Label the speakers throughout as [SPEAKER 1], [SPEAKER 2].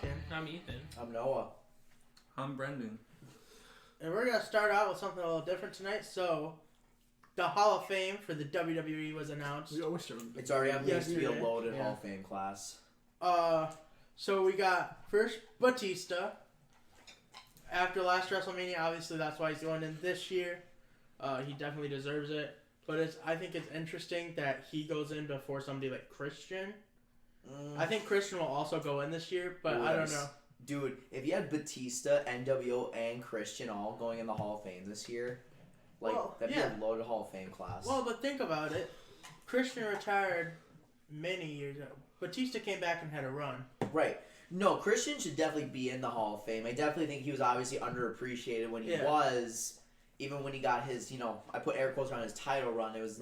[SPEAKER 1] Ethan.
[SPEAKER 2] I'm Ethan.
[SPEAKER 3] I'm Noah.
[SPEAKER 4] I'm Brendan.
[SPEAKER 1] And we're going to start out with something a little different tonight. So, the Hall of Fame for the WWE was announced.
[SPEAKER 5] We always start with
[SPEAKER 3] It's already on the
[SPEAKER 1] Yesterday.
[SPEAKER 3] field loaded
[SPEAKER 1] Yeah.
[SPEAKER 3] Hall of Fame class.
[SPEAKER 1] So we got first Batista. After last WrestleMania, obviously that's why he's going in this year. He definitely deserves it. But I think it's interesting that he goes in before somebody like Christian. I think Christian will also go in this year, but I don't know.
[SPEAKER 3] Dude, if you had Batista, NWO, and Christian all going in the Hall of Fame this year, that'd be a loaded Hall of Fame class.
[SPEAKER 1] Well, but think about it. Christian retired many years ago. Batista came back and had a run.
[SPEAKER 3] Right. No, Christian should definitely be in the Hall of Fame. I definitely think he was obviously underappreciated when he was. Even when he got his, I put air quotes around his title run, it was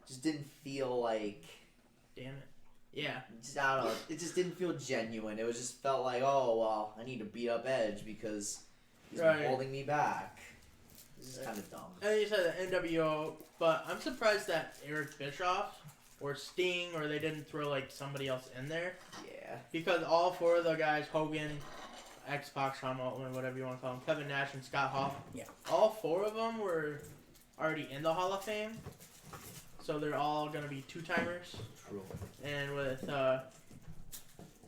[SPEAKER 3] just didn't feel like...
[SPEAKER 1] Damn it. Yeah.
[SPEAKER 3] I don't know. It just didn't feel genuine. It was just felt like, oh, well, I need to beat up Edge because he's been holding me back. This is kind of dumb.
[SPEAKER 1] And you said the NWO, but I'm surprised that Eric Bischoff or Sting or they didn't throw like somebody else in there.
[SPEAKER 3] Yeah.
[SPEAKER 1] Because all four of the guys, Hogan, X-Pac, Shawn Michaels, whatever you want to call them, Kevin Nash and Scott Hall, all four of them were already in the Hall of Fame. So they're all going to be two-timers.
[SPEAKER 3] True.
[SPEAKER 1] And with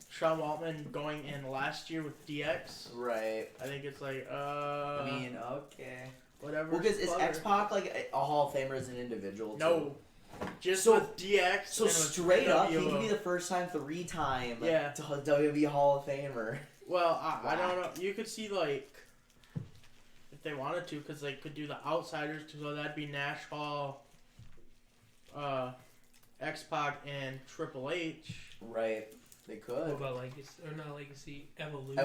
[SPEAKER 1] Sean Waltman going in last year with DX.
[SPEAKER 3] Right.
[SPEAKER 1] I think it's like,
[SPEAKER 3] okay.
[SPEAKER 1] whatever.
[SPEAKER 3] Well, because is X-Pac like a Hall of Famer as an individual?
[SPEAKER 1] No.
[SPEAKER 3] Too?
[SPEAKER 1] Just
[SPEAKER 3] So-
[SPEAKER 1] with DX.
[SPEAKER 3] So
[SPEAKER 1] and with
[SPEAKER 3] straight up, he
[SPEAKER 1] NWO.
[SPEAKER 3] could be the first time, three-time
[SPEAKER 1] Yeah.
[SPEAKER 3] to WWE Hall of Famer.
[SPEAKER 1] Well, I don't know. You could see, like, if they wanted to, because they could do the outsiders, so that'd be Nash, Hall, X-Pac, and Triple H.
[SPEAKER 3] Right. They could.
[SPEAKER 2] What about Legacy? Or not Legacy, Evolution.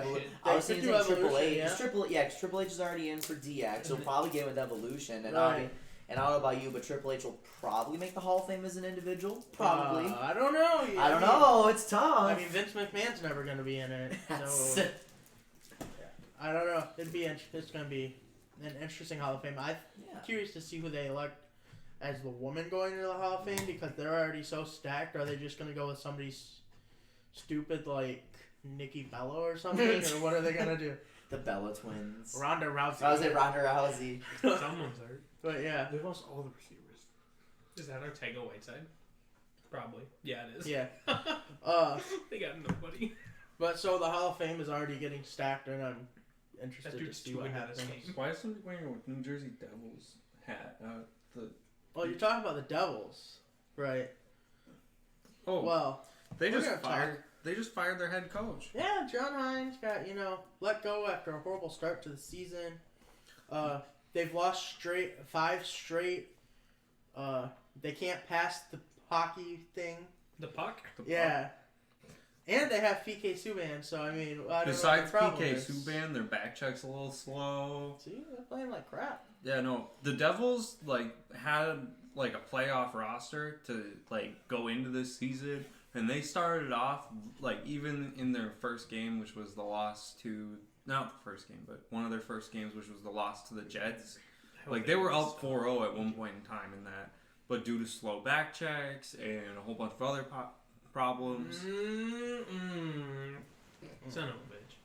[SPEAKER 3] I was
[SPEAKER 1] They could
[SPEAKER 3] thinking
[SPEAKER 1] do
[SPEAKER 3] Triple H.
[SPEAKER 1] Evolution,
[SPEAKER 3] Because Triple H is already in for DX, so probably get with Evolution. And
[SPEAKER 1] Right.
[SPEAKER 3] and I don't know about you, but Triple H will probably make the Hall of Fame as an individual. Probably.
[SPEAKER 1] I don't know.
[SPEAKER 3] I don't know. It's tough.
[SPEAKER 1] I mean, Vince McMahon's never going to be in it. So, I don't know. It's going to be an interesting Hall of Fame. I'm curious to see who they elect as the woman going into the Hall of Fame because they're already so stacked. Are they just going to go with somebody stupid like Nikki Bella or something? Or what are they going to do?
[SPEAKER 3] The Bella Twins.
[SPEAKER 1] Ronda Rousey.
[SPEAKER 3] I was at Ronda Rousey.
[SPEAKER 2] Someone's hurt.
[SPEAKER 1] But yeah.
[SPEAKER 5] They've lost all the receivers.
[SPEAKER 2] Is that Ortega Whiteside? Probably. Yeah, it is.
[SPEAKER 1] Yeah.
[SPEAKER 2] They got nobody.
[SPEAKER 1] But so the Hall of Fame is already getting stacked, and I'm interested
[SPEAKER 2] That
[SPEAKER 1] to
[SPEAKER 2] dude's
[SPEAKER 1] see
[SPEAKER 2] too
[SPEAKER 1] what
[SPEAKER 2] into
[SPEAKER 1] happens.
[SPEAKER 2] this game.
[SPEAKER 4] Why is somebody wearing a New Jersey Devils hat?
[SPEAKER 1] Oh, you're talking about the Devils, right?
[SPEAKER 4] Oh,
[SPEAKER 1] Well,
[SPEAKER 4] they
[SPEAKER 1] we're
[SPEAKER 4] just
[SPEAKER 1] gonna
[SPEAKER 4] fired. They just fired their head coach.
[SPEAKER 1] yeah, John Hines got let go after a horrible start to the season. They've lost 5 straight. They can't pass the hockey thing.
[SPEAKER 2] The puck?
[SPEAKER 1] Yeah. And they have PK Subban, so I mean, I don't
[SPEAKER 4] Besides
[SPEAKER 1] know what the problem
[SPEAKER 4] PK
[SPEAKER 1] is.
[SPEAKER 4] Subban, their back check's a little slow.
[SPEAKER 1] See, they're playing like crap.
[SPEAKER 4] Yeah, no, the Devils had a playoff roster to go into this season, and they started off even in their first game, which was the loss to not the first game, but one of their first games, which was the loss to the Jets. They were up 4-0 at one point in time in that, but due to slow back checks and a whole bunch of other problems.
[SPEAKER 2] Son of a bitch.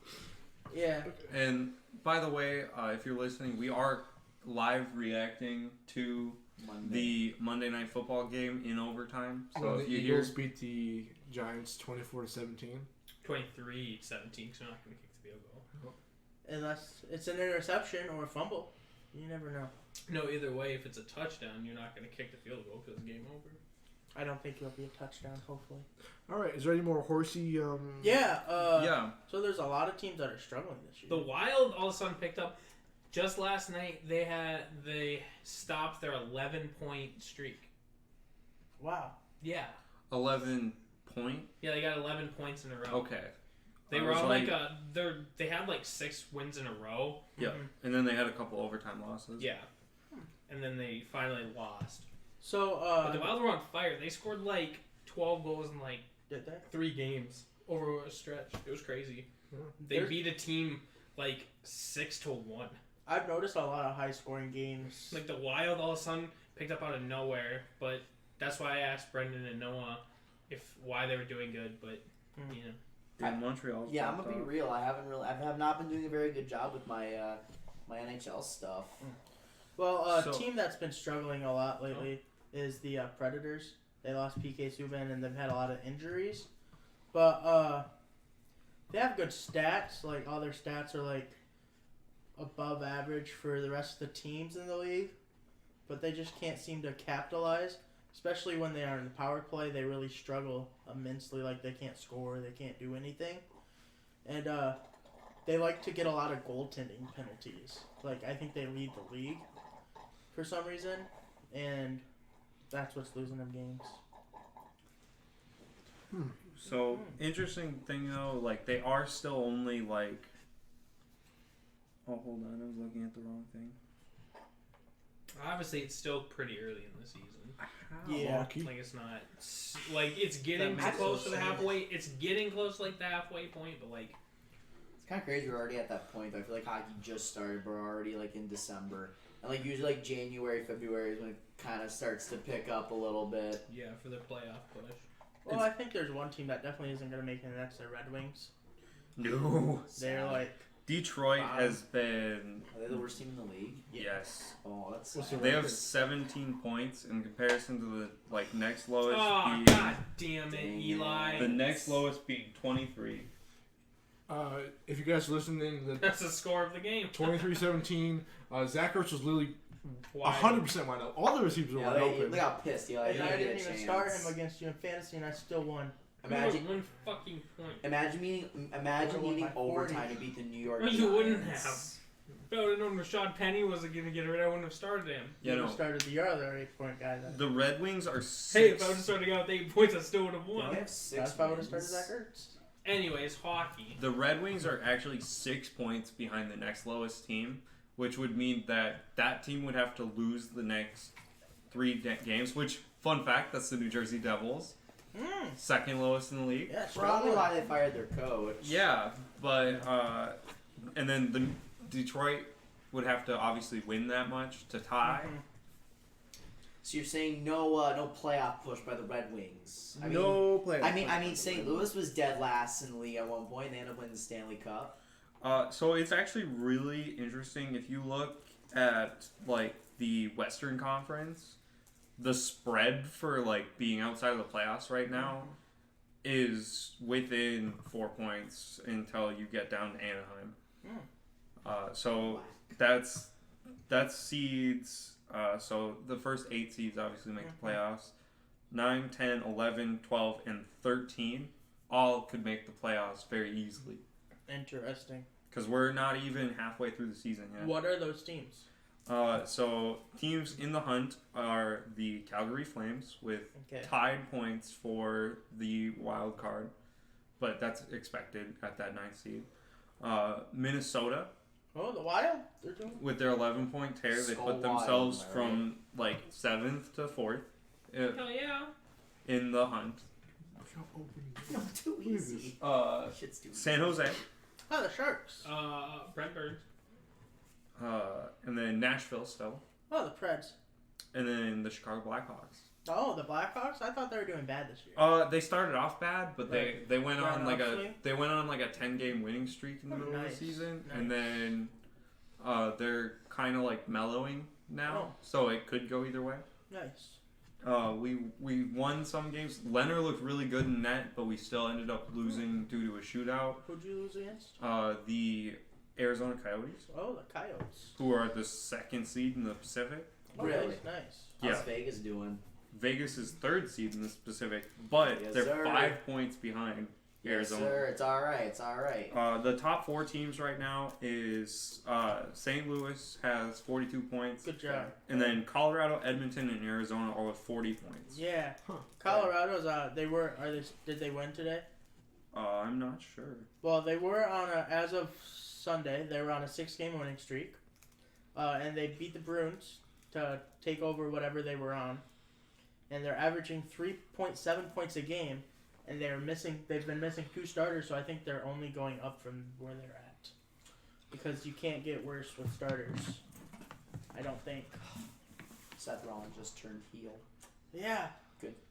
[SPEAKER 1] Yeah.
[SPEAKER 4] And by the way, if you're listening, we are live reacting to the Monday Night Football game in overtime. So if
[SPEAKER 5] the
[SPEAKER 4] you
[SPEAKER 5] Eagles beat the Giants 24-17.
[SPEAKER 2] 23-17, so you're not going to kick the field goal.
[SPEAKER 1] Unless it's an interception or a fumble. You never know.
[SPEAKER 2] No, either way, if it's a touchdown, you're not going to kick the field goal because it's game over.
[SPEAKER 1] I don't think it'll be a touchdown, hopefully.
[SPEAKER 5] All right, is there any more horsey?
[SPEAKER 1] Yeah. So there's a lot of teams that are struggling this year.
[SPEAKER 2] The Wild all of a sudden picked up. Just last night, they stopped their 11-point streak.
[SPEAKER 1] Wow.
[SPEAKER 2] Yeah.
[SPEAKER 4] 11 point.
[SPEAKER 2] Yeah, they got 11 points in a row.
[SPEAKER 4] Okay.
[SPEAKER 2] They
[SPEAKER 4] I
[SPEAKER 2] were
[SPEAKER 4] was
[SPEAKER 2] on
[SPEAKER 4] like-
[SPEAKER 2] they had 6 wins in a row.
[SPEAKER 4] Yeah, and then they had a couple overtime losses.
[SPEAKER 2] Yeah. And then they finally lost.
[SPEAKER 1] So,
[SPEAKER 2] But the Wild were on fire. They scored 12 goals in
[SPEAKER 1] did they?
[SPEAKER 2] 3 games over a stretch. It was crazy. They
[SPEAKER 1] There's-
[SPEAKER 2] beat a team 6-1.
[SPEAKER 1] I've noticed a lot of high-scoring games.
[SPEAKER 2] The Wild all of a sudden picked up out of nowhere, but that's why I asked Brendan and Noah why they were doing good, but
[SPEAKER 4] Montreal's
[SPEAKER 3] Yeah, I'm gonna be
[SPEAKER 4] top.
[SPEAKER 3] real. I have not been doing a very good job with my my NHL stuff.
[SPEAKER 1] Well, a team that's been struggling a lot lately is the Predators. They lost PK Subban and they've had a lot of injuries, but they have good stats. Like all their stats are like above average for the rest of the teams in the league, but they just can't seem to capitalize. Especially when they are in the power play, they really struggle immensely. Like they can't score, they can't do anything, and they like to get a lot of goaltending penalties. Like I think they lead the league for some reason, and that's what's losing them games.
[SPEAKER 4] So interesting thing though, like they are still only like. Oh, hold on, I was looking at the wrong thing.
[SPEAKER 2] Obviously, it's still pretty early in the season.
[SPEAKER 1] Yeah.
[SPEAKER 2] Like it's not like it's getting close to the halfway. It's getting close to like the halfway point, but like
[SPEAKER 3] It's kind of crazy. We're already at that point. Though. I feel like hockey just started. We're already like in December, and like usually like January, February is when it kind of starts to pick up a little bit.
[SPEAKER 2] yeah, for their playoff push.
[SPEAKER 1] Well, I think there's one team that definitely isn't going to make it, and that's the Red Wings.
[SPEAKER 4] No.
[SPEAKER 1] They're like
[SPEAKER 4] Detroit has been.
[SPEAKER 3] Are they the worst team in the league?
[SPEAKER 4] Yes.
[SPEAKER 3] Oh, that's
[SPEAKER 5] What's
[SPEAKER 3] sad.
[SPEAKER 5] the
[SPEAKER 4] They have 17 points in comparison to the like next lowest.
[SPEAKER 2] Oh
[SPEAKER 4] being,
[SPEAKER 2] god damn it,
[SPEAKER 3] Dang
[SPEAKER 2] Eli!
[SPEAKER 4] The next lowest being 23.
[SPEAKER 5] If you guys are listening, the
[SPEAKER 2] That's the score of the game.
[SPEAKER 5] 23-17, Zach Ertz was literally
[SPEAKER 2] Why?
[SPEAKER 5] 100% wide open. All the receivers were
[SPEAKER 3] Yeah,
[SPEAKER 5] wide
[SPEAKER 3] they
[SPEAKER 5] open.
[SPEAKER 3] got pissed. Yeah,
[SPEAKER 1] and I didn't even start him against you in fantasy, and I still won.
[SPEAKER 3] Imagine,
[SPEAKER 2] one fucking point.
[SPEAKER 3] imagine needing
[SPEAKER 1] by 40.
[SPEAKER 3] overtime to beat the New York
[SPEAKER 2] Well,
[SPEAKER 3] Giants.
[SPEAKER 2] you wouldn't have. If I would have known Rashad Penny wasn't going to get rid, I wouldn't have started him.
[SPEAKER 4] You know,
[SPEAKER 1] Started the other 8-point guy. Then.
[SPEAKER 4] the Red Wings are 6.
[SPEAKER 2] Hey, if I would have started out with 8 points, I still would have
[SPEAKER 3] They
[SPEAKER 2] won.
[SPEAKER 3] only have 6
[SPEAKER 1] That's if I would have started
[SPEAKER 3] wins.
[SPEAKER 1] Zach Ertz.
[SPEAKER 2] Anyways, hockey.
[SPEAKER 4] The Red Wings are actually 6 points behind the next lowest team, which would mean that that team would have to lose the next 3 games. Which, fun fact, that's the New Jersey Devils, second lowest in the league.
[SPEAKER 1] Yeah,
[SPEAKER 3] Probably why they fired their coach.
[SPEAKER 4] Yeah, but and then the Detroit would have to obviously win that much to tie.
[SPEAKER 3] So you're saying no playoff push by the Red Wings?
[SPEAKER 5] playoff.
[SPEAKER 3] I mean, St. Louis was dead last in the league at one point. They ended up winning the Stanley Cup.
[SPEAKER 4] So it's actually really interesting if you look at like the Western Conference. The spread for like being outside of the playoffs right now is within 4 points until you get down to Anaheim. So that's seeds. So the first 8 seeds obviously make the playoffs. 9, 10, 11, 12, and 13 all could make the playoffs very easily.
[SPEAKER 1] Interesting.
[SPEAKER 4] Because we're not even halfway through the season yet.
[SPEAKER 1] What are those teams?
[SPEAKER 4] So teams in the hunt are the Calgary Flames with tied points for the wild card, but that's expected at that 9th seed. Minnesota.
[SPEAKER 1] Oh, the Wild. They're doing.
[SPEAKER 4] With their 11-point tear, they
[SPEAKER 3] So
[SPEAKER 4] put themselves
[SPEAKER 3] wild,
[SPEAKER 4] from like 7th to 4th
[SPEAKER 2] Hell yeah.
[SPEAKER 4] in the hunt.
[SPEAKER 3] No, too easy. Shit's too easy.
[SPEAKER 4] San Jose.
[SPEAKER 1] Oh, the Sharks.
[SPEAKER 2] Brent Burns.
[SPEAKER 4] And then Nashville still.
[SPEAKER 1] Oh, the Preds.
[SPEAKER 4] And then the Chicago Blackhawks.
[SPEAKER 1] Oh, the Blackhawks. I thought they were doing bad this year.
[SPEAKER 4] They started off bad, but they went on like a 10-game winning streak in the middle of the season, and then they're kind of like mellowing now, so it could go either way.
[SPEAKER 1] Nice.
[SPEAKER 4] We won some games. Leonard looked really good in net, but we still ended up losing due to a shootout.
[SPEAKER 1] Who'd you lose against?
[SPEAKER 4] The Arizona Coyotes,
[SPEAKER 1] Oh, the Coyotes.
[SPEAKER 4] who are the 2nd seed in the Pacific.
[SPEAKER 1] Oh,
[SPEAKER 3] Really?
[SPEAKER 1] Nice.
[SPEAKER 3] How's Vegas doing?
[SPEAKER 4] Vegas is 3rd seed in the Pacific, but
[SPEAKER 3] Yes,
[SPEAKER 4] they're
[SPEAKER 3] sir.
[SPEAKER 4] 5 points behind Arizona.
[SPEAKER 3] Yes, sir. It's all right. It's all right.
[SPEAKER 4] The top 4 teams right now is St. Louis has 42 points.
[SPEAKER 1] Good job.
[SPEAKER 4] And then Colorado, Edmonton, and Arizona all with 40 points.
[SPEAKER 1] Yeah. Colorado's. Did they win today?
[SPEAKER 4] I'm not sure.
[SPEAKER 1] Well, they were on as of Sunday. They were on a 6-game winning streak, and they beat the Bruins to take over whatever they were on, and they're averaging 3.7 points a game. And they've been missing 2 starters, so I think they're only going up from where they're at. Because you can't get worse with starters. I don't think.
[SPEAKER 3] Seth Rollins just turned heel.
[SPEAKER 1] Yeah.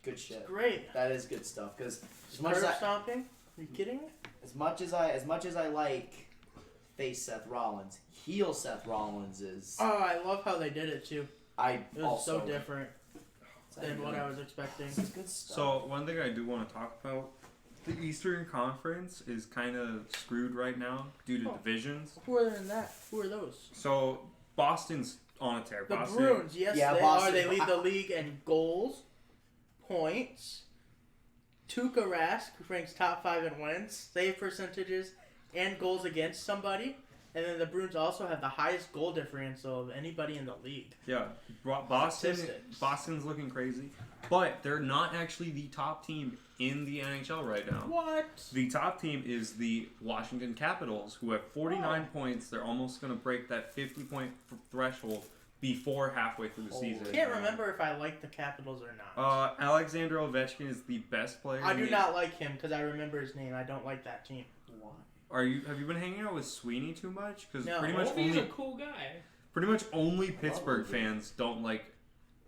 [SPEAKER 3] Good shit.
[SPEAKER 1] Great.
[SPEAKER 3] That is good stuff. Because as much
[SPEAKER 1] Curb
[SPEAKER 3] as
[SPEAKER 1] stomping? Are you kidding me?
[SPEAKER 3] As much as I like face Seth Rollins, heel Seth Rollins is.
[SPEAKER 1] Oh, I love how they did it too. It was
[SPEAKER 3] also
[SPEAKER 1] so different than what I was expecting.
[SPEAKER 3] It's good stuff.
[SPEAKER 4] So one thing I do want to talk about, the Eastern Conference is kind of screwed right now due to divisions.
[SPEAKER 1] Who are in that? Who are those?
[SPEAKER 4] So Boston's on a tear.
[SPEAKER 1] The
[SPEAKER 4] Boston,
[SPEAKER 1] Bruins, yes,
[SPEAKER 3] Yeah,
[SPEAKER 1] they
[SPEAKER 3] Boston.
[SPEAKER 1] are. They lead the league in goals, points. Tuukka Rask ranks top 5 in wins, save percentages, and goals against somebody. And then the Bruins also have the highest goal differential of anybody in the league.
[SPEAKER 4] Yeah,
[SPEAKER 1] Statistics.
[SPEAKER 4] Boston's looking crazy, but they're not actually the top team in the NHL right now.
[SPEAKER 1] What?
[SPEAKER 4] The top team is the Washington Capitals, who have 49 points. They're almost going to break that 50-point threshold before halfway through the season.
[SPEAKER 1] I can't remember if I like the Capitals or not.
[SPEAKER 4] Alexander Ovechkin is the best player.
[SPEAKER 1] I do not like him because I remember his name. I don't like that team.
[SPEAKER 3] Why?
[SPEAKER 4] Have you been hanging out with Sweeney too much? Because
[SPEAKER 1] No.
[SPEAKER 2] Ovi's a cool guy.
[SPEAKER 4] pretty much only Pittsburgh fans don't like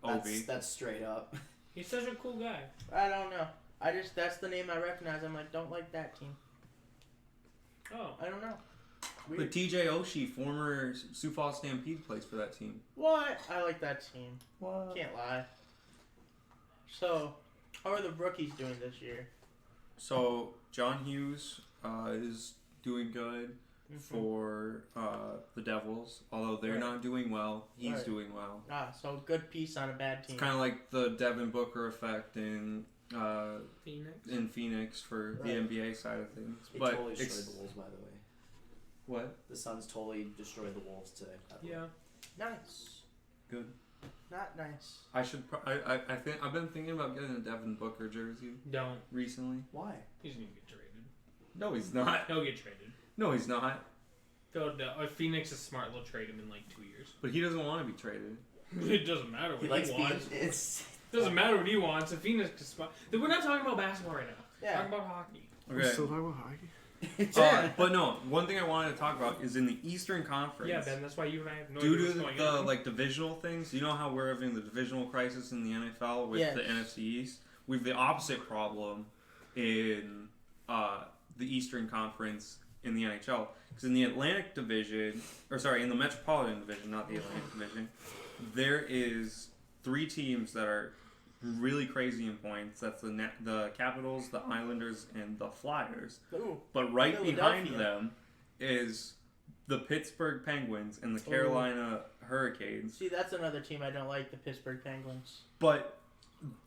[SPEAKER 4] Ovi.
[SPEAKER 3] That's straight up.
[SPEAKER 2] He's such a cool guy.
[SPEAKER 1] I don't know. That's the name I recognize. I'm like, don't like that team.
[SPEAKER 2] Oh.
[SPEAKER 1] I don't know.
[SPEAKER 4] But
[SPEAKER 1] Weird.
[SPEAKER 4] TJ Oshie, former Sioux Falls Stampede, plays for that team.
[SPEAKER 1] What? I like that team.
[SPEAKER 3] What?
[SPEAKER 1] Can't lie. So, how are the rookies doing this year?
[SPEAKER 4] So John Hughes is doing good
[SPEAKER 1] Mm-hmm.
[SPEAKER 4] for the Devils, although they're
[SPEAKER 1] Right.
[SPEAKER 4] not doing well. He's
[SPEAKER 1] Right.
[SPEAKER 4] doing well.
[SPEAKER 1] So good piece on a bad team.
[SPEAKER 4] It's kind of like the Devin Booker effect in
[SPEAKER 2] Phoenix.
[SPEAKER 4] for the
[SPEAKER 1] Right.
[SPEAKER 4] NBA side of things.
[SPEAKER 3] They
[SPEAKER 4] But
[SPEAKER 3] totally destroyed the Wolves, by the way.
[SPEAKER 4] what?
[SPEAKER 3] The Suns totally destroyed the Wolves today. by the way.
[SPEAKER 2] Yeah.
[SPEAKER 1] Nice.
[SPEAKER 4] Good.
[SPEAKER 1] Not nice.
[SPEAKER 4] I should. I think I've been thinking about getting a Devin Booker jersey
[SPEAKER 2] Don't.
[SPEAKER 4] recently.
[SPEAKER 3] Why?
[SPEAKER 2] He's gonna get traded.
[SPEAKER 4] No, he's not.
[SPEAKER 2] He'll get traded.
[SPEAKER 4] No, he's not.
[SPEAKER 2] Phoenix is smart. They'll trade him in like 2 years.
[SPEAKER 4] But he doesn't want to be traded.
[SPEAKER 2] It doesn't matter
[SPEAKER 3] He
[SPEAKER 2] what
[SPEAKER 3] likes
[SPEAKER 2] he
[SPEAKER 3] being.
[SPEAKER 2] wants.
[SPEAKER 3] It's.
[SPEAKER 2] Doesn't matter what he wants. If Phoenix is smart. We're not talking about basketball right now.
[SPEAKER 1] Yeah.
[SPEAKER 2] We're talking about hockey.
[SPEAKER 5] We're still talking about hockey.
[SPEAKER 4] But no, one thing I wanted to talk about is in the Eastern Conference.
[SPEAKER 2] Yeah, Ben. That's why you and I have no
[SPEAKER 4] Due
[SPEAKER 2] idea
[SPEAKER 4] to
[SPEAKER 2] what's going on.
[SPEAKER 4] the divisional things, you know how we're having the divisional crisis in the NFL with
[SPEAKER 1] Yes.
[SPEAKER 4] the NFC East. We have the opposite problem in the Eastern Conference in the NHL. Because in the Atlantic Division, in the Metropolitan Division, not the Atlantic Division, there is 3 teams that are really crazy in points. That's the Capitals, the Islanders, and the Flyers.
[SPEAKER 1] Ooh.
[SPEAKER 4] But right behind
[SPEAKER 1] Philadelphia.
[SPEAKER 4] them is the Pittsburgh Penguins and the Carolina Hurricanes.
[SPEAKER 1] See, that's another team I don't like, the Pittsburgh Penguins.
[SPEAKER 4] But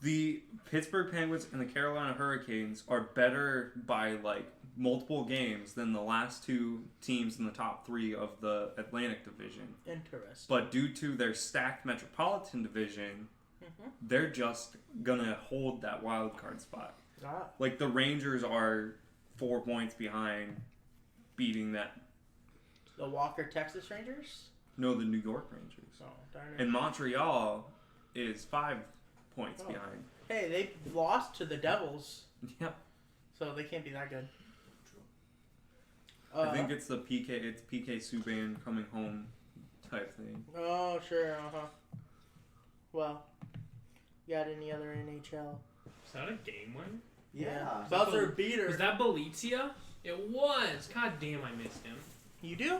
[SPEAKER 4] the Pittsburgh Penguins and the Carolina Hurricanes are better by like multiple games than the last 2 teams in the top 3 of the Atlantic Division.
[SPEAKER 1] Interesting.
[SPEAKER 4] But due to their stacked Metropolitan Division, they're just gonna hold that wild card spot.
[SPEAKER 1] Ah.
[SPEAKER 4] Like the Rangers are 4 points behind beating that.
[SPEAKER 1] The Walker, Texas Rangers?
[SPEAKER 4] No, the New York Rangers.
[SPEAKER 1] Oh, darn it.
[SPEAKER 4] And Montreal is 5 points
[SPEAKER 1] Oh.
[SPEAKER 4] behind.
[SPEAKER 1] Hey, they lost to the Devils,
[SPEAKER 4] Yeah.
[SPEAKER 1] so they can't be that good.
[SPEAKER 4] I think it's the PK Subban coming home type thing.
[SPEAKER 1] Oh, sure, Well, you got any other NHL?
[SPEAKER 2] Is that a game win?
[SPEAKER 3] Yeah.
[SPEAKER 1] Buzzer beater.
[SPEAKER 2] Was that Belizia? It was. God damn, I missed him.
[SPEAKER 1] You do?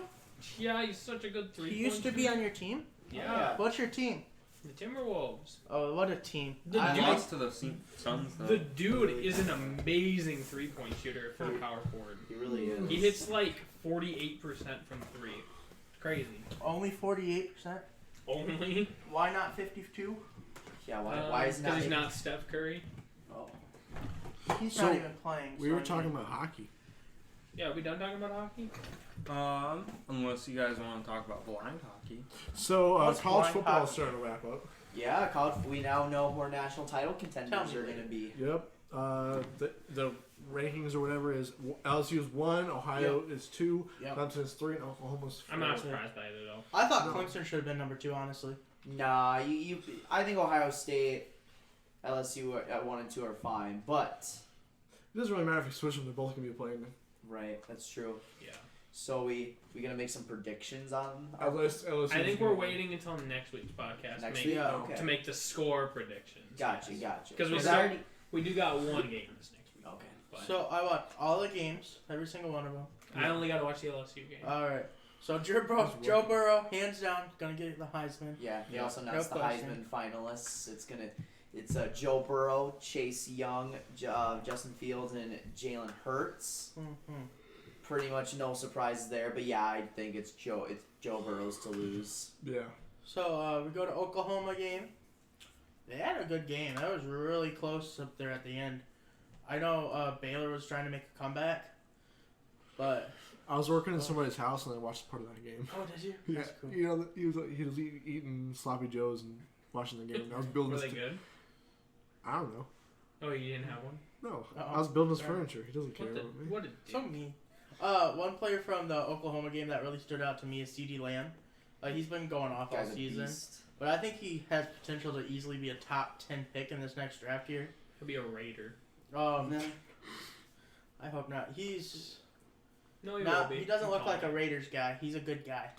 [SPEAKER 2] Yeah, he's such a good
[SPEAKER 1] He
[SPEAKER 2] three-point
[SPEAKER 1] used to be
[SPEAKER 2] shooter.
[SPEAKER 1] on your team?
[SPEAKER 2] Yeah.
[SPEAKER 1] What's your team?
[SPEAKER 2] The Timberwolves.
[SPEAKER 1] Oh, what a team.
[SPEAKER 2] The
[SPEAKER 4] I
[SPEAKER 2] dude,
[SPEAKER 4] lost to the Suns though.
[SPEAKER 2] the dude is an amazing three-point shooter for a power forward.
[SPEAKER 3] He really is.
[SPEAKER 2] He hits like 48% from 3. Crazy.
[SPEAKER 1] Only 48%?
[SPEAKER 2] Only?
[SPEAKER 1] Why not 52?
[SPEAKER 3] Yeah. Why is
[SPEAKER 2] Because he's
[SPEAKER 3] not?
[SPEAKER 2] not Steph Curry.
[SPEAKER 3] Oh.
[SPEAKER 1] He's
[SPEAKER 5] So,
[SPEAKER 1] not even playing.
[SPEAKER 5] We
[SPEAKER 1] so
[SPEAKER 5] were
[SPEAKER 1] I
[SPEAKER 5] talking
[SPEAKER 1] mean-
[SPEAKER 5] about hockey.
[SPEAKER 2] Yeah, are we done talking about hockey?
[SPEAKER 4] Unless you guys want to talk about blind hockey.
[SPEAKER 5] So
[SPEAKER 1] What's
[SPEAKER 5] college
[SPEAKER 1] blind
[SPEAKER 5] football
[SPEAKER 1] hockey?
[SPEAKER 5] is starting to wrap up.
[SPEAKER 3] Yeah, college. We now know who our national title
[SPEAKER 1] Tell
[SPEAKER 3] contenders
[SPEAKER 1] me.
[SPEAKER 3] are going to be.
[SPEAKER 5] Yep. The rankings or whatever is LSU is 1, Ohio is 2,
[SPEAKER 1] Yep.
[SPEAKER 5] Clemson is 3, and Oklahoma's 4.
[SPEAKER 2] I'm not surprised by it at all.
[SPEAKER 1] I thought
[SPEAKER 5] No.
[SPEAKER 1] Clemson should have been number 2, honestly.
[SPEAKER 3] Nah, I think Ohio State, LSU at 1 and 2 are fine, but
[SPEAKER 5] It doesn't really matter if you switch them; they're both gonna be playing.
[SPEAKER 3] right, that's true.
[SPEAKER 2] Yeah.
[SPEAKER 3] So we gonna make some predictions on
[SPEAKER 5] LSU.
[SPEAKER 2] I think we're waiting until next week's podcast
[SPEAKER 3] next
[SPEAKER 2] to
[SPEAKER 3] week.
[SPEAKER 2] make,
[SPEAKER 3] Okay.
[SPEAKER 2] to make the sure predictions.
[SPEAKER 3] Gotcha.
[SPEAKER 2] Because
[SPEAKER 3] Because
[SPEAKER 2] we do got one game this next week.
[SPEAKER 3] Okay.
[SPEAKER 2] But
[SPEAKER 1] So I watched all the games, every single one of them.
[SPEAKER 2] I only got to watch the LSU game.
[SPEAKER 1] All right. So Joe Burrow, hands down, gonna get the Heisman.
[SPEAKER 3] Yeah, they also announced
[SPEAKER 1] No
[SPEAKER 3] the
[SPEAKER 1] question.
[SPEAKER 3] Heisman finalists. It's Joe Burrow, Chase Young, Justin Fields, and Jalen Hurts.
[SPEAKER 1] Mm-hmm.
[SPEAKER 3] Pretty much no surprises there, but yeah, I think it's Joe Burrow's to lose.
[SPEAKER 5] Yeah.
[SPEAKER 1] So we go to Oklahoma game. They had a good game. That was really close up there at the end. I know Baylor was trying to make a comeback, but
[SPEAKER 5] I was working in somebody's house and I watched part of that game.
[SPEAKER 1] oh, did you?
[SPEAKER 5] Yeah,
[SPEAKER 1] That's cool.
[SPEAKER 5] you know, he was eating sloppy joes and watching the game. I was building
[SPEAKER 2] Were
[SPEAKER 5] his.
[SPEAKER 2] they good?
[SPEAKER 5] I don't know.
[SPEAKER 2] Oh, you didn't have one?
[SPEAKER 5] No,
[SPEAKER 1] Uh-oh.
[SPEAKER 5] I was building his
[SPEAKER 1] Sorry.
[SPEAKER 5] furniture. He doesn't care about me.
[SPEAKER 2] What did
[SPEAKER 1] So mean. One player from the Oklahoma game that really stood out to me is CeeDee Lamb. He's been going off all
[SPEAKER 3] Guy's a
[SPEAKER 1] season,
[SPEAKER 3] beast.
[SPEAKER 1] but I think he has potential to easily be a top 10 pick in this next draft year.
[SPEAKER 2] He'll be a Raider.
[SPEAKER 3] No.
[SPEAKER 1] I hope not. He's
[SPEAKER 2] No, he
[SPEAKER 1] not.
[SPEAKER 2] will be.
[SPEAKER 1] He doesn't look
[SPEAKER 2] Oh.
[SPEAKER 1] like a Raiders guy. He's a good guy.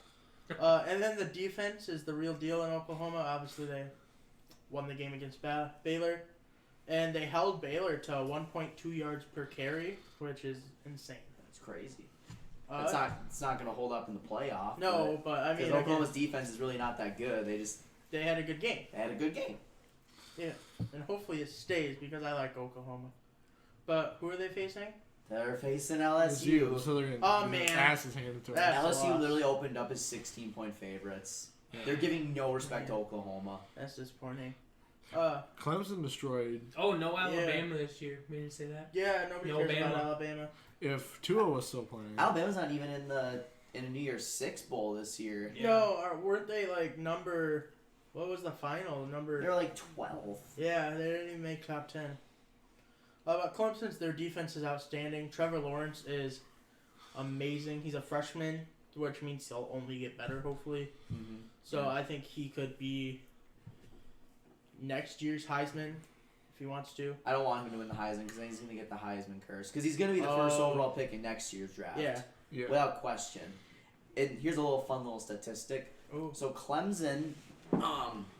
[SPEAKER 1] And then the defense is the real deal in Oklahoma. Obviously, they won the game against Baylor, and they held Baylor to 1.2 yards per carry, which is insane.
[SPEAKER 3] It's crazy. It's not going to hold up in the playoff.
[SPEAKER 1] No, but I mean,
[SPEAKER 3] because Oklahoma's defense is really not that good.
[SPEAKER 1] they had a good game.
[SPEAKER 3] They had a good game.
[SPEAKER 1] And hopefully it stays because I like Oklahoma. But who are they facing?
[SPEAKER 3] They're facing
[SPEAKER 5] It's you,
[SPEAKER 3] LSU.
[SPEAKER 5] so they're gonna
[SPEAKER 1] Oh,
[SPEAKER 5] get
[SPEAKER 1] man.
[SPEAKER 5] their asses handed to them.
[SPEAKER 1] That's a
[SPEAKER 3] LSU
[SPEAKER 1] loss.
[SPEAKER 3] literally opened up as 16-point favorites.
[SPEAKER 5] Yeah.
[SPEAKER 3] They're giving no respect to
[SPEAKER 1] Yeah.
[SPEAKER 3] Oklahoma.
[SPEAKER 1] That's disappointing.
[SPEAKER 5] Clemson destroyed.
[SPEAKER 2] Oh, no Alabama this year. We didn't say that.
[SPEAKER 1] Yeah, nobody
[SPEAKER 2] No
[SPEAKER 1] cares
[SPEAKER 2] Bama.
[SPEAKER 1] about Alabama.
[SPEAKER 5] If Tua was still playing,
[SPEAKER 3] Alabama's not even in a New Year's Six bowl this year.
[SPEAKER 2] Yeah.
[SPEAKER 1] No, weren't they like number? What was the final number?
[SPEAKER 3] They're like 12th.
[SPEAKER 1] Yeah, they didn't even make top 10. But Clemson's, their defense is outstanding. Trevor Lawrence is amazing. He's a freshman, which means he'll only get better, hopefully.
[SPEAKER 3] Mm-hmm.
[SPEAKER 1] So I think he could be next year's Heisman if he wants to.
[SPEAKER 3] I don't want him to win the Heisman because then he's going to get the Heisman curse. Because he's going to be the first overall pick in next year's draft.
[SPEAKER 1] Yeah.
[SPEAKER 3] Without question. And here's a fun little statistic.
[SPEAKER 1] Ooh.
[SPEAKER 3] So Clemson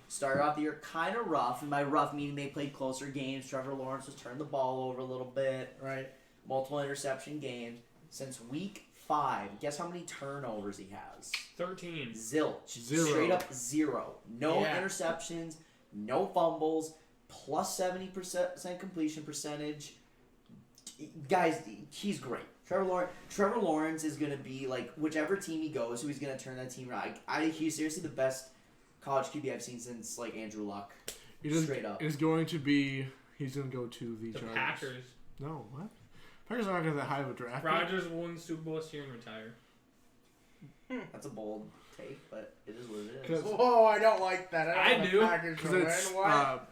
[SPEAKER 3] started off the year kind of rough. And by rough, meaning they played closer games. Trevor Lawrence was turning the ball over a little bit.
[SPEAKER 1] Right.
[SPEAKER 3] Multiple interception games. Since week 5, guess how many turnovers he has?
[SPEAKER 2] 13.
[SPEAKER 3] Zilch.
[SPEAKER 5] Zero.
[SPEAKER 3] Straight up 0. No
[SPEAKER 1] Yeah.
[SPEAKER 3] interceptions, no fumbles, plus 70% completion percentage. Guys, he's great. Trevor Lawrence is going to be, like, whichever team he goes to, he's going to turn that team around. He's seriously the best college QB I've seen since, like, Andrew Luck. Straight up.
[SPEAKER 5] He's going to go to the
[SPEAKER 2] The
[SPEAKER 5] Chargers.
[SPEAKER 2] Packers.
[SPEAKER 5] No, what? Packers aren't going to that high of a draft.
[SPEAKER 2] Rodgers will win the Super Bowl this year and retire.
[SPEAKER 3] That's a bold take, but it is what it is.
[SPEAKER 5] 'Cause-
[SPEAKER 1] Whoa, I don't like that.
[SPEAKER 2] I
[SPEAKER 1] don't
[SPEAKER 2] do.
[SPEAKER 1] like Packers
[SPEAKER 5] Because
[SPEAKER 1] to win.
[SPEAKER 5] it's
[SPEAKER 1] What?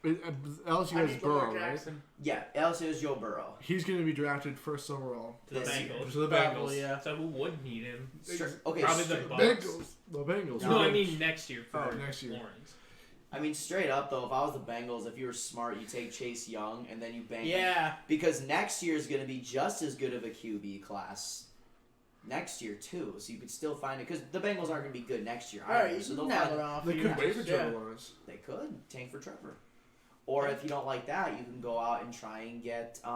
[SPEAKER 5] LSU
[SPEAKER 1] I
[SPEAKER 5] has
[SPEAKER 1] need
[SPEAKER 5] Burrow,
[SPEAKER 1] Lamar
[SPEAKER 5] right?
[SPEAKER 1] Jackson.
[SPEAKER 3] Yeah, LSU is Joe Burrow.
[SPEAKER 5] He's going to be drafted first overall.
[SPEAKER 2] To the
[SPEAKER 3] This year.
[SPEAKER 2] Bengals.
[SPEAKER 5] To the
[SPEAKER 1] Probably,
[SPEAKER 5] Bengals.
[SPEAKER 1] yeah.
[SPEAKER 2] So who would need him?
[SPEAKER 3] Okay,
[SPEAKER 2] Probably the
[SPEAKER 3] straight-
[SPEAKER 2] Bucks.
[SPEAKER 5] The Bengals.
[SPEAKER 2] No, I mean next year for
[SPEAKER 5] next year.
[SPEAKER 2] Lawrence.
[SPEAKER 3] I mean, straight up, though, if I was the Bengals, if you were smart, you take Chase Young, and then you bank him.
[SPEAKER 1] Yeah.
[SPEAKER 3] Because next year is going to be just as good of a QB class next year, too. So you could still find it. Because the Bengals aren't going to be good next year
[SPEAKER 1] All right,
[SPEAKER 3] either.
[SPEAKER 1] you
[SPEAKER 3] So
[SPEAKER 1] can
[SPEAKER 3] they'll
[SPEAKER 1] nail
[SPEAKER 3] find
[SPEAKER 1] it off.
[SPEAKER 5] They
[SPEAKER 1] You
[SPEAKER 5] could
[SPEAKER 1] just-
[SPEAKER 5] wait for Trevor
[SPEAKER 1] yeah.
[SPEAKER 5] Lawrence.
[SPEAKER 3] They could. Tank for Trevor. Or if you don't like that, you can go out and try and get... you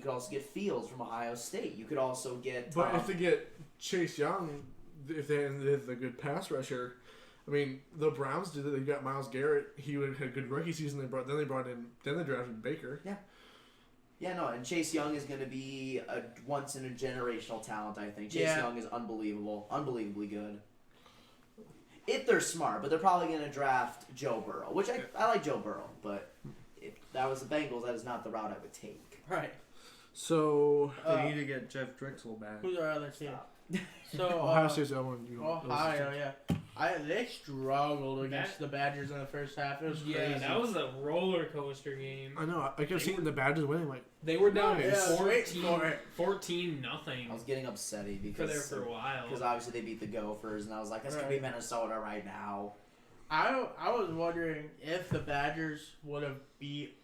[SPEAKER 3] could also get Fields from Ohio State. You could also get...
[SPEAKER 5] But if they get Chase Young, if they have a good pass rusher, I mean, the Browns did it. They got Myles Garrett. He had a good rookie season. They drafted Baker.
[SPEAKER 3] Yeah, no, and Chase Young is going to be a once-in-a-generational talent, I think. Chase
[SPEAKER 1] Yeah.
[SPEAKER 3] Young is unbelievable. Unbelievably good. If they're smart, but they're probably going to draft Joe Burrow, which I like Joe Burrow, but if that was the Bengals, that is not the route I would take.
[SPEAKER 1] Right.
[SPEAKER 5] So
[SPEAKER 4] They need to get Jeff Drexel back.
[SPEAKER 1] Who's our other team?
[SPEAKER 3] Stop.
[SPEAKER 1] So
[SPEAKER 5] Ohio State's that one.
[SPEAKER 1] Ohio, yeah. They struggled against the Badgers in the first half. It was crazy.
[SPEAKER 2] Yeah, that was a roller coaster game.
[SPEAKER 5] I know. I kept seeing the Badgers winning. Like,
[SPEAKER 2] They were down
[SPEAKER 1] Nice.
[SPEAKER 2] 14
[SPEAKER 3] I
[SPEAKER 2] nothing
[SPEAKER 3] was getting upsetty
[SPEAKER 2] for
[SPEAKER 3] because
[SPEAKER 2] a while.
[SPEAKER 3] obviously they beat the Gophers, and I was like, that's going to be Minnesota right now.
[SPEAKER 1] I was wondering if the Badgers would have beat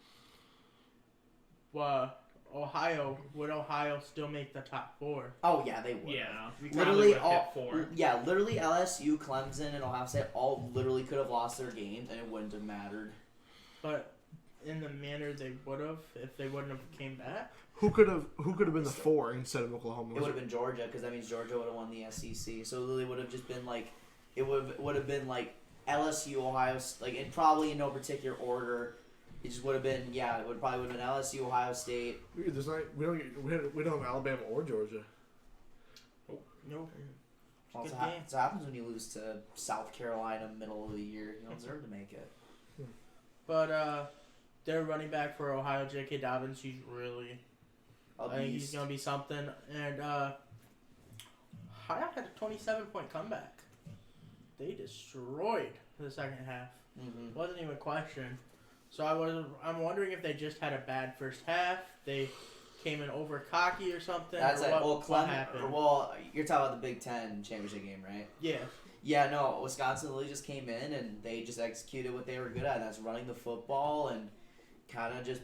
[SPEAKER 1] Ohio. Would Ohio still make the top 4?
[SPEAKER 3] Oh, yeah, they would.
[SPEAKER 2] Yeah,
[SPEAKER 3] Literally
[SPEAKER 2] all
[SPEAKER 3] all,
[SPEAKER 2] 4.
[SPEAKER 3] yeah, literally LSU, Clemson, and Ohio State all literally could have lost their games, and it wouldn't have mattered.
[SPEAKER 1] But in the manner they would have if they wouldn't have came back.
[SPEAKER 5] Who could have been the 4 instead of Oklahoma?
[SPEAKER 3] It would have been Georgia, because that means Georgia would have won the SEC. So it would have just been like, it would have been like LSU, Ohio, like, and probably in no particular order. It just would have been, yeah, it would probably would have been LSU, Ohio State.
[SPEAKER 5] We don't have Alabama or Georgia.
[SPEAKER 1] Nope.
[SPEAKER 3] Well, that's what happens when you lose to South Carolina middle of the year. You don't deserve to make it.
[SPEAKER 1] But their running back for Ohio, J.K. Dobbins, he's really... I think he's going to be something. And Ohio had a 27-point comeback. They destroyed the second half.
[SPEAKER 3] Mm-hmm.
[SPEAKER 1] Wasn't even a question. So I'm wondering if they just had a bad first half. They came in over cocky or something.
[SPEAKER 3] That's
[SPEAKER 1] or
[SPEAKER 3] like,
[SPEAKER 1] what happened?
[SPEAKER 3] Well, you're talking about the Big Ten championship game, right?
[SPEAKER 1] Yeah.
[SPEAKER 3] Yeah, no, Wisconsin literally just came in and they just executed what they were good at, and that's running the football and kind of just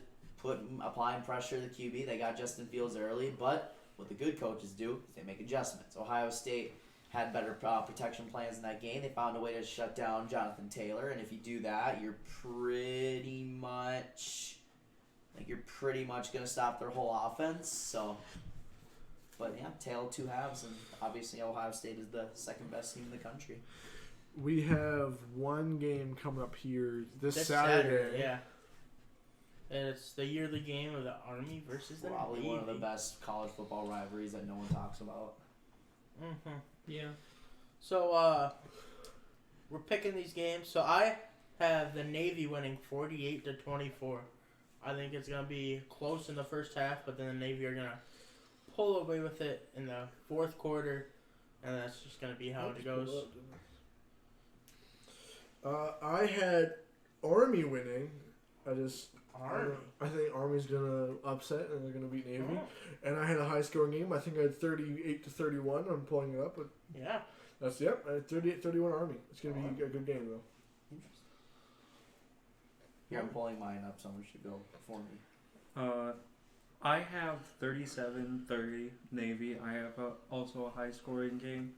[SPEAKER 3] applying pressure to the QB. They got Justin Fields early, but what the good coaches do is they make adjustments. Ohio State had better protection plans in that game. They found a way to shut down Jonathan Taylor, and if you do that, you're pretty much going to stop their whole offense. So, but yeah, tail 2 halves, and obviously Ohio State is the second best team in the country.
[SPEAKER 5] We have one game coming up here this Saturday.
[SPEAKER 1] Yeah. And it's the yearly game of the Army versus the
[SPEAKER 3] Probably
[SPEAKER 1] Navy.
[SPEAKER 3] one of the best college football rivalries that no one talks about.
[SPEAKER 1] Mm-hmm.
[SPEAKER 2] Yeah.
[SPEAKER 1] So, we're picking these games. So I have the Navy winning 48-24. I think it's going to be close in the first half, but then the Navy are going to pull away with it in the fourth quarter, and that's just going to be how it goes.
[SPEAKER 5] I had Army winning.
[SPEAKER 1] Army.
[SPEAKER 5] I think Army's gonna upset and they're gonna beat Navy. And I had a high scoring game. I think I had 38-31. I'm pulling it up, but
[SPEAKER 1] yeah,
[SPEAKER 5] I had 38-31 Army. It's gonna be a good game though.
[SPEAKER 3] Here, I'm pulling mine up. Someone should go before me.
[SPEAKER 4] I have 37-30 Navy. I have also a high scoring game.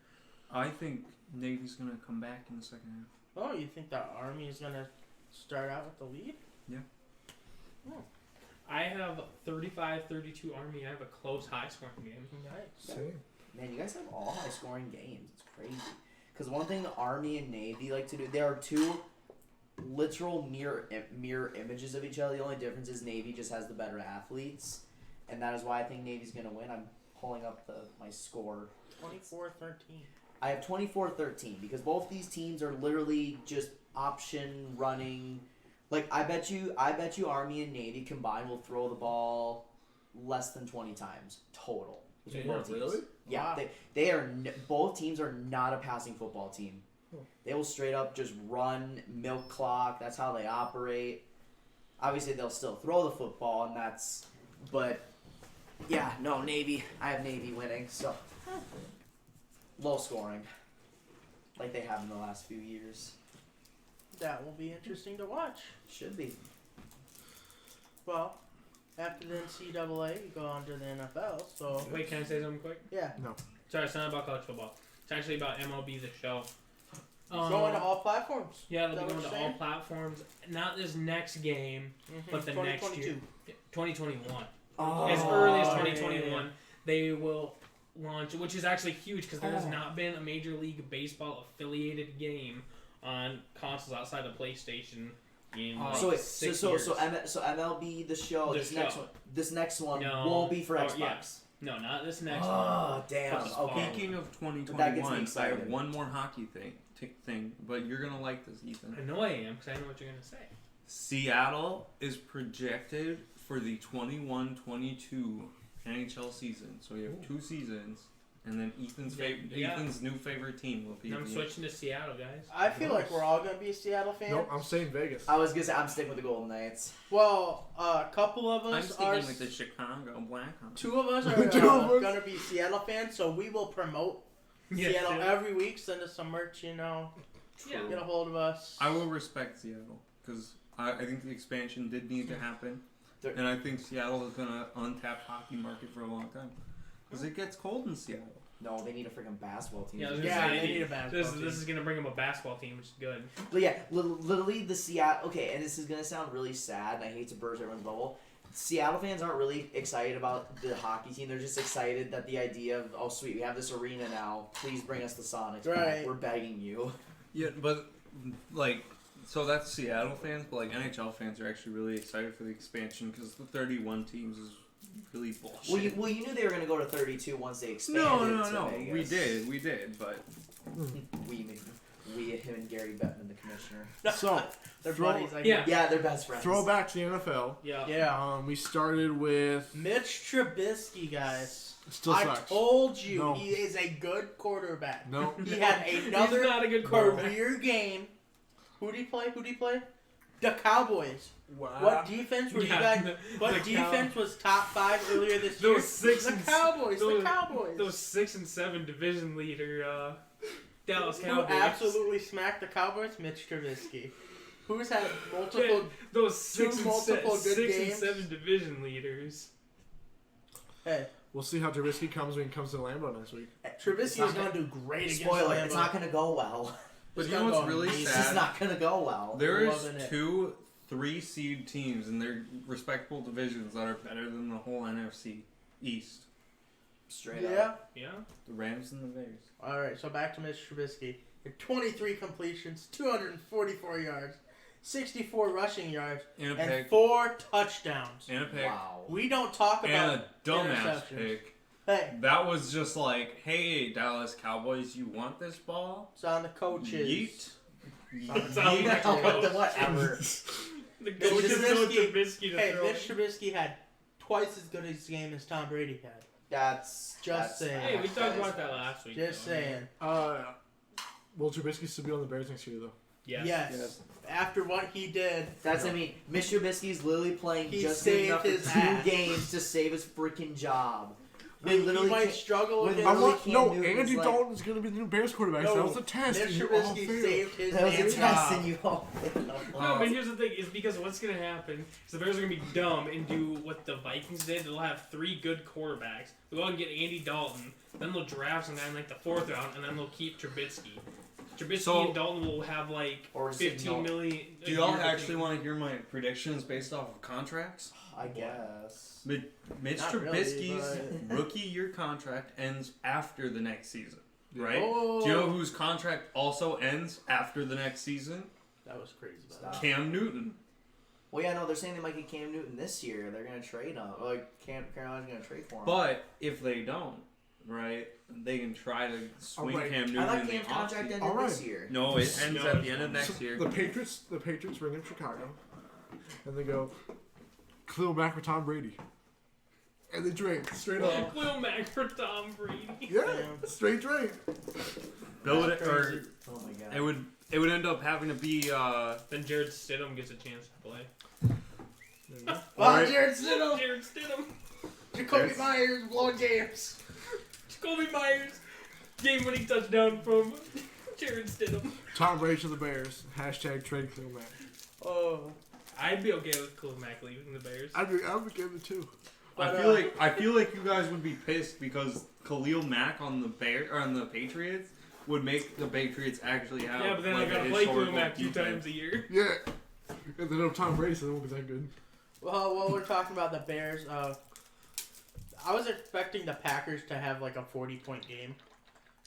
[SPEAKER 4] I think Navy's gonna come back in the second half.
[SPEAKER 1] Oh, you think the Army is going to start out with the lead?
[SPEAKER 4] Yeah.
[SPEAKER 1] Oh.
[SPEAKER 2] I have 35-32 Army. I have a close, high-scoring game.
[SPEAKER 1] Nice.
[SPEAKER 5] Same.
[SPEAKER 3] Man, you guys have all high-scoring games. It's crazy. Because one thing the Army and Navy like to do, there are two literal mirror images of each other. The only difference is Navy just has the better athletes, and that is why I think Navy's going to win. I'm pulling up my score.
[SPEAKER 1] 24-13.
[SPEAKER 3] I have 24-13 because both these teams are literally just option running. Like, I bet you Army and Navy combined will throw the ball less than 20 times total.
[SPEAKER 5] Really?
[SPEAKER 3] Yeah, wow. Both teams are not a passing football team. They will straight up just run, milk clock. That's how they operate. Obviously, they'll still throw the football, but yeah, no, Navy. I have Navy winning, so low scoring, like they have in the last few years.
[SPEAKER 1] That will be interesting to watch.
[SPEAKER 3] Should be.
[SPEAKER 1] Well, after the NCAA, you go on to the NFL. So
[SPEAKER 2] Wait, can I say something quick?
[SPEAKER 1] yeah,
[SPEAKER 5] No.
[SPEAKER 2] Sorry, it's not about college football. It's actually about MLB The Show.
[SPEAKER 1] going to all platforms.
[SPEAKER 2] Yeah, they'll
[SPEAKER 1] Is
[SPEAKER 2] be
[SPEAKER 1] that
[SPEAKER 2] going
[SPEAKER 1] what
[SPEAKER 2] to
[SPEAKER 1] you're
[SPEAKER 2] all
[SPEAKER 1] saying?
[SPEAKER 2] platforms. Not this next game, but the next year. 2021.
[SPEAKER 3] Oh,
[SPEAKER 2] As early as
[SPEAKER 1] yeah,
[SPEAKER 2] 2021, they will launch, which is actually huge because there has not been a Major League Baseball affiliated game on consoles outside of PlayStation in like
[SPEAKER 3] so
[SPEAKER 2] 6 years.
[SPEAKER 3] so MLB The Show. This next one won't be for Xbox.
[SPEAKER 2] Yeah. No, not this next one.
[SPEAKER 3] Oh damn!
[SPEAKER 2] But
[SPEAKER 3] Okay.
[SPEAKER 4] Speaking of
[SPEAKER 3] That gets me
[SPEAKER 4] 2021, I
[SPEAKER 3] excited.
[SPEAKER 4] have one more hockey thing, but you're gonna like this, Ethan.
[SPEAKER 2] I know I am because I know what you're gonna say.
[SPEAKER 4] Seattle is projected for the 21-22 NHL season. So you have 2 seasons, and then Ethan's new favorite team will be.
[SPEAKER 2] I'm switching to Seattle, guys.
[SPEAKER 1] I feel like we're all gonna be Seattle fans.
[SPEAKER 5] No, I'm saying Vegas.
[SPEAKER 3] I was gonna say I'm sticking with the Golden Knights.
[SPEAKER 1] Well, a couple of
[SPEAKER 4] I'm
[SPEAKER 1] us
[SPEAKER 4] sticking
[SPEAKER 1] are.
[SPEAKER 4] with the Chicago Blackhawks.
[SPEAKER 1] 2 of us are gonna be Seattle fans, so we will promote Seattle every week. Send us some merch,
[SPEAKER 2] Yeah.
[SPEAKER 1] Get a hold of us.
[SPEAKER 4] I will respect Seattle because I think the expansion did need to happen, and I think Seattle is gonna untapped hockey market for a long time. Because it gets cold in Seattle.
[SPEAKER 3] No, they need a freaking basketball team.
[SPEAKER 2] Yeah,
[SPEAKER 1] they need a basketball team.
[SPEAKER 2] This is gonna bring them a basketball team, which is good.
[SPEAKER 3] But yeah, literally the Seattle. Okay, and this is gonna sound really sad, and I hate to burst everyone's bubble. Seattle fans aren't really excited about the hockey team. They're just excited that the idea of, oh sweet, we have this arena now. Please bring us the Sonics.
[SPEAKER 1] Right.
[SPEAKER 3] We're begging you.
[SPEAKER 4] Yeah, but like, so that's Seattle fans, but like NHL fans are actually really excited for the expansion because the 31 teams is really bullshit.
[SPEAKER 3] Well, you knew they were gonna go to 32 once they expanded.
[SPEAKER 4] No.
[SPEAKER 3] To
[SPEAKER 4] We did, but
[SPEAKER 3] we, him and Gary Bettman, the commissioner.
[SPEAKER 5] So,
[SPEAKER 1] They're
[SPEAKER 5] throw-
[SPEAKER 1] buddies.
[SPEAKER 3] Yeah, they're best friends.
[SPEAKER 5] Throwback to the NFL.
[SPEAKER 2] Yeah.
[SPEAKER 5] We started with.
[SPEAKER 1] Mitch Trubisky, guys.
[SPEAKER 5] Still
[SPEAKER 1] I
[SPEAKER 5] sucks.
[SPEAKER 1] told you
[SPEAKER 5] No.
[SPEAKER 1] he is a good quarterback.
[SPEAKER 5] No.
[SPEAKER 1] He had
[SPEAKER 2] He's
[SPEAKER 1] another
[SPEAKER 2] not a good quarterback.
[SPEAKER 1] career game. Who'd he play? The Cowboys.
[SPEAKER 5] Wow.
[SPEAKER 1] What defense were you guys? What defense was top 5 earlier this year? The Cowboys. The Cowboys.
[SPEAKER 2] Those 6 and 7 division leader Dallas
[SPEAKER 1] Who
[SPEAKER 2] Cowboys.
[SPEAKER 1] absolutely smacked the Cowboys? Mitch Trubisky. Who's had multiple?
[SPEAKER 2] Those 6 and
[SPEAKER 1] multiple good
[SPEAKER 2] 6
[SPEAKER 1] games.
[SPEAKER 2] and 7 division leaders.
[SPEAKER 1] Hey,
[SPEAKER 5] We'll see how Trubisky comes when he comes to Lambeau next week.
[SPEAKER 1] Trubisky is going to do great against
[SPEAKER 3] Spoiler,
[SPEAKER 1] Lambeau.
[SPEAKER 3] it's not gonna go well.
[SPEAKER 4] But
[SPEAKER 1] It's
[SPEAKER 4] you know
[SPEAKER 1] gonna
[SPEAKER 4] what's
[SPEAKER 1] go
[SPEAKER 4] really
[SPEAKER 1] amazing.
[SPEAKER 3] It's just
[SPEAKER 4] sad?
[SPEAKER 3] not gonna go well.
[SPEAKER 4] There is
[SPEAKER 1] Loving it.
[SPEAKER 4] 2 3-seed teams in their respectable divisions that are better than the whole NFC East.
[SPEAKER 3] Straight
[SPEAKER 1] Yeah.
[SPEAKER 3] up.
[SPEAKER 2] Yeah.
[SPEAKER 4] The Rams and the Bears.
[SPEAKER 1] All right, so back to Mitch Trubisky. 23 completions, 244 yards, 64 rushing yards,
[SPEAKER 4] And a
[SPEAKER 1] and
[SPEAKER 4] pick.
[SPEAKER 1] 4 touchdowns.
[SPEAKER 4] And a pick.
[SPEAKER 3] Wow.
[SPEAKER 1] We don't talk
[SPEAKER 4] And
[SPEAKER 1] about
[SPEAKER 4] a dumbass
[SPEAKER 1] interceptions.
[SPEAKER 4] pick.
[SPEAKER 1] Hey,
[SPEAKER 4] That was just like, hey, Dallas Cowboys, you want this ball?
[SPEAKER 1] it's on the coaches.
[SPEAKER 4] Yeet.
[SPEAKER 2] It's on the
[SPEAKER 4] Yeet.
[SPEAKER 2] coaches.
[SPEAKER 3] Whatever.
[SPEAKER 2] The
[SPEAKER 1] Mitch
[SPEAKER 2] coaches know
[SPEAKER 1] Trubisky-
[SPEAKER 2] Trubisky to
[SPEAKER 1] Hey,
[SPEAKER 2] throw.
[SPEAKER 1] Mitch Trubisky had twice as good a game as Tom Brady had.
[SPEAKER 3] That's
[SPEAKER 1] saying.
[SPEAKER 2] Hey, we
[SPEAKER 3] that
[SPEAKER 2] talked
[SPEAKER 3] is
[SPEAKER 2] about that
[SPEAKER 3] bad.
[SPEAKER 2] last week.
[SPEAKER 1] Just
[SPEAKER 2] though.
[SPEAKER 1] saying.
[SPEAKER 5] Will Trubisky still be on the Bears next year, though?
[SPEAKER 2] Yes.
[SPEAKER 1] Yes. After what he did,
[SPEAKER 3] That's, I mean, Mr. Trubisky's literally playing
[SPEAKER 1] He
[SPEAKER 3] just
[SPEAKER 1] saved
[SPEAKER 3] enough for
[SPEAKER 1] his
[SPEAKER 3] 2
[SPEAKER 1] ass.
[SPEAKER 3] games to save his freaking job.
[SPEAKER 1] he
[SPEAKER 3] literally
[SPEAKER 1] might
[SPEAKER 3] can't-
[SPEAKER 1] struggle
[SPEAKER 3] when
[SPEAKER 1] against.
[SPEAKER 5] I
[SPEAKER 3] Literally
[SPEAKER 5] want
[SPEAKER 3] Cam
[SPEAKER 5] no.
[SPEAKER 3] Newton's
[SPEAKER 5] Andy
[SPEAKER 3] like-
[SPEAKER 5] Dalton's going to be the new Bears quarterback.
[SPEAKER 1] No,
[SPEAKER 5] So that was a test.
[SPEAKER 1] Mitch
[SPEAKER 5] and you all
[SPEAKER 1] Trubisky
[SPEAKER 5] failed.
[SPEAKER 1] saved his
[SPEAKER 3] That was a
[SPEAKER 1] damn
[SPEAKER 3] test,
[SPEAKER 1] job.
[SPEAKER 3] and you all
[SPEAKER 2] No, but here's the thing: is because what's gonna happen is the Bears are gonna be dumb and do what the Vikings did. They'll have 3 good quarterbacks. They'll go out and get Andy Dalton. Then they'll draft some guy in like the 4th round, and then they'll keep Trubisky.
[SPEAKER 4] So-
[SPEAKER 2] and Dalton will have like
[SPEAKER 3] Or
[SPEAKER 2] 15 million.
[SPEAKER 4] Do y'all actually want to hear my predictions based off of contracts?
[SPEAKER 3] I guess.
[SPEAKER 4] Mitch
[SPEAKER 1] Not really,
[SPEAKER 4] Trubisky's rookie year contract ends after the next season, right?
[SPEAKER 1] Oh.
[SPEAKER 4] Do you know whose contract also ends after the next season?
[SPEAKER 1] That was crazy.
[SPEAKER 3] Stop.
[SPEAKER 4] Cam Newton.
[SPEAKER 3] Well, yeah, no, they're saying they might get Cam Newton this year. They're gonna trade him. Like Carolina's gonna trade for him.
[SPEAKER 4] But if they don't, right, they can try to swing
[SPEAKER 5] Alright.
[SPEAKER 4] Cam Newton
[SPEAKER 3] I thought
[SPEAKER 4] in the
[SPEAKER 3] Cam's contract
[SPEAKER 4] offseason.
[SPEAKER 3] ended
[SPEAKER 5] Alright.
[SPEAKER 3] this year.
[SPEAKER 4] No, it ends
[SPEAKER 2] No,
[SPEAKER 4] at
[SPEAKER 2] it's
[SPEAKER 4] the end of
[SPEAKER 2] not.
[SPEAKER 4] next year.
[SPEAKER 5] The Patriots ring in Chicago, and they go, Khalil Mack for Tom Brady, and they trade straight up.
[SPEAKER 2] Will Mack for Tom Brady.
[SPEAKER 5] Yeah, straight trade.
[SPEAKER 4] Build
[SPEAKER 1] That's
[SPEAKER 4] it, or
[SPEAKER 1] crazy.
[SPEAKER 3] Oh my god.
[SPEAKER 4] it would end up having to be
[SPEAKER 2] Then Jared Stidham gets a chance to play.
[SPEAKER 1] Oh,
[SPEAKER 4] Alright.
[SPEAKER 1] Jared Stidham.
[SPEAKER 2] Jared Stidham.
[SPEAKER 1] Jacoby Myers blowing games.
[SPEAKER 2] Jacoby Myers. Game-winning touchdown from Jared Stidham.
[SPEAKER 5] Tom Brady to the Bears. Hashtag trade Khalil Mack.
[SPEAKER 1] Oh.
[SPEAKER 2] I'd be okay with Khalil Mack leaving the Bears.
[SPEAKER 5] I'd be good with it too.
[SPEAKER 4] I feel like you guys would be pissed because Khalil Mack on the Patriots would make the Patriots actually have
[SPEAKER 2] Yeah, but then
[SPEAKER 4] like
[SPEAKER 2] I gotta
[SPEAKER 4] a
[SPEAKER 2] play Khalil
[SPEAKER 4] historical
[SPEAKER 2] Mack 2
[SPEAKER 4] defense.
[SPEAKER 2] times a year.
[SPEAKER 5] Yeah. And they don't Tom Brady, so they won't be that good.
[SPEAKER 1] Well, while we're talking about the Bears, I was expecting the Packers to have like a 40-point game,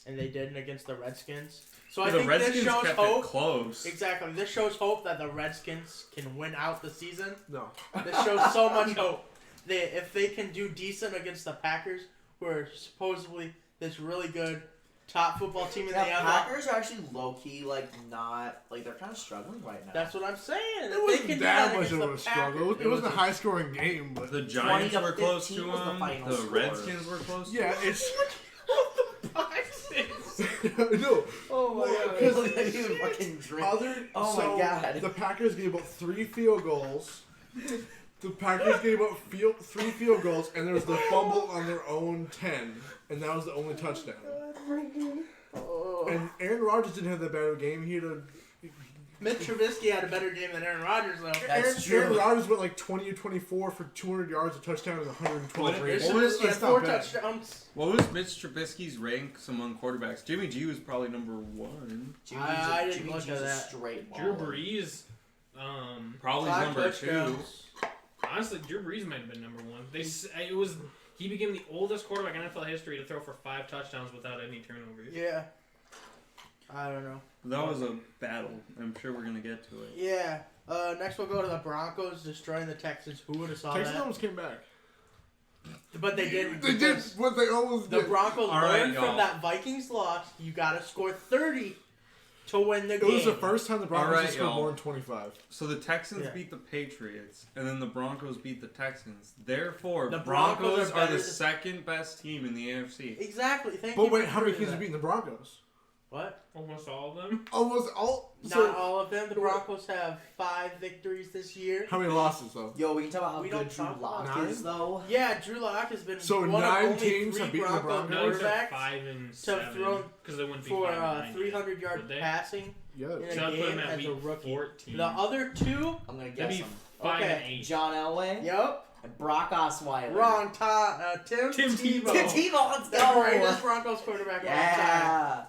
[SPEAKER 1] and they didn't against the Redskins. So I
[SPEAKER 4] the
[SPEAKER 1] think
[SPEAKER 4] Redskins
[SPEAKER 1] this shows
[SPEAKER 4] kept
[SPEAKER 1] hope.
[SPEAKER 4] it close.
[SPEAKER 1] Exactly. This shows hope that the Redskins can win out the season.
[SPEAKER 5] No.
[SPEAKER 1] This shows so much hope. If they can do decent against the Packers, who are supposedly this really good top football team in the
[SPEAKER 3] Yeah,
[SPEAKER 1] NFL.
[SPEAKER 3] Packers are actually low key, like not like they're kind of struggling right now.
[SPEAKER 1] That's what I'm saying.
[SPEAKER 5] It
[SPEAKER 1] If they
[SPEAKER 5] wasn't
[SPEAKER 1] can do
[SPEAKER 5] that much
[SPEAKER 1] against
[SPEAKER 5] of
[SPEAKER 1] the
[SPEAKER 5] a struggle.
[SPEAKER 1] Packers-
[SPEAKER 5] It wasn't a high scoring game, but
[SPEAKER 4] The Giants
[SPEAKER 3] 20 to
[SPEAKER 4] were close to
[SPEAKER 3] 15 was the
[SPEAKER 4] them.
[SPEAKER 3] final
[SPEAKER 4] The
[SPEAKER 3] score.
[SPEAKER 4] Redskins were close.
[SPEAKER 5] yeah, it's
[SPEAKER 2] Boxes.
[SPEAKER 5] no.
[SPEAKER 1] Oh my god.
[SPEAKER 5] Because
[SPEAKER 3] Look at you fucking drink. Oh my
[SPEAKER 5] so
[SPEAKER 3] God.
[SPEAKER 5] The Packers gave up 3 field goals. The Packers gave up 3 field goals, and there was the fumble on their own 10, and that was the only touchdown.
[SPEAKER 1] Oh.
[SPEAKER 5] And Aaron Rodgers didn't have that bad of a game. He had
[SPEAKER 1] Mitch Trubisky had a better game than Aaron Rodgers, though.
[SPEAKER 3] That's true.
[SPEAKER 5] Aaron Rodgers went like 20 or 24 for 200 yards, a touchdown, and 112
[SPEAKER 4] What
[SPEAKER 5] rating.
[SPEAKER 1] Trubisky had
[SPEAKER 5] That's
[SPEAKER 1] 4
[SPEAKER 5] not bad.
[SPEAKER 1] touchdowns.
[SPEAKER 4] What was Mitch Trubisky's ranks among quarterbacks? Jimmy G was probably number 1.
[SPEAKER 1] I didn't
[SPEAKER 3] Jimmy
[SPEAKER 1] look
[SPEAKER 3] G's
[SPEAKER 1] at
[SPEAKER 3] a
[SPEAKER 1] that.
[SPEAKER 3] straight
[SPEAKER 2] Drew
[SPEAKER 3] baller.
[SPEAKER 2] Brees.
[SPEAKER 4] Probably
[SPEAKER 1] 5
[SPEAKER 4] number 2.
[SPEAKER 1] touchdowns.
[SPEAKER 2] Honestly, Drew Brees might have been number 1. He became the oldest quarterback in NFL history to throw for 5 touchdowns without any turnovers.
[SPEAKER 1] Yeah. I don't know.
[SPEAKER 4] That was a battle. I'm sure we're gonna get to it.
[SPEAKER 1] Yeah. Next we'll go to the Broncos destroying the Texans. Who would have saw
[SPEAKER 5] Texans
[SPEAKER 1] that?
[SPEAKER 5] almost came back.
[SPEAKER 1] But they didn't.
[SPEAKER 5] They did
[SPEAKER 1] because
[SPEAKER 5] what they almost
[SPEAKER 1] The
[SPEAKER 5] did.
[SPEAKER 1] Broncos
[SPEAKER 4] All right,
[SPEAKER 1] learned
[SPEAKER 4] y'all.
[SPEAKER 1] from that Vikings loss. You got to score 30 to win the
[SPEAKER 5] It
[SPEAKER 1] game.
[SPEAKER 5] was the first time the Broncos
[SPEAKER 4] All right,
[SPEAKER 5] had scored
[SPEAKER 4] y'all.
[SPEAKER 5] more than 25.
[SPEAKER 4] So the Texans
[SPEAKER 1] Yeah.
[SPEAKER 4] beat the Patriots, and then the Broncos beat the Texans. Therefore,
[SPEAKER 1] The
[SPEAKER 4] Broncos
[SPEAKER 1] Broncos are
[SPEAKER 4] are
[SPEAKER 1] better
[SPEAKER 4] the
[SPEAKER 1] than-
[SPEAKER 4] second best team in the AFC.
[SPEAKER 1] Exactly. Thank
[SPEAKER 5] But
[SPEAKER 1] you.
[SPEAKER 5] wait,
[SPEAKER 1] for
[SPEAKER 5] how many
[SPEAKER 1] proving
[SPEAKER 5] teams
[SPEAKER 1] that.
[SPEAKER 5] have beaten the Broncos?
[SPEAKER 1] What?
[SPEAKER 2] Almost all of them.
[SPEAKER 5] Almost all.
[SPEAKER 1] Not
[SPEAKER 5] So,
[SPEAKER 1] all of them. The Broncos have 5 victories this year.
[SPEAKER 5] how many losses though?
[SPEAKER 3] Yo, we can talk about how
[SPEAKER 1] We
[SPEAKER 3] good
[SPEAKER 1] don't
[SPEAKER 3] Drew
[SPEAKER 1] talk
[SPEAKER 3] Lock
[SPEAKER 5] about
[SPEAKER 3] is, though.
[SPEAKER 1] Yeah, Drew Lock has been
[SPEAKER 5] So
[SPEAKER 1] one
[SPEAKER 5] 9
[SPEAKER 1] of only
[SPEAKER 5] teams
[SPEAKER 1] 3
[SPEAKER 5] have beaten the
[SPEAKER 1] Bronco
[SPEAKER 5] Broncos?
[SPEAKER 2] No, he's
[SPEAKER 1] quarterbacks
[SPEAKER 2] at 5 and
[SPEAKER 1] to
[SPEAKER 2] 7
[SPEAKER 1] throw
[SPEAKER 2] because they wouldn't be
[SPEAKER 1] for
[SPEAKER 2] 5 and 9
[SPEAKER 1] 300
[SPEAKER 2] yet,
[SPEAKER 1] yard
[SPEAKER 2] would they?
[SPEAKER 1] passing
[SPEAKER 5] Yeah.
[SPEAKER 1] in a
[SPEAKER 2] So I'd put him
[SPEAKER 1] game
[SPEAKER 2] at
[SPEAKER 1] as a
[SPEAKER 2] week
[SPEAKER 1] rookie.
[SPEAKER 2] 14.
[SPEAKER 1] The other 2,
[SPEAKER 3] I'm gonna
[SPEAKER 2] That'd
[SPEAKER 3] guess
[SPEAKER 2] be
[SPEAKER 3] him.
[SPEAKER 2] 5 and
[SPEAKER 1] Okay.
[SPEAKER 2] 8.
[SPEAKER 3] John Elway
[SPEAKER 1] yep,
[SPEAKER 3] and Brock Osweiler.
[SPEAKER 1] wrong. Tim
[SPEAKER 2] Tim
[SPEAKER 1] Tebow.
[SPEAKER 3] Tim Tebow, let's
[SPEAKER 1] The
[SPEAKER 3] go.
[SPEAKER 1] greatest Broncos quarterback of all time.
[SPEAKER 3] Yeah.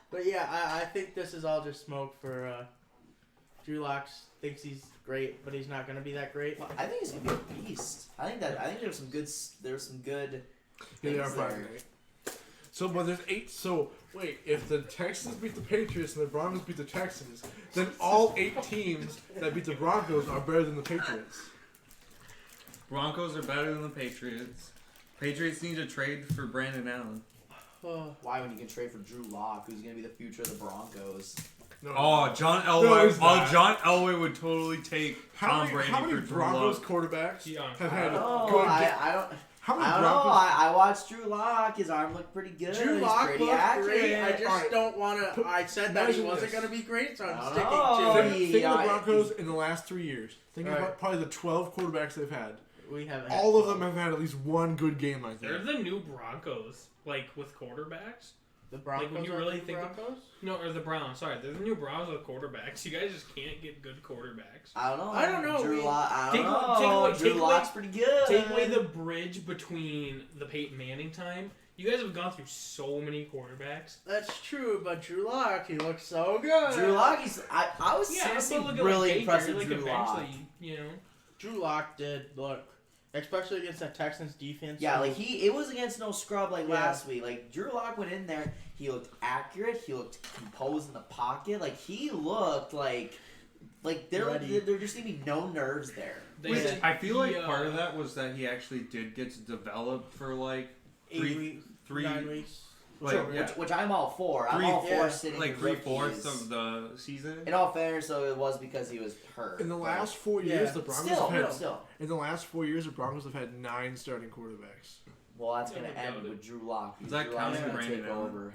[SPEAKER 1] But yeah, I think this is all just smoke for Drew Lock. Thinks he's great, but he's not going to be that great.
[SPEAKER 3] I think he's gonna be a beast. I think there's some good.
[SPEAKER 5] Yeah, they are
[SPEAKER 3] things
[SPEAKER 5] 5
[SPEAKER 3] there.
[SPEAKER 5] and 8. So, but there's 8. So, wait, if the Texans beat the Patriots and the Broncos beat the Texans, then all 8 teams that beat the Broncos are better than the Patriots.
[SPEAKER 4] Broncos are better than the Patriots. Patriots need to trade for Brandon Allen.
[SPEAKER 3] Why, when you can trade for Drew Lock, who's gonna be the future of the Broncos?
[SPEAKER 5] No.
[SPEAKER 4] Oh, John
[SPEAKER 5] No,
[SPEAKER 4] Elway.
[SPEAKER 5] he's not.
[SPEAKER 4] John Elway would totally take Tom Brady
[SPEAKER 5] how many
[SPEAKER 4] for Drew
[SPEAKER 5] Broncos
[SPEAKER 4] Lock.
[SPEAKER 5] quarterbacks
[SPEAKER 2] Yeah.
[SPEAKER 5] have
[SPEAKER 3] I
[SPEAKER 5] had
[SPEAKER 3] don't know.
[SPEAKER 5] good?
[SPEAKER 3] I don't.
[SPEAKER 5] How many
[SPEAKER 3] I don't know.
[SPEAKER 5] Broncos?
[SPEAKER 3] I watched Drew Lock. His arm looked pretty good.
[SPEAKER 1] Drew
[SPEAKER 3] He's
[SPEAKER 1] Lock
[SPEAKER 3] pretty
[SPEAKER 1] looked
[SPEAKER 3] accurate.
[SPEAKER 1] great. I just
[SPEAKER 5] Alright.
[SPEAKER 1] don't want to. I said that he
[SPEAKER 5] Imagine
[SPEAKER 1] wasn't
[SPEAKER 5] this.
[SPEAKER 1] going to be great, so I'm
[SPEAKER 3] I
[SPEAKER 1] sticking
[SPEAKER 3] don't
[SPEAKER 1] to
[SPEAKER 3] know.
[SPEAKER 1] it.
[SPEAKER 5] Think of the
[SPEAKER 3] Yeah,
[SPEAKER 5] Broncos in the last 3 years. Think
[SPEAKER 1] Right.
[SPEAKER 5] about probably the 12 quarterbacks they've had.
[SPEAKER 1] We haven't.
[SPEAKER 5] All of them have had at least one good game like
[SPEAKER 2] They're
[SPEAKER 5] that.
[SPEAKER 2] the new Broncos, like with quarterbacks.
[SPEAKER 1] The Broncos
[SPEAKER 2] when you
[SPEAKER 1] are
[SPEAKER 2] really
[SPEAKER 1] the
[SPEAKER 2] think of-
[SPEAKER 1] Broncos?
[SPEAKER 2] No, or the Browns. Sorry, they're the new Browns with quarterbacks. You guys just can't get good quarterbacks.
[SPEAKER 3] I don't know.
[SPEAKER 1] I don't know.
[SPEAKER 3] Drew Lock. I
[SPEAKER 2] Take
[SPEAKER 3] don't
[SPEAKER 2] away-
[SPEAKER 3] know.
[SPEAKER 2] take away-
[SPEAKER 3] Drew
[SPEAKER 2] take away-
[SPEAKER 3] Lock's pretty good.
[SPEAKER 2] Take away the bridge between the Peyton Manning time. You guys have gone through so many quarterbacks.
[SPEAKER 1] That's true, but Drew Lock, he looks so good.
[SPEAKER 3] Drew Lock. I was
[SPEAKER 2] Yeah,
[SPEAKER 3] seriously
[SPEAKER 2] but look at
[SPEAKER 3] really
[SPEAKER 2] like
[SPEAKER 3] impressed
[SPEAKER 2] Baker,
[SPEAKER 3] with
[SPEAKER 2] like
[SPEAKER 3] Drew Lock.
[SPEAKER 2] eventually, you know.
[SPEAKER 1] Drew Lock did look, especially against that Texans defense.
[SPEAKER 3] Yeah, like it was against no scrub like
[SPEAKER 1] Yeah.
[SPEAKER 3] last week. Like Drew Lock went in there, he looked accurate, he looked composed in the pocket. Like he looked like there
[SPEAKER 1] Ready.
[SPEAKER 3] just gonna be no nerves there.
[SPEAKER 2] They-
[SPEAKER 4] I feel like
[SPEAKER 2] he,
[SPEAKER 4] part of that was that he actually did get to develop for like
[SPEAKER 1] 8 weeks,
[SPEAKER 4] three-
[SPEAKER 1] 9 weeks.
[SPEAKER 4] like
[SPEAKER 3] Sure,
[SPEAKER 4] yeah,
[SPEAKER 3] which I'm all for. I'm
[SPEAKER 4] Three-
[SPEAKER 3] all for
[SPEAKER 1] yeah,
[SPEAKER 3] sitting
[SPEAKER 4] like
[SPEAKER 3] the
[SPEAKER 4] 3/4
[SPEAKER 3] rookies.
[SPEAKER 4] of the season.
[SPEAKER 3] In all fairness, though, it was because he was hurt.
[SPEAKER 5] In the
[SPEAKER 3] but
[SPEAKER 5] last 4
[SPEAKER 1] Yeah.
[SPEAKER 5] years, the Broncos
[SPEAKER 3] still,
[SPEAKER 5] have had.
[SPEAKER 3] still.
[SPEAKER 5] In the last 4 years, the Broncos have had 9 starting quarterbacks.
[SPEAKER 3] Well, that's
[SPEAKER 2] Yeah,
[SPEAKER 3] gonna
[SPEAKER 2] without
[SPEAKER 3] end
[SPEAKER 2] it.
[SPEAKER 3] with Drew Lock.
[SPEAKER 4] Does that
[SPEAKER 3] Drew
[SPEAKER 4] count
[SPEAKER 3] Lock's
[SPEAKER 1] as
[SPEAKER 3] gonna
[SPEAKER 4] Brandon
[SPEAKER 3] take
[SPEAKER 4] Allen?
[SPEAKER 3] over.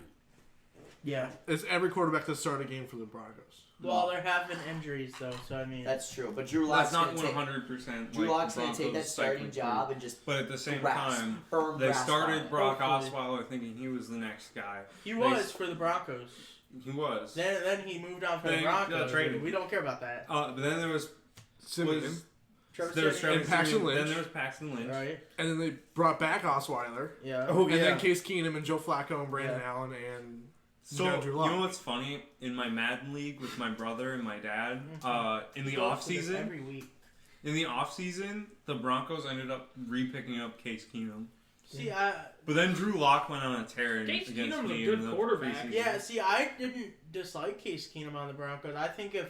[SPEAKER 1] Yeah.
[SPEAKER 5] It's every quarterback that started a game for the Broncos.
[SPEAKER 1] Well, there have been injuries though, so I mean.
[SPEAKER 3] That's true, but Drew Lock's
[SPEAKER 4] That's not
[SPEAKER 3] gonna take
[SPEAKER 4] 100%.
[SPEAKER 3] Drew
[SPEAKER 4] like
[SPEAKER 3] Lock's
[SPEAKER 4] the
[SPEAKER 3] gonna take that
[SPEAKER 4] Broncos
[SPEAKER 3] starting
[SPEAKER 4] cycling
[SPEAKER 3] job
[SPEAKER 4] through.
[SPEAKER 3] and just
[SPEAKER 4] But at the same
[SPEAKER 3] grasp,
[SPEAKER 4] time,
[SPEAKER 3] firm
[SPEAKER 4] they
[SPEAKER 3] grasp on
[SPEAKER 4] started
[SPEAKER 3] it.
[SPEAKER 4] Brock
[SPEAKER 1] Hopefully.
[SPEAKER 4] Osweiler thinking he was the next guy.
[SPEAKER 1] He was for the Broncos.
[SPEAKER 4] He was.
[SPEAKER 1] Then he moved on for the
[SPEAKER 4] Then,
[SPEAKER 1] Broncos.
[SPEAKER 4] traded.
[SPEAKER 1] We don't care about that.
[SPEAKER 4] But then there was
[SPEAKER 5] Simeon.
[SPEAKER 1] Trevor
[SPEAKER 4] there was
[SPEAKER 1] Siemian,
[SPEAKER 4] Trevor
[SPEAKER 5] And Paxton
[SPEAKER 4] Siemian,
[SPEAKER 5] Lynch.
[SPEAKER 4] Then there was Paxton Lynch.
[SPEAKER 1] right?
[SPEAKER 5] And then they brought back Osweiler.
[SPEAKER 1] Yeah.
[SPEAKER 4] Oh,
[SPEAKER 5] And
[SPEAKER 4] yeah.
[SPEAKER 5] then Case Keenum and Joe Flacco and Brandon
[SPEAKER 1] Yeah.
[SPEAKER 5] Allen and
[SPEAKER 4] So
[SPEAKER 5] now Drew
[SPEAKER 4] you
[SPEAKER 5] Lock.
[SPEAKER 4] know what's funny? In my Madden league with my brother and my dad, in the
[SPEAKER 1] Go
[SPEAKER 4] off
[SPEAKER 1] for this
[SPEAKER 4] season,
[SPEAKER 1] every week.
[SPEAKER 4] the Broncos ended up re-picking up Case Keenum.
[SPEAKER 1] See,
[SPEAKER 4] But then Drew Lock went on a tear
[SPEAKER 2] Case
[SPEAKER 4] against
[SPEAKER 2] Keenum's a
[SPEAKER 4] me
[SPEAKER 2] good
[SPEAKER 4] in the
[SPEAKER 2] quarterback.
[SPEAKER 4] preseason.
[SPEAKER 1] yeah. See, I didn't dislike Case Keenum on the Broncos. I think if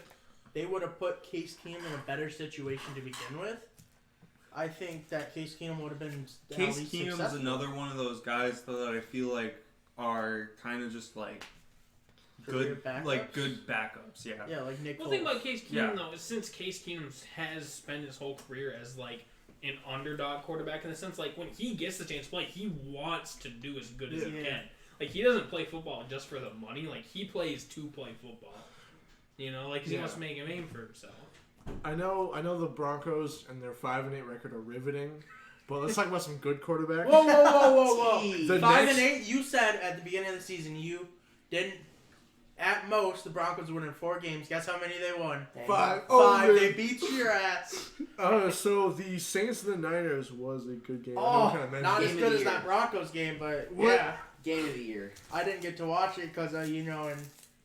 [SPEAKER 1] they would have put Case Keenum in a better situation to begin with, I think that Case Keenum would have been
[SPEAKER 4] Case
[SPEAKER 1] at least
[SPEAKER 4] Keenum is
[SPEAKER 1] successful.
[SPEAKER 4] another one of those guys though, that I feel like are kind of just like
[SPEAKER 1] Career
[SPEAKER 4] good,
[SPEAKER 1] backups?
[SPEAKER 4] like good backups. Yeah.
[SPEAKER 1] Yeah, like Nick.
[SPEAKER 2] Well, the thing
[SPEAKER 1] Foles.
[SPEAKER 2] about Case Keenum
[SPEAKER 4] Yeah.
[SPEAKER 2] though is since Case Keenum has spent his whole career as like an underdog quarterback in the sense like when he gets the chance to play, he wants to do as good as he
[SPEAKER 1] Yeah.
[SPEAKER 2] can. Like he doesn't play football just for the money. Like he plays to play football. You know, like 'cause he
[SPEAKER 5] Yeah.
[SPEAKER 2] wants to make a name for himself.
[SPEAKER 5] I know the Broncos and their 5-8 record are riveting, but let's talk about some good quarterbacks.
[SPEAKER 1] Whoa, whoa, whoa, whoa, whoa!
[SPEAKER 3] Jeez.
[SPEAKER 5] The
[SPEAKER 1] 5
[SPEAKER 5] next-
[SPEAKER 1] and 8. You said at the beginning of the season you didn't At most, the Broncos win in 4 games. Guess how many they won?
[SPEAKER 3] Dang.
[SPEAKER 5] 5.
[SPEAKER 1] 5. They beat your ass.
[SPEAKER 5] So the Saints and the Niners was a good game.
[SPEAKER 1] Oh, not as
[SPEAKER 3] Game of
[SPEAKER 1] good
[SPEAKER 3] the
[SPEAKER 1] as
[SPEAKER 3] year.
[SPEAKER 1] that Broncos game, but
[SPEAKER 5] What?
[SPEAKER 1] yeah.
[SPEAKER 3] Game of the year.
[SPEAKER 1] I didn't get to watch it because, and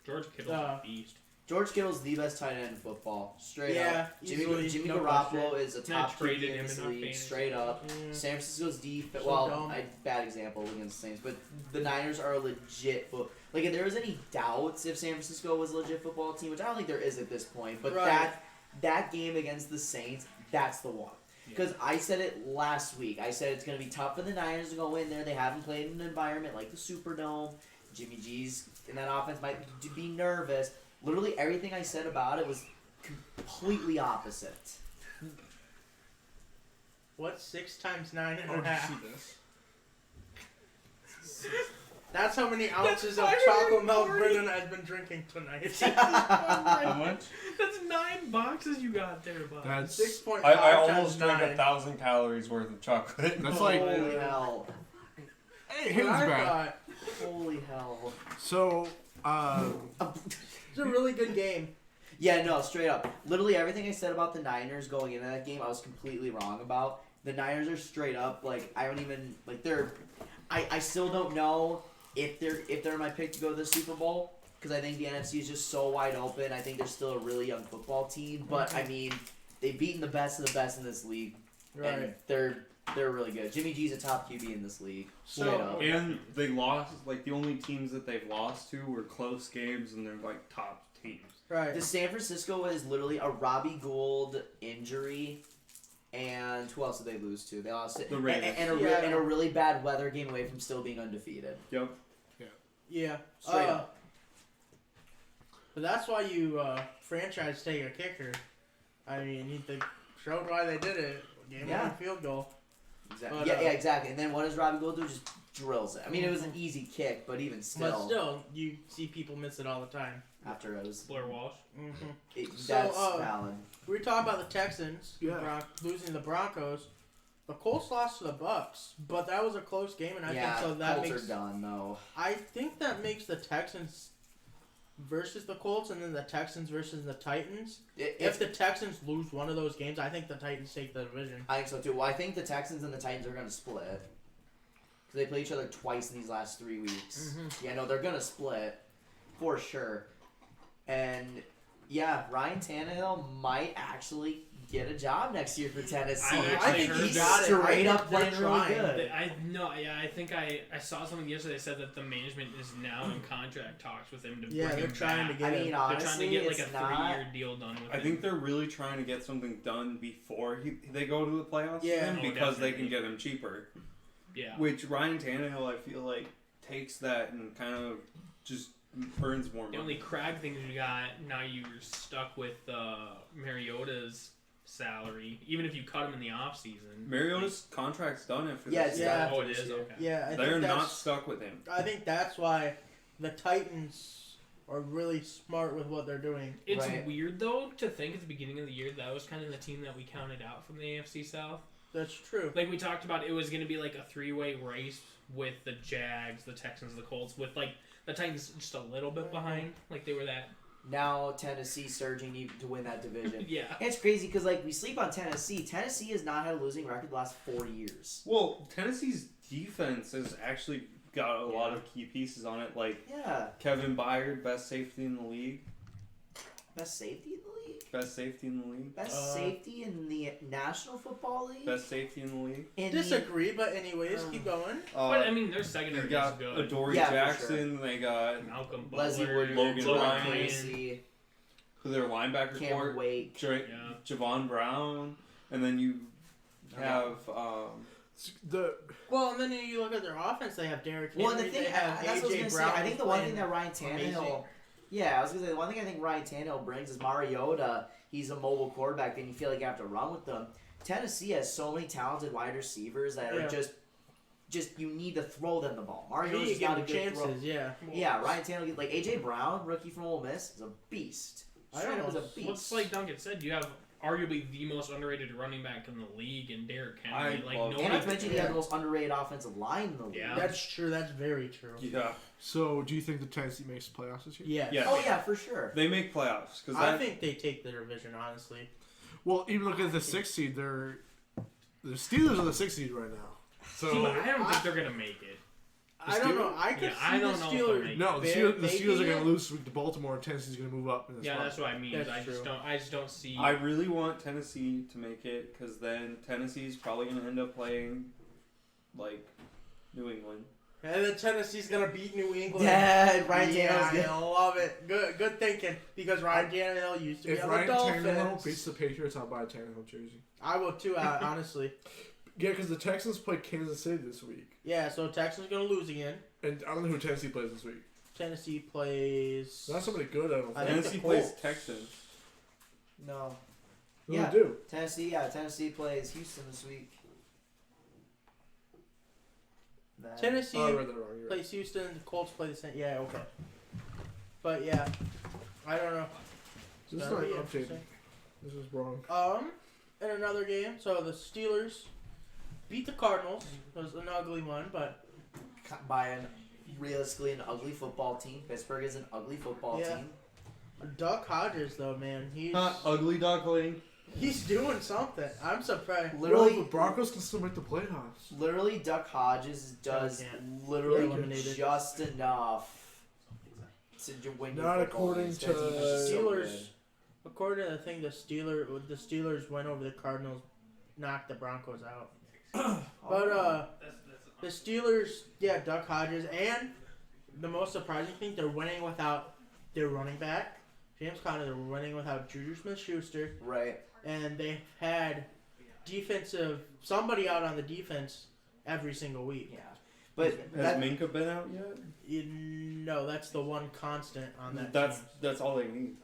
[SPEAKER 2] George Kittle's a beast.
[SPEAKER 3] George Kittle's the best tight end in football. Straight
[SPEAKER 1] Yeah,
[SPEAKER 3] up.
[SPEAKER 1] easily,
[SPEAKER 3] Jimmy
[SPEAKER 1] no
[SPEAKER 3] Garoppolo
[SPEAKER 1] question.
[SPEAKER 3] is a
[SPEAKER 2] They
[SPEAKER 3] top
[SPEAKER 2] traded
[SPEAKER 3] QB in
[SPEAKER 2] him
[SPEAKER 3] this
[SPEAKER 2] in our
[SPEAKER 3] league.
[SPEAKER 2] fantasy.
[SPEAKER 3] Straight up.
[SPEAKER 1] Yeah.
[SPEAKER 3] San Francisco's defense.
[SPEAKER 1] So
[SPEAKER 3] Well,
[SPEAKER 1] dumb.
[SPEAKER 3] bad example against the Saints, but the Niners are a legit Like, if there was any doubts if San Francisco was a legit football team, which I don't think there is at this point, but
[SPEAKER 1] Right.
[SPEAKER 3] that game against the Saints, that's the one. Because I said it last week. I said it's going to be tough for the Niners to go in there. They haven't played in an environment like the Superdome. Jimmy G's in that offense might be nervous. Literally everything I said about it was completely opposite.
[SPEAKER 1] What's 6 times 9 and
[SPEAKER 5] Oh,
[SPEAKER 1] a
[SPEAKER 5] did you
[SPEAKER 1] half?
[SPEAKER 5] see this?
[SPEAKER 1] That's how many ounces of
[SPEAKER 2] 540.
[SPEAKER 1] chocolate milk Brendan has been drinking tonight.
[SPEAKER 4] How much?
[SPEAKER 2] That's 9 boxes you got there, bud.
[SPEAKER 5] That's
[SPEAKER 1] 6.5
[SPEAKER 4] I
[SPEAKER 1] times
[SPEAKER 4] almost drank
[SPEAKER 1] 9.
[SPEAKER 4] 1,000 calories worth of chocolate.
[SPEAKER 5] That's like-
[SPEAKER 3] Holy hell.
[SPEAKER 5] hey,
[SPEAKER 1] What
[SPEAKER 5] Hayden's
[SPEAKER 1] I
[SPEAKER 5] back.
[SPEAKER 1] thought.
[SPEAKER 3] Holy hell.
[SPEAKER 5] So,
[SPEAKER 1] It's a really good game.
[SPEAKER 3] Yeah, no, straight up. Literally everything I said about the Niners going into that game, I was completely wrong about. The Niners are straight up, I don't even, I still don't know if they're my pick to go to the Super Bowl, because I think the NFC is just so wide open. I think they're still a really young football team, but, I mean, they've beaten the best of the best in this league, and
[SPEAKER 1] Right.
[SPEAKER 3] they're really good. Jimmy G's a top QB in this league. Straight
[SPEAKER 1] So,
[SPEAKER 3] up.
[SPEAKER 4] And they lost, the only teams that they've lost to were close games, and they're, top teams.
[SPEAKER 1] Right.
[SPEAKER 3] The San Francisco is literally a Robbie Gould injury, and who else did they lose to? They lost it.
[SPEAKER 4] The Ravens.
[SPEAKER 3] And a really bad weather game away from still being undefeated.
[SPEAKER 4] Yep.
[SPEAKER 1] Yeah.
[SPEAKER 3] Straight up.
[SPEAKER 1] But that's why you franchise take a kicker. I mean, they showed why they did it. Game
[SPEAKER 3] Yeah.
[SPEAKER 1] winning field goal.
[SPEAKER 3] Exactly.
[SPEAKER 1] But,
[SPEAKER 3] yeah, exactly. And then what does Robbie Gould do? Just drills it. I mean, it was an easy kick, but even still,
[SPEAKER 1] But still, you see people miss it all the time.
[SPEAKER 3] after it was,
[SPEAKER 2] Blair Walsh.
[SPEAKER 3] that's
[SPEAKER 1] So,
[SPEAKER 3] valid.
[SPEAKER 1] We were talking about the Texans
[SPEAKER 5] Yeah.
[SPEAKER 1] losing to the Broncos. The Colts lost to the Bucks, but that was a close game, and I
[SPEAKER 3] Yeah,
[SPEAKER 1] think so that
[SPEAKER 3] Colts
[SPEAKER 1] makes
[SPEAKER 3] are done though.
[SPEAKER 1] I think that makes the Texans versus the Colts, and then the Texans versus the Titans. If the Texans lose one of those games, I think the Titans take the division.
[SPEAKER 3] I think so too. Well, I think the Texans and the Titans are going to split. Because they play each other twice in these last 3 weeks. Yeah, no, they're going to split. For sure. And, yeah, Ryan Tannehill might actually get a job next year for Tennessee.
[SPEAKER 2] I
[SPEAKER 1] think
[SPEAKER 2] heard
[SPEAKER 1] he's
[SPEAKER 2] that.
[SPEAKER 3] straight up
[SPEAKER 1] they're
[SPEAKER 3] playing really
[SPEAKER 1] trying.
[SPEAKER 3] good.
[SPEAKER 2] I think I saw something yesterday that said that the management is now in contract talks with him to
[SPEAKER 1] Yeah,
[SPEAKER 2] bring
[SPEAKER 1] they're
[SPEAKER 2] him
[SPEAKER 1] trying
[SPEAKER 2] back.
[SPEAKER 1] to get
[SPEAKER 3] I
[SPEAKER 1] him.
[SPEAKER 3] mean,
[SPEAKER 2] They're trying to
[SPEAKER 3] honestly,
[SPEAKER 2] get
[SPEAKER 3] it's
[SPEAKER 2] a
[SPEAKER 3] not...
[SPEAKER 2] 3-year deal done with
[SPEAKER 4] I
[SPEAKER 2] him.
[SPEAKER 4] think they're really trying to get something done before they go to the playoffs
[SPEAKER 1] Yeah.
[SPEAKER 4] with him,
[SPEAKER 2] Oh,
[SPEAKER 4] because they
[SPEAKER 2] definitely.
[SPEAKER 4] can get him cheaper.
[SPEAKER 2] Yeah.
[SPEAKER 4] Which Ryan Tannehill, I feel like, takes that and kind of just earns more
[SPEAKER 2] The
[SPEAKER 4] money.
[SPEAKER 2] only crag things you got, now you're stuck with Mariota's salary, even if you cut him in the offseason.
[SPEAKER 4] Mariota's contract's done after
[SPEAKER 3] Yeah,
[SPEAKER 4] this.
[SPEAKER 3] it's
[SPEAKER 1] Yeah.
[SPEAKER 3] done
[SPEAKER 2] Oh,
[SPEAKER 3] after
[SPEAKER 2] it
[SPEAKER 3] this
[SPEAKER 2] is?
[SPEAKER 3] year.
[SPEAKER 2] Okay.
[SPEAKER 1] Yeah, I
[SPEAKER 4] They're
[SPEAKER 1] think
[SPEAKER 4] not
[SPEAKER 1] that's.
[SPEAKER 4] stuck with him.
[SPEAKER 1] I think that's why the Titans are really smart with what they're doing.
[SPEAKER 2] It's
[SPEAKER 3] Right.
[SPEAKER 2] weird, though, to think at the beginning of the year that was kind of the team that we counted out from the AFC South.
[SPEAKER 1] That's true.
[SPEAKER 2] Like, we talked about, it was going to be like a 3-way race with the Jags, the Texans, the Colts, with, like, the Titans just a little bit behind. Like, they were that...
[SPEAKER 3] Now Tennessee surging even to win that division.
[SPEAKER 2] Yeah.
[SPEAKER 3] And it's crazy because, we sleep on Tennessee. Tennessee has not had a losing record the last 4 years.
[SPEAKER 4] Well, Tennessee's defense has actually got a lot of key pieces on it, like
[SPEAKER 3] Yeah.
[SPEAKER 4] Kevin Byard, best safety in the league.
[SPEAKER 3] Best safety in the league?
[SPEAKER 4] Best safety in the league.
[SPEAKER 3] Best safety in the National Football League?
[SPEAKER 4] Best safety in the league.
[SPEAKER 3] In the-
[SPEAKER 1] Disagree, but anyways, keep going.
[SPEAKER 2] But, I mean, their secondary
[SPEAKER 4] They
[SPEAKER 2] is
[SPEAKER 4] got
[SPEAKER 2] good.
[SPEAKER 4] Adoree
[SPEAKER 3] Yeah, for
[SPEAKER 4] Jackson. They got
[SPEAKER 2] Malcolm
[SPEAKER 3] Leslie
[SPEAKER 2] Butler,
[SPEAKER 3] Woodard,
[SPEAKER 4] Logan
[SPEAKER 3] Jordan
[SPEAKER 4] Ryan.
[SPEAKER 3] Casey,
[SPEAKER 4] their linebacker
[SPEAKER 3] Cameron
[SPEAKER 4] core,
[SPEAKER 3] Wake.
[SPEAKER 2] Yeah.
[SPEAKER 4] Javon Brown, and then you have
[SPEAKER 5] the
[SPEAKER 1] Well, and then you look at their offense. They have Derrick Henry.
[SPEAKER 3] Well, and the thing,
[SPEAKER 1] they have
[SPEAKER 3] that's what I was
[SPEAKER 1] AJ
[SPEAKER 3] going to say.
[SPEAKER 1] Brown.
[SPEAKER 3] I think the one thing that Ryan
[SPEAKER 1] amazing.
[SPEAKER 3] Tannehill... Yeah, I was going to say, the one thing I think Ryan Tannehill brings is Mariota. He's a mobile quarterback, and you feel like you have to run with them. Tennessee has so many talented wide receivers that are just you need to throw them the ball. Mariota's just not a good
[SPEAKER 1] chances.
[SPEAKER 3] throw.
[SPEAKER 1] Yeah.
[SPEAKER 3] Yeah, Ryan Tannehill, like AJ Brown, rookie from Ole Miss, is a beast.
[SPEAKER 1] I
[SPEAKER 3] Straight
[SPEAKER 1] don't
[SPEAKER 3] up is
[SPEAKER 1] know.
[SPEAKER 3] a beast.
[SPEAKER 2] What's like Duncan said, you have arguably the most underrated running back in the league, and Derrick Henry.
[SPEAKER 3] And not to mention he had the most underrated offensive line in the league.
[SPEAKER 2] Yeah.
[SPEAKER 1] That's true. That's very true.
[SPEAKER 4] Yeah.
[SPEAKER 5] So, do you think the Tennessee makes the playoffs this year?
[SPEAKER 1] Yes.
[SPEAKER 4] Yeah.
[SPEAKER 3] Oh yeah, for sure.
[SPEAKER 4] They make playoffs because
[SPEAKER 1] I think they take the division, honestly.
[SPEAKER 5] Well, even look at the 6th seed. The Steelers are the 6th seed right now. So
[SPEAKER 2] See, but I don't think they're gonna make it.
[SPEAKER 1] I don't know. I could see the Steelers.
[SPEAKER 5] No, the Steelers are going to lose this week to Baltimore, and Tennessee's going to move up. In this
[SPEAKER 2] Yeah,
[SPEAKER 5] spot.
[SPEAKER 2] that's what I mean.
[SPEAKER 1] That's
[SPEAKER 2] I just don't see.
[SPEAKER 4] I really want Tennessee to make it because then Tennessee's probably going to end up playing like New England.
[SPEAKER 1] And then Tennessee's gonna beat New England.
[SPEAKER 3] Yeah, Ryan Tannehill's
[SPEAKER 1] Yeah, I love it. Good thinking. Because Ryan Tannehill used to be on the Dolphins.
[SPEAKER 5] If Ryan Tannehill beats the Patriots, I'll buy a Tannehill jersey.
[SPEAKER 1] I will too, honestly.
[SPEAKER 5] Yeah, because the Texans play Kansas City this week.
[SPEAKER 1] Yeah, so Texans gonna lose again.
[SPEAKER 5] And I don't know who Tennessee plays this week.
[SPEAKER 1] Tennessee plays.
[SPEAKER 5] Not somebody good, I don't think.
[SPEAKER 4] Tennessee plays Texans.
[SPEAKER 3] No.
[SPEAKER 5] Who
[SPEAKER 3] Yeah.
[SPEAKER 5] they do?
[SPEAKER 3] Tennessee plays Houston this week.
[SPEAKER 1] Tennessee
[SPEAKER 5] Oh, I read that wrong. You're right.
[SPEAKER 1] plays Houston. The Colts play the same. Yeah, okay. But yeah, I don't know.
[SPEAKER 5] This is
[SPEAKER 1] That'll
[SPEAKER 5] not
[SPEAKER 1] be
[SPEAKER 5] updated.
[SPEAKER 1] interesting.
[SPEAKER 5] This is wrong.
[SPEAKER 1] In another game, so the Steelers beat the Cardinals. It was an ugly one, but
[SPEAKER 3] by realistically an ugly football team. Pittsburgh is an ugly football
[SPEAKER 1] Yeah.
[SPEAKER 3] team.
[SPEAKER 1] Duck Hodges though, man,
[SPEAKER 4] Ugly duckling.
[SPEAKER 1] he's doing something. I'm surprised.
[SPEAKER 3] Literally,
[SPEAKER 5] the Broncos can still make the playoffs.
[SPEAKER 3] literally, Duck Hodges does
[SPEAKER 1] can't.
[SPEAKER 3] literally
[SPEAKER 1] They're eliminated.
[SPEAKER 3] just enough to win.
[SPEAKER 5] Not
[SPEAKER 3] your football
[SPEAKER 5] according
[SPEAKER 3] games.
[SPEAKER 5] to
[SPEAKER 3] That team is so
[SPEAKER 1] Steelers.
[SPEAKER 3] good.
[SPEAKER 1] According to the thing, the Steelers went over the Cardinals, knocked the Broncos out. But the Steelers, yeah, Duck Hodges, and the most surprising thing, they're winning without their running back, James Conner. They're winning without Juju Smith-Schuster,
[SPEAKER 3] Right.
[SPEAKER 1] and they've had somebody out on the defense every single week.
[SPEAKER 3] Yeah. But
[SPEAKER 4] Has Minka been out yet?
[SPEAKER 1] No, that's the one constant on that
[SPEAKER 4] That's
[SPEAKER 1] team.
[SPEAKER 4] that's all they need.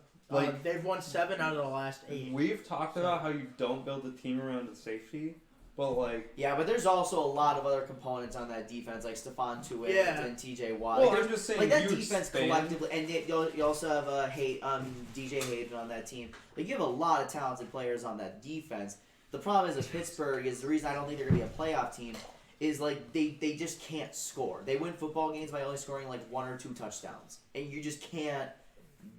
[SPEAKER 1] They've won 7 out of the last 8.
[SPEAKER 4] We've talked about how you don't build a team around a safety, but
[SPEAKER 3] but there's also a lot of other components on that defense, like Stephon Tuitt
[SPEAKER 1] Yeah.
[SPEAKER 3] and T.J. Watt.
[SPEAKER 4] well, I'm just saying
[SPEAKER 3] Like that
[SPEAKER 4] you
[SPEAKER 3] defense
[SPEAKER 4] expand.
[SPEAKER 3] collectively, and you also have DJ Hayden on that team. Like you have a lot of talented players on that defense. The problem is with Pittsburgh is the reason I don't think they're gonna be a playoff team is like they just can't score. They win football games by only scoring like 1 or 2 touchdowns, and you just can't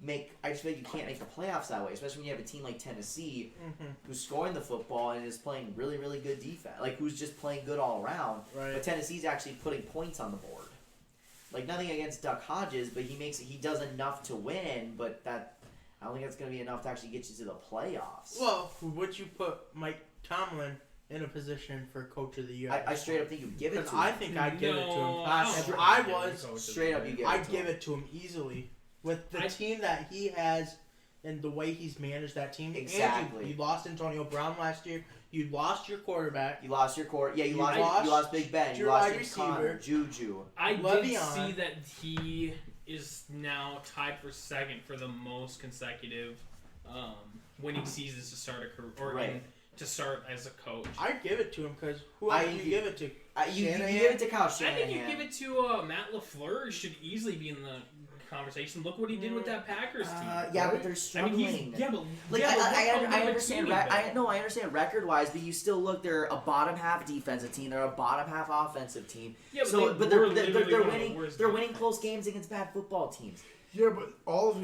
[SPEAKER 3] make. I just feel like you can't make the playoffs that way, especially when you have a team like Tennessee who's scoring the football and is playing really really good defense, like who's just playing good all around.
[SPEAKER 1] Right.
[SPEAKER 3] But Tennessee's actually putting points on the board. Like nothing against Duck Hodges, but he does enough to win. But I don't think that's going to be enough to actually get you to the playoffs.
[SPEAKER 1] Well, would you put Mike Tomlin in a position for Coach of the Year?
[SPEAKER 3] I straight up think you give it
[SPEAKER 1] Because
[SPEAKER 3] to him.
[SPEAKER 1] I think I'd give it to him.
[SPEAKER 2] No,
[SPEAKER 1] If
[SPEAKER 2] I
[SPEAKER 1] I
[SPEAKER 2] don't
[SPEAKER 1] was,
[SPEAKER 2] think so.
[SPEAKER 3] Straight up you give it
[SPEAKER 1] I'd
[SPEAKER 3] to
[SPEAKER 1] give
[SPEAKER 3] him.
[SPEAKER 1] it to him easily. With the team that he has and the way he's managed that team.
[SPEAKER 3] Exactly.
[SPEAKER 1] And you lost Antonio Brown last year. You lost your quarterback.
[SPEAKER 3] You lost your core. Yeah, you
[SPEAKER 1] You
[SPEAKER 3] lost
[SPEAKER 1] lost
[SPEAKER 3] Big Ben. You
[SPEAKER 1] your
[SPEAKER 3] lost
[SPEAKER 1] wide
[SPEAKER 3] James Conner,
[SPEAKER 1] receiver.
[SPEAKER 3] Juju.
[SPEAKER 2] I did
[SPEAKER 1] Le'Veon.
[SPEAKER 2] see that he is now tied for second for the most consecutive winning seasons to start a career or
[SPEAKER 3] Right.
[SPEAKER 2] to start as a coach.
[SPEAKER 1] I'd give it to him because who else do you give it to?
[SPEAKER 3] You
[SPEAKER 1] Shanahan?
[SPEAKER 3] give it to Kyle
[SPEAKER 2] I
[SPEAKER 3] Shanahan.
[SPEAKER 2] think you give it to Matt LaFleur. Should easily be in the conversation. Look what he did with that Packers team.
[SPEAKER 3] Yeah, but they're
[SPEAKER 2] I
[SPEAKER 3] struggling.
[SPEAKER 2] mean,
[SPEAKER 3] Like
[SPEAKER 2] but
[SPEAKER 3] I understand. I understand record wise, but you still look. They're a bottom half defensive team. They're a bottom half offensive team.
[SPEAKER 2] Yeah,
[SPEAKER 3] So,
[SPEAKER 2] but
[SPEAKER 3] they're
[SPEAKER 2] literally one of the
[SPEAKER 3] winning.
[SPEAKER 2] worst
[SPEAKER 3] They're winning
[SPEAKER 2] defenses.
[SPEAKER 3] close games against bad football teams
[SPEAKER 5] Yeah, but all of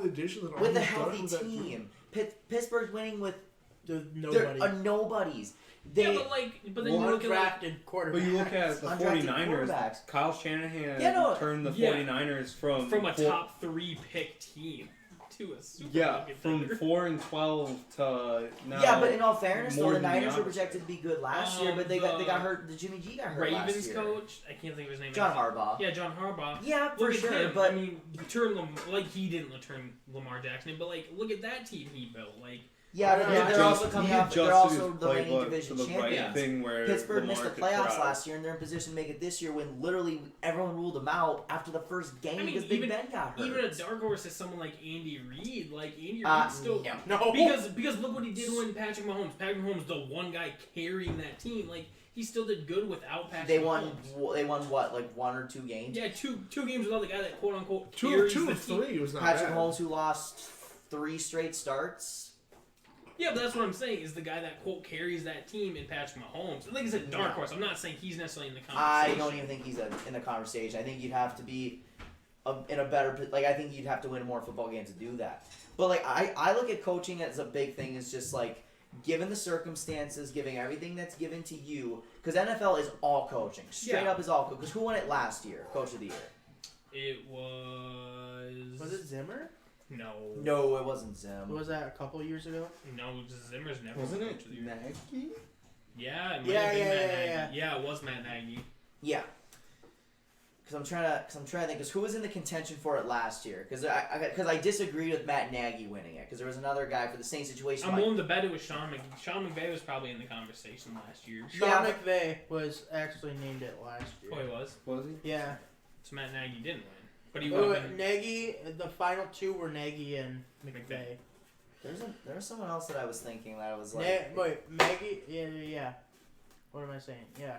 [SPEAKER 5] the additions that
[SPEAKER 3] with a
[SPEAKER 5] Arnold's done
[SPEAKER 3] healthy
[SPEAKER 5] with that
[SPEAKER 3] team. Pittsburgh's winning with
[SPEAKER 1] Nobody.
[SPEAKER 3] they're nobodies.
[SPEAKER 2] Yeah, but then you look at
[SPEAKER 1] Undrafted quarterback.
[SPEAKER 4] But you look at the
[SPEAKER 3] Undrafted
[SPEAKER 4] 49ers,
[SPEAKER 3] quarterbacks.
[SPEAKER 4] Kyle Shanahan
[SPEAKER 3] Yeah,
[SPEAKER 4] turned the 49ers from
[SPEAKER 2] a top 3 pick team to a Super Bowl
[SPEAKER 4] from
[SPEAKER 2] contender.
[SPEAKER 4] 4-12 to now.
[SPEAKER 3] Yeah, but in all fairness, though,
[SPEAKER 4] more
[SPEAKER 3] the
[SPEAKER 4] than the
[SPEAKER 3] Niners were
[SPEAKER 4] opposite.
[SPEAKER 3] projected to be good last year, but they got hurt. The Jimmy G got hurt last
[SPEAKER 2] Ravens
[SPEAKER 3] year.
[SPEAKER 2] coach, I can't think of his name.
[SPEAKER 3] John Harbaugh.
[SPEAKER 2] Yeah, John Harbaugh.
[SPEAKER 3] Yeah, for
[SPEAKER 2] Look at
[SPEAKER 3] sure,
[SPEAKER 2] him.
[SPEAKER 3] but
[SPEAKER 2] I mean, he didn't turn Lamar Jackson in, but look at that team he built.
[SPEAKER 3] yeah, they're also coming up. They're also the reigning division champions.
[SPEAKER 4] Thing where
[SPEAKER 3] Pittsburgh missed the
[SPEAKER 4] Lamar could
[SPEAKER 3] playoffs
[SPEAKER 4] thrive.
[SPEAKER 3] last year, and they're in position to make it this year when literally everyone ruled them out after the first game
[SPEAKER 2] I mean,
[SPEAKER 3] because Big Ben got hurt.
[SPEAKER 2] Even a dark horse is someone like Andy Reid. Andy Reid still
[SPEAKER 1] No.
[SPEAKER 2] because look what he did when Patrick Mahomes. Patrick Mahomes, the one guy carrying that team. He still did good without Patrick.
[SPEAKER 3] They
[SPEAKER 2] Mahomes.
[SPEAKER 3] won what, like 1 or 2 games?
[SPEAKER 2] Yeah, two games without the guy that quote unquote
[SPEAKER 5] two
[SPEAKER 2] carries
[SPEAKER 5] or
[SPEAKER 2] the team.
[SPEAKER 5] 3 was not
[SPEAKER 3] Patrick
[SPEAKER 5] bad.
[SPEAKER 3] Mahomes, who lost 3 straight starts.
[SPEAKER 2] Yeah, but that's what I'm saying, is the guy that, quote, carries that team in Patrick Mahomes. Like I said, dark horse. I'm not saying he's necessarily in the conversation.
[SPEAKER 3] I don't even think he's in the conversation. I think you'd have to be in a better... Like, I think you'd have to win more football games to do that. But, like, I look at coaching as a big thing. It's just, like, given the circumstances, giving everything that's given to you... Because NFL is all coaching. Straight up is all coaching. Because who won it last year? Coach of the year.
[SPEAKER 2] It was...
[SPEAKER 1] Was it Zimmer?
[SPEAKER 3] No, it wasn't Zim.
[SPEAKER 1] Was that a couple years ago?
[SPEAKER 2] No, Zimmer's never
[SPEAKER 4] Wasn't
[SPEAKER 2] won
[SPEAKER 4] it
[SPEAKER 2] Coach of the Year.
[SPEAKER 4] Nagy?
[SPEAKER 2] Yeah, it might have been Matt Nagy. Yeah, it was Matt Nagy.
[SPEAKER 3] Yeah. Because I'm trying to think. Because who was in the contention for it last year? Because I disagreed with Matt Nagy winning it. Because there was another guy for the same situation.
[SPEAKER 2] I'm willing to bet it was Sean McVay. Sean McVay was probably in the conversation last year.
[SPEAKER 1] Sean McVay was actually named it last year.
[SPEAKER 2] Oh, he was?
[SPEAKER 4] Was he?
[SPEAKER 1] Yeah.
[SPEAKER 2] So Matt Nagy didn't win. But he won.
[SPEAKER 1] Nagy, the final two were Nagy and McVay.
[SPEAKER 3] There was someone else that I was thinking that I was like...
[SPEAKER 1] Wait, Nagy? Yeah. What am I saying? Yeah.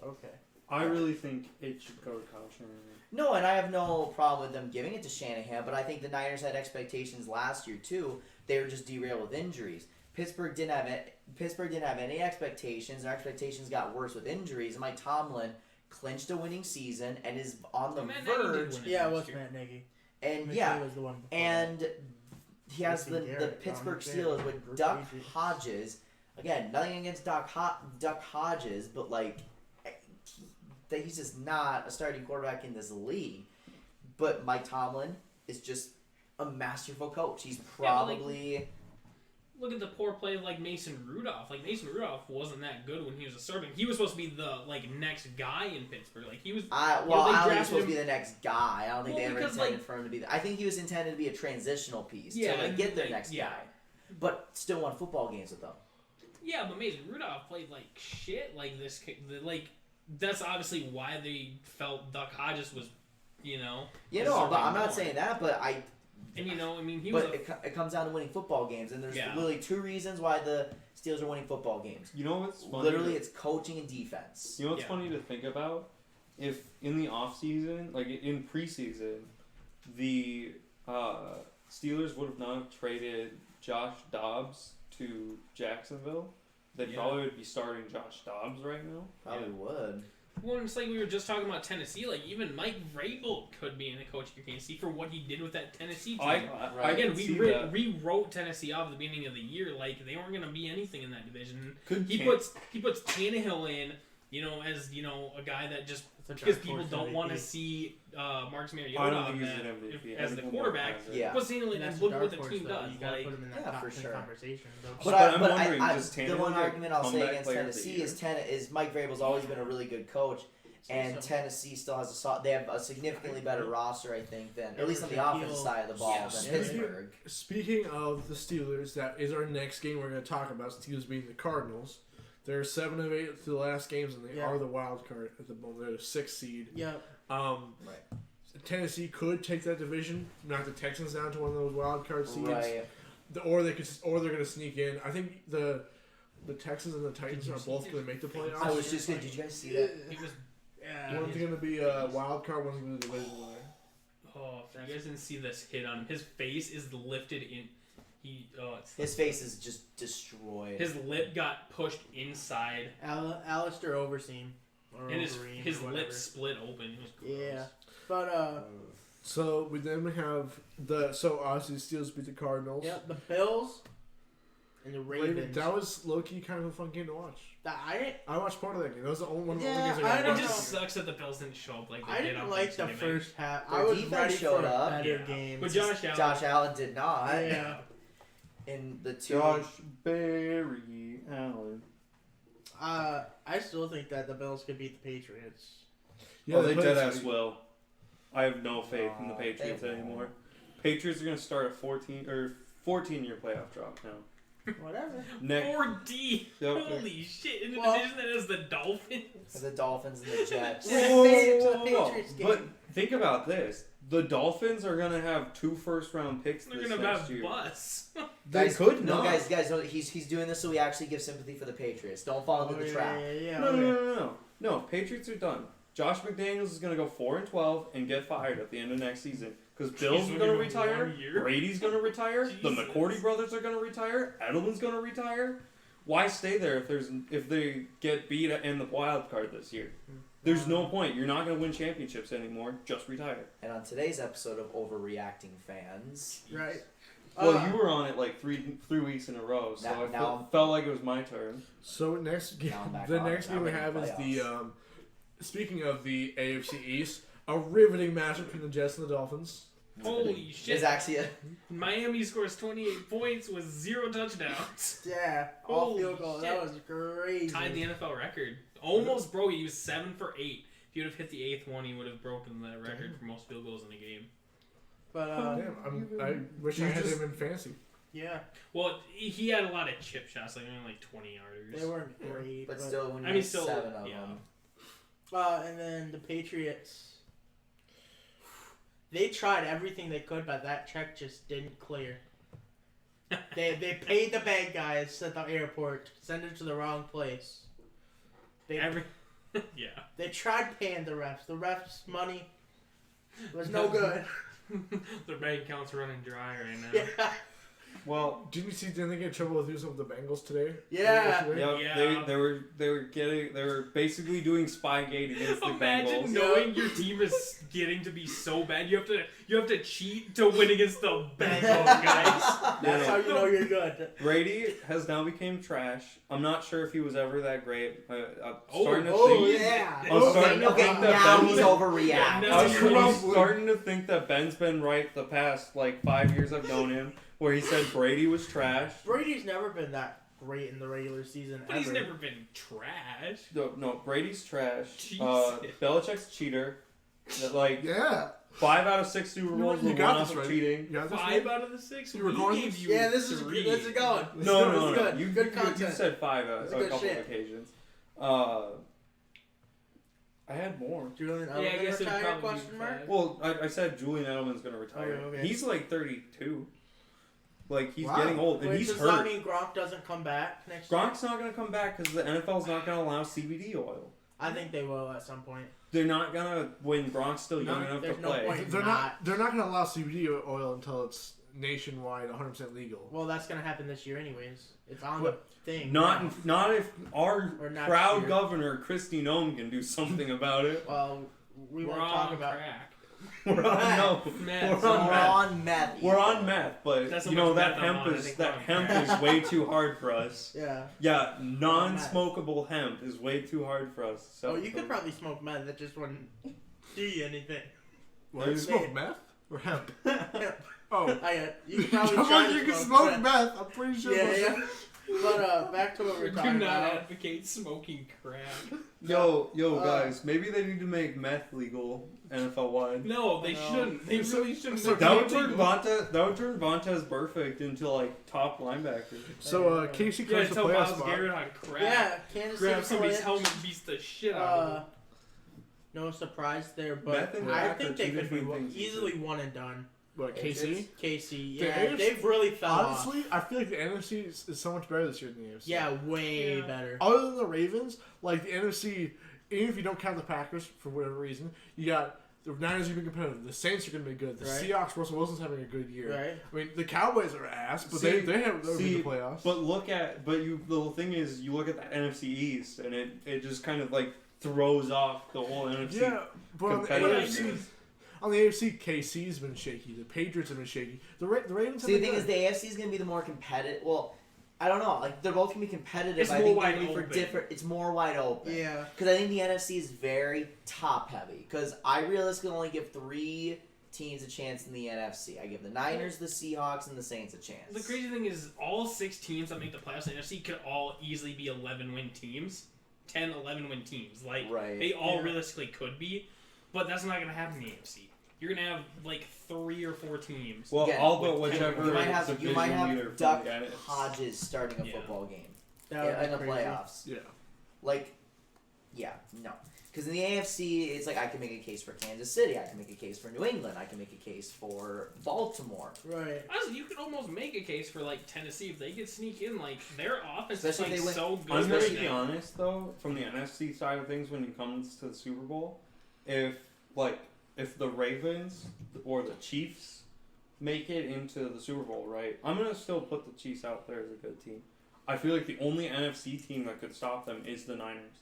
[SPEAKER 1] Okay.
[SPEAKER 4] I really think it should go to Kyle Shanahan.
[SPEAKER 3] No, and I have no problem with them giving it to Shanahan, but I think the Niners had expectations last year, too. They were just derailed with injuries. Pittsburgh didn't have any expectations. Their expectations got worse with injuries. Mike Tomlin clinched a winning season and is on the verge.
[SPEAKER 1] Yeah, it was Matt Nagy.
[SPEAKER 3] And
[SPEAKER 1] McVay was the one before
[SPEAKER 3] and he has the Pittsburgh Steelers with Duck Hodges. Again, nothing against Duck Hodges, but like he's just not a starting quarterback in this league. But Mike Tomlin is just a masterful coach. He's probably...
[SPEAKER 2] Look at the poor play of, like, Mason Rudolph. Like, Mason Rudolph wasn't that good when he was a starter. He was supposed to be the, like, next guy in Pittsburgh. Like, he was...
[SPEAKER 3] I don't think he was supposed to be the next guy. I don't think they ever intended for him to be... I think he was intended to be a transitional piece to, like, get their next guy. But still won football games with them.
[SPEAKER 2] Yeah, but Mason Rudolph played, like, shit. Like, that's obviously why they felt Duck Hodges was, you know...
[SPEAKER 3] Yeah, no, but I'm not saying that, but I...
[SPEAKER 2] And, you know, I mean,
[SPEAKER 3] it comes down to winning football games, and there's literally two reasons why the Steelers are winning football games.
[SPEAKER 4] You know what's funny?
[SPEAKER 3] Literally, it's coaching and defense.
[SPEAKER 4] You know what's funny to think about? If in the offseason, like in preseason, the Steelers would have not traded Josh Dobbs to Jacksonville, they probably would be starting Josh Dobbs right now.
[SPEAKER 3] Probably would.
[SPEAKER 2] Well, it's like we were just talking about Tennessee. Like, even Mike Vrabel could be in the coaching of Tennessee for what he did with that Tennessee team. Again, we rewrote Tennessee off at the beginning of the year. Like, they weren't going to be anything in that division. He puts Tannehill in, you know, as, you know, a guy that just... Because people don't want to see Marcus Mariota as the quarterback.
[SPEAKER 3] Yeah.
[SPEAKER 2] Puts Tannehill in and look what the team does.
[SPEAKER 1] You gotta put him in that
[SPEAKER 3] for sure.
[SPEAKER 1] conversation.
[SPEAKER 3] But I'm wondering, the one argument I'll say against Tennessee is Mike Vrabel's always been a really good coach, and Tennessee still has they have a significantly better roster, I think, than at least on the offensive side of the ball than Pittsburgh.
[SPEAKER 5] Speaking of the Steelers, that is our next game we're going to talk about. Steelers beating the Cardinals. They're 7 of 8 through the last games, and they are the wild card at the moment. They're the 6th seed.
[SPEAKER 1] Yeah.
[SPEAKER 5] Tennessee could take that division, knock the Texans down to one of those wild card seeds,
[SPEAKER 3] right?
[SPEAKER 5] Or they're going to sneak in. I think the Texans and the Titans are both going to make the playoffs.
[SPEAKER 3] I was just did you guys see that?
[SPEAKER 5] One's going to be a wild card. One's going to be the division winner.
[SPEAKER 2] Oh, if you guys didn't see this hit on him, his face is lifted in.
[SPEAKER 3] His face is just destroyed.
[SPEAKER 2] His lip got pushed inside.
[SPEAKER 1] Alistair Overseem.
[SPEAKER 2] And his lip split open. It was gross.
[SPEAKER 1] Yeah. But,
[SPEAKER 5] So we then have obviously Steelers beat the Cardinals.
[SPEAKER 1] Yeah, the Bills and the Ravens.
[SPEAKER 5] That was low-key kind of a fun game to watch. I
[SPEAKER 1] watched
[SPEAKER 5] part of that game. That was the only one of the
[SPEAKER 1] Yeah,
[SPEAKER 5] games I got.
[SPEAKER 2] It just sucks that the Bills didn't show up like they
[SPEAKER 1] I
[SPEAKER 2] did
[SPEAKER 1] didn't
[SPEAKER 2] on
[SPEAKER 1] like the
[SPEAKER 2] Thanksgiving.
[SPEAKER 1] first half.
[SPEAKER 3] Their
[SPEAKER 1] I was
[SPEAKER 3] defense
[SPEAKER 1] ready
[SPEAKER 3] showed
[SPEAKER 1] for
[SPEAKER 3] up.
[SPEAKER 1] a better game.
[SPEAKER 2] But
[SPEAKER 3] Josh Allen did not.
[SPEAKER 1] Yeah.
[SPEAKER 3] In the two.
[SPEAKER 4] Josh Berry Allen.
[SPEAKER 1] I still think that the Bills could beat the Patriots.
[SPEAKER 5] Yeah,
[SPEAKER 4] they
[SPEAKER 5] played
[SPEAKER 4] dead ass will. I have no faith in the Patriots anymore. Patriots are going to start a 14-year playoff drop now.
[SPEAKER 1] Whatever.
[SPEAKER 2] 4D. Holy shit! In the division that has the Dolphins.
[SPEAKER 3] The Dolphins and the Jets.
[SPEAKER 4] But think about this. The Dolphins are going to have 2 first-round picks
[SPEAKER 2] They're
[SPEAKER 4] this
[SPEAKER 2] going to
[SPEAKER 4] next
[SPEAKER 2] have
[SPEAKER 4] year.
[SPEAKER 2] bus.
[SPEAKER 4] They could not.
[SPEAKER 3] Guys, he's doing this so we actually give sympathy for the Patriots. Don't fall into the trap.
[SPEAKER 1] Yeah.
[SPEAKER 4] No. Patriots are done. Josh McDaniels is going to go 4-12 and get fired at the end of next season. Because Bill's going to retire, Brady's going to retire, the McCourty brothers are going to retire, Edelman's going to retire. Why stay there if they get beat in the wild card this year? There's no point. You're not going to win championships anymore. Just retire.
[SPEAKER 3] And on today's episode of Overreacting Fans...
[SPEAKER 1] Right.
[SPEAKER 4] Well, you were on it like three weeks in a row, so I felt like it was my turn.
[SPEAKER 5] So next game, next game we have is the... speaking of the AFC East, a riveting matchup between the Jets and the Dolphins.
[SPEAKER 2] Holy shit.
[SPEAKER 3] It's actually
[SPEAKER 2] Miami scores 28 points with 0 touchdowns.
[SPEAKER 1] Yeah, all field goals. That was crazy.
[SPEAKER 2] Tied the NFL record. Almost broke it. He was 7 for 8. If he would have hit the 8th one, he would have broken that record for most field goals in a game.
[SPEAKER 1] But
[SPEAKER 5] I wish I had him in fantasy.
[SPEAKER 1] Yeah.
[SPEAKER 2] Well, he had a lot of chip shots, like only like 20 yarders.
[SPEAKER 1] They weren't great.
[SPEAKER 3] But still, when you still 7 of them.
[SPEAKER 1] And then the Patriots, they tried everything they could, but that check just didn't clear. They paid the bad guys at the airport to send it to the wrong place. They tried paying the refs. The refs' money was no good.
[SPEAKER 2] Their bank account's running dry right now.
[SPEAKER 1] Yeah.
[SPEAKER 4] Well,
[SPEAKER 5] didn't they get in trouble with using the Bengals today?
[SPEAKER 1] Yeah.
[SPEAKER 4] They were basically doing Spygate against the Bengals.
[SPEAKER 2] Imagine knowing your team is getting to be so bad, you have to cheat to win against the Bengals, guys.
[SPEAKER 1] That's how you know you're good.
[SPEAKER 4] Brady has now become trash. I'm not sure if he was ever that great. I'm starting to think
[SPEAKER 3] now he's overreacting.
[SPEAKER 4] I'm starting to think that Ben's been right the past like 5 years I've known him. Where he said Brady was trash.
[SPEAKER 1] Brady's never been that great in the regular season.
[SPEAKER 2] But he's never been trash.
[SPEAKER 4] No, Brady's trash.
[SPEAKER 2] Jeez.
[SPEAKER 4] Belichick's cheater. 5 out of 6 Super Bowls were won off of cheating.
[SPEAKER 2] 5 out of the 6.
[SPEAKER 5] You were going.
[SPEAKER 1] This is going.
[SPEAKER 4] No.
[SPEAKER 1] Good content.
[SPEAKER 4] You said 5 out a couple of occasions. I had more.
[SPEAKER 1] Julian Edelman
[SPEAKER 2] I guess
[SPEAKER 1] retire? Question mark.
[SPEAKER 4] Well, I said Julian Edelman's going to retire.
[SPEAKER 1] Okay.
[SPEAKER 4] He's like 32. Like, he's getting old, and he's hurt.
[SPEAKER 1] Does that mean Gronk doesn't come back next year?
[SPEAKER 4] Gronk's not going to come back because the NFL's not going to allow CBD oil.
[SPEAKER 1] I think they will at some point.
[SPEAKER 4] They're not going to, when Gronk's still young enough to play.
[SPEAKER 1] Point
[SPEAKER 5] they're not going to allow CBD oil until it's nationwide 100% legal.
[SPEAKER 1] Well, that's going to happen this year anyways. It's on the thing.
[SPEAKER 4] Not if our proud governor, Kristi Noem, can do something about it.
[SPEAKER 1] Well, we won't talk about
[SPEAKER 2] crack.
[SPEAKER 4] We're on meth, but
[SPEAKER 2] that's
[SPEAKER 4] that hemp is way too hard for us.
[SPEAKER 1] Yeah,
[SPEAKER 4] non-smokable hemp is way too hard for us. So
[SPEAKER 1] you could probably smoke meth. That just wouldn't do you anything.
[SPEAKER 5] What, you smoke meth or hemp?
[SPEAKER 1] Oh, you can probably
[SPEAKER 5] you can smoke meth. I'm pretty sure.
[SPEAKER 1] Yeah. But back to what we're talking about.
[SPEAKER 2] Do not advocate smoking crack.
[SPEAKER 4] Yo, guys, maybe they need to make meth legal NFL wide.
[SPEAKER 2] No, they shouldn't. They really shouldn't.
[SPEAKER 4] That would turn Vontaze Burfict into like top linebacker.
[SPEAKER 5] So Casey comes to playoff spot.
[SPEAKER 2] Garrett on crack.
[SPEAKER 1] Yeah, Kansas City
[SPEAKER 2] grab somebody's helmet, beats the shit out of him.
[SPEAKER 1] No surprise there, but I think they could be easily one and done.
[SPEAKER 5] What, KC?
[SPEAKER 1] KC, yeah. They've really fell off.
[SPEAKER 5] Honestly, I feel like the NFC is so much better this year than the AFC.
[SPEAKER 1] Yeah, way better.
[SPEAKER 5] Other than the Ravens, like the NFC, even if you don't count the Packers for whatever reason, you got the Niners are going to be competitive. The Saints are going to be good. The Seahawks, Russell Wilson's having a good year.
[SPEAKER 1] Right.
[SPEAKER 5] I mean, the Cowboys are ass, but they're in the playoffs.
[SPEAKER 4] But the thing is, you look at the NFC East, and it just kind of like throws off the whole NFC.
[SPEAKER 5] Yeah, but on the AFC, KC's been shaky. The Patriots have been shaky. The Ravens have been
[SPEAKER 3] the thing is, the AFC is going to be the more competitive. Well, I don't know. Like, they're both going to be competitive.
[SPEAKER 2] It's
[SPEAKER 3] I
[SPEAKER 2] more
[SPEAKER 3] think
[SPEAKER 2] wide
[SPEAKER 3] maybe
[SPEAKER 2] open.
[SPEAKER 3] For different. It's more wide open.
[SPEAKER 1] Yeah.
[SPEAKER 3] Because I think the NFC is very top heavy. Because I realistically only give 3 teams a chance in the NFC. I give the Niners, the Seahawks, and the Saints a chance.
[SPEAKER 2] The crazy thing is, all 6 teams that make the playoffs in the NFC could all easily be 11-win teams. 10, 11-win teams. Like, they all realistically could be. But that's not going to happen in the AFC. You're going to have, like, 3 or 4 teams.
[SPEAKER 4] Well, all but whichever.
[SPEAKER 3] You might have Duck Hodges starting a football game in the playoffs.
[SPEAKER 5] Yeah.
[SPEAKER 3] Like, Yeah, no. Because in the AFC, it's like I can make a case for Kansas City. I can make a case for New England. I can make a case for Baltimore.
[SPEAKER 1] Right.
[SPEAKER 2] Honestly, you could almost make a case for like Tennessee if they could sneak in. Like their offense
[SPEAKER 3] Especially
[SPEAKER 2] is like so good.
[SPEAKER 4] I'm going
[SPEAKER 2] right
[SPEAKER 4] to be
[SPEAKER 2] now.
[SPEAKER 4] honest though, from the NFC side of things, when it comes to the Super Bowl, if the Ravens or the Chiefs make it into the Super Bowl, right? I'm going to still put the Chiefs out there as a good team. I feel like the only NFC team that could stop them is the Niners.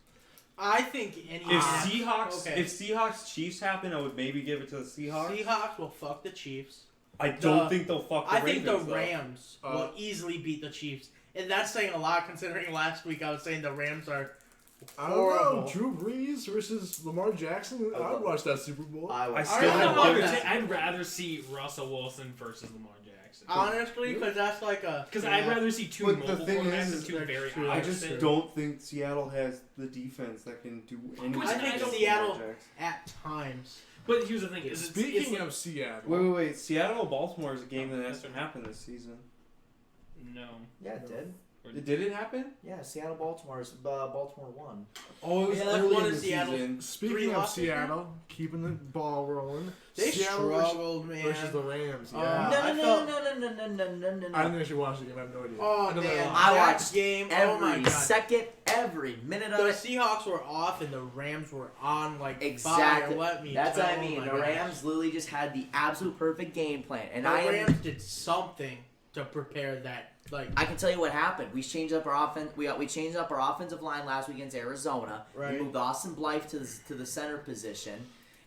[SPEAKER 1] I think any
[SPEAKER 4] If Seahawks,
[SPEAKER 1] okay.
[SPEAKER 4] if Seahawks Chiefs happen, I would maybe give it to the Seahawks.
[SPEAKER 1] Seahawks will fuck the Chiefs.
[SPEAKER 4] I don't think they'll fuck the
[SPEAKER 1] I
[SPEAKER 4] Ravens.
[SPEAKER 1] think the
[SPEAKER 4] though.
[SPEAKER 1] Rams will easily beat the Chiefs, and that's saying a lot considering last week I was saying the Rams are
[SPEAKER 5] I don't
[SPEAKER 1] horrible.
[SPEAKER 5] know. Drew Brees versus Lamar Jackson. I'd watch that Super Bowl.
[SPEAKER 3] I
[SPEAKER 4] still
[SPEAKER 2] I don't know,
[SPEAKER 4] would
[SPEAKER 1] that.
[SPEAKER 2] I'd rather see Russell Wilson versus Lamar Jackson.
[SPEAKER 1] Honestly, because that's like a.
[SPEAKER 2] Because I'd rather see two
[SPEAKER 4] But the
[SPEAKER 2] mobile
[SPEAKER 4] thing
[SPEAKER 2] quarterbacks
[SPEAKER 4] is,
[SPEAKER 2] than two
[SPEAKER 1] that's
[SPEAKER 2] very
[SPEAKER 1] true.
[SPEAKER 4] I
[SPEAKER 2] opposite.
[SPEAKER 4] just don't think Seattle has the defense that can do anything.
[SPEAKER 2] I think
[SPEAKER 4] against
[SPEAKER 1] Seattle-
[SPEAKER 4] Lamar Jackson.
[SPEAKER 1] At times.
[SPEAKER 2] But here's the thing: is
[SPEAKER 5] Speaking
[SPEAKER 2] it's
[SPEAKER 5] of Seattle,
[SPEAKER 4] Wait. Seattle-Baltimore is a game that hasn't happened this season.
[SPEAKER 2] no.
[SPEAKER 3] Yeah, it did.
[SPEAKER 4] Did it happen?
[SPEAKER 3] Yeah, Baltimore won.
[SPEAKER 4] Oh, it was
[SPEAKER 1] Yeah, that's
[SPEAKER 4] early
[SPEAKER 1] one
[SPEAKER 4] in
[SPEAKER 1] of
[SPEAKER 4] the
[SPEAKER 1] Seattle's-
[SPEAKER 4] season.
[SPEAKER 5] speaking
[SPEAKER 1] Three
[SPEAKER 5] of
[SPEAKER 1] losses
[SPEAKER 5] Seattle, keeping the ball rolling,
[SPEAKER 1] They
[SPEAKER 5] Seattle
[SPEAKER 1] struggled, man.
[SPEAKER 5] versus the Rams.
[SPEAKER 1] Oh,
[SPEAKER 5] Yeah.
[SPEAKER 3] No,
[SPEAKER 1] I
[SPEAKER 3] no,
[SPEAKER 1] felt-
[SPEAKER 3] no, no, no, no, no, no, no,
[SPEAKER 5] I
[SPEAKER 3] no.
[SPEAKER 5] didn't actually watch the game. I have no idea.
[SPEAKER 1] Oh,
[SPEAKER 5] I know they
[SPEAKER 1] man.
[SPEAKER 5] lost.
[SPEAKER 3] I
[SPEAKER 1] That
[SPEAKER 3] watched
[SPEAKER 1] game, oh my
[SPEAKER 3] every
[SPEAKER 1] God.
[SPEAKER 3] second, every minute of
[SPEAKER 1] The
[SPEAKER 3] it.
[SPEAKER 1] Seahawks were off and the Rams were on like
[SPEAKER 3] Exactly.
[SPEAKER 1] fire. Let me
[SPEAKER 3] That's
[SPEAKER 1] tell
[SPEAKER 3] what I mean.
[SPEAKER 1] my
[SPEAKER 3] The
[SPEAKER 1] gosh.
[SPEAKER 3] Rams literally just had the absolute perfect game plan, and
[SPEAKER 1] The
[SPEAKER 3] I
[SPEAKER 1] Rams did something to prepare that. Like
[SPEAKER 3] I can tell you what happened. We changed up our offense. We changed up our offensive line last week against Arizona.
[SPEAKER 1] Right.
[SPEAKER 3] We moved Austin Blythe to the center position,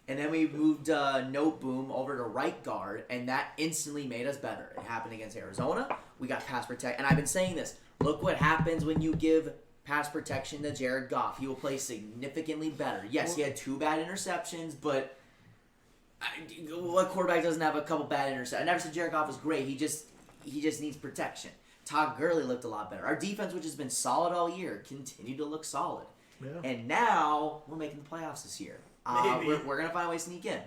[SPEAKER 3] and then we moved Note Boom over to right guard, and that instantly made us better. It happened against Arizona. We got pass protect, and I've been saying this. Look what happens when you give pass protection to Jared Goff. He will play significantly better. Yes, he had 2 bad interceptions, but what quarterback doesn't have a couple bad interceptions? I never said Jared Goff was great. He just needs protection. Todd Gurley looked a lot better. Our defense, which has been solid all year, continued to look solid.
[SPEAKER 5] Yeah.
[SPEAKER 3] And now we're making the playoffs this year.
[SPEAKER 1] Maybe.
[SPEAKER 3] We're going to find a way to sneak in.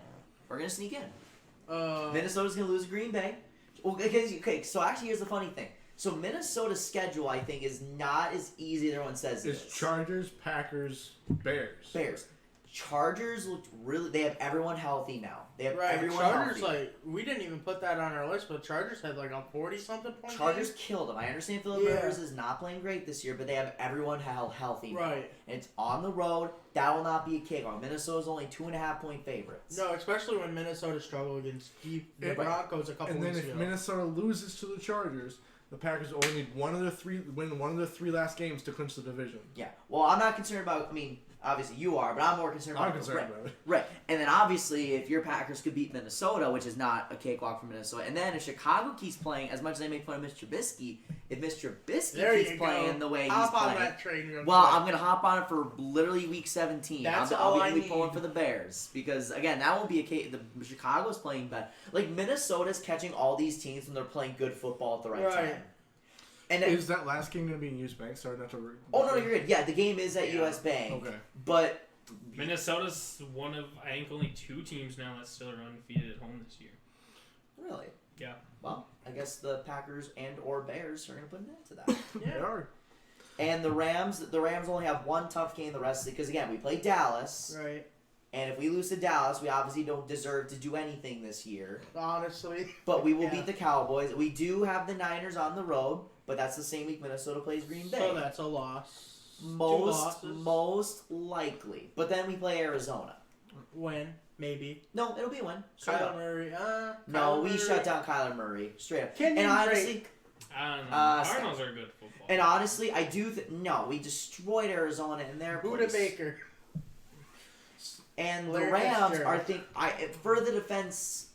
[SPEAKER 3] We're going to sneak in.
[SPEAKER 1] uh,
[SPEAKER 3] Minnesota's going to lose to Green Bay. Well, okay, so actually here's the funny thing. So Minnesota's schedule, I think, is not as easy as everyone says it
[SPEAKER 5] It's
[SPEAKER 3] is.
[SPEAKER 5] Chargers, Packers, Bears.
[SPEAKER 3] Bears. Chargers looked really... They have everyone healthy now. They have
[SPEAKER 1] right.
[SPEAKER 3] everyone
[SPEAKER 1] Chargers
[SPEAKER 3] healthy.
[SPEAKER 1] like we didn't even put that on our list, but Chargers had like a 40-something point.
[SPEAKER 3] Chargers killed them. I understand Philip
[SPEAKER 1] Yeah.
[SPEAKER 3] Rivers is not playing great this year, but they have everyone healthy now.
[SPEAKER 1] Right.
[SPEAKER 3] And it's on the road. That will not be a cakewalk. Minnesota's only 2.5-point favorites.
[SPEAKER 1] No, especially when Minnesota struggled against the
[SPEAKER 5] Yeah,
[SPEAKER 1] Broncos a couple
[SPEAKER 5] And then
[SPEAKER 1] weeks
[SPEAKER 5] if
[SPEAKER 1] ago.
[SPEAKER 5] Minnesota loses to the Chargers, the Packers only need win one of their 3 last games to clinch the division.
[SPEAKER 3] Yeah. Well, I'm not concerned about. I mean, obviously you are, but I'm more concerned about.
[SPEAKER 5] I'm concerned
[SPEAKER 3] right,
[SPEAKER 5] about it.
[SPEAKER 3] Right. And then obviously, if your Packers could beat Minnesota, which is not a cakewalk for Minnesota, and then if Chicago keeps playing, as much as they make fun of Mr. Trubisky, if Mr. Trubisky
[SPEAKER 1] There
[SPEAKER 3] keeps
[SPEAKER 1] you
[SPEAKER 3] playing
[SPEAKER 1] go.
[SPEAKER 3] the way
[SPEAKER 1] Hop
[SPEAKER 3] he's
[SPEAKER 1] on
[SPEAKER 3] playing.
[SPEAKER 1] that train real
[SPEAKER 3] Well,
[SPEAKER 1] quick.
[SPEAKER 3] I'm gonna hop on it for literally week 17.
[SPEAKER 1] That's
[SPEAKER 3] I'll
[SPEAKER 1] all
[SPEAKER 3] be
[SPEAKER 1] I
[SPEAKER 3] really pulling
[SPEAKER 1] need.
[SPEAKER 3] for the Bears because again, that won't be a case. The Chicago's playing better. Like Minnesota's catching all these teams when they're playing good football at the right
[SPEAKER 1] Right.
[SPEAKER 3] time. And
[SPEAKER 5] Is that last game going to be in US Bank? Sorry, not to.
[SPEAKER 3] oh no, you're good. Yeah, the game is at
[SPEAKER 2] Yeah.
[SPEAKER 3] US Bank.
[SPEAKER 5] Okay.
[SPEAKER 3] But
[SPEAKER 2] Minnesota's one of I think only 2 teams now that still are undefeated at home this year.
[SPEAKER 3] really,
[SPEAKER 2] Yeah.
[SPEAKER 3] well, I guess the Packers and or Bears are gonna put an end to that.
[SPEAKER 5] They
[SPEAKER 1] yeah.
[SPEAKER 5] are.
[SPEAKER 3] And the Rams only have one tough game the rest of because again we play Dallas,
[SPEAKER 1] Right.
[SPEAKER 3] and if we lose to Dallas, we obviously don't deserve to do anything this year.
[SPEAKER 1] Honestly.
[SPEAKER 3] But we will
[SPEAKER 1] Yeah.
[SPEAKER 3] beat the Cowboys. We do have the Niners on the road, but that's the same week Minnesota plays Green Bay.
[SPEAKER 1] So that's a loss. 2
[SPEAKER 3] most
[SPEAKER 1] losses.
[SPEAKER 3] likely. But then we play Arizona.
[SPEAKER 1] Win, maybe.
[SPEAKER 3] No, it'll be a win. Straight
[SPEAKER 1] Kyler
[SPEAKER 3] up.
[SPEAKER 1] Murray.
[SPEAKER 3] No,
[SPEAKER 1] Kyler
[SPEAKER 3] we
[SPEAKER 1] Murray.
[SPEAKER 3] shut down Kyler Murray. Straight up.
[SPEAKER 1] Kenyon
[SPEAKER 3] And honestly,
[SPEAKER 1] Drake.
[SPEAKER 2] I don't know.
[SPEAKER 3] Stop.
[SPEAKER 2] Cardinals are good football.
[SPEAKER 3] and honestly, I do. No, we destroyed Arizona in their
[SPEAKER 1] Buda
[SPEAKER 3] place.
[SPEAKER 1] Baker.
[SPEAKER 3] And the
[SPEAKER 1] Larry
[SPEAKER 3] Rams
[SPEAKER 1] Fitzgerald.
[SPEAKER 3] for the defense.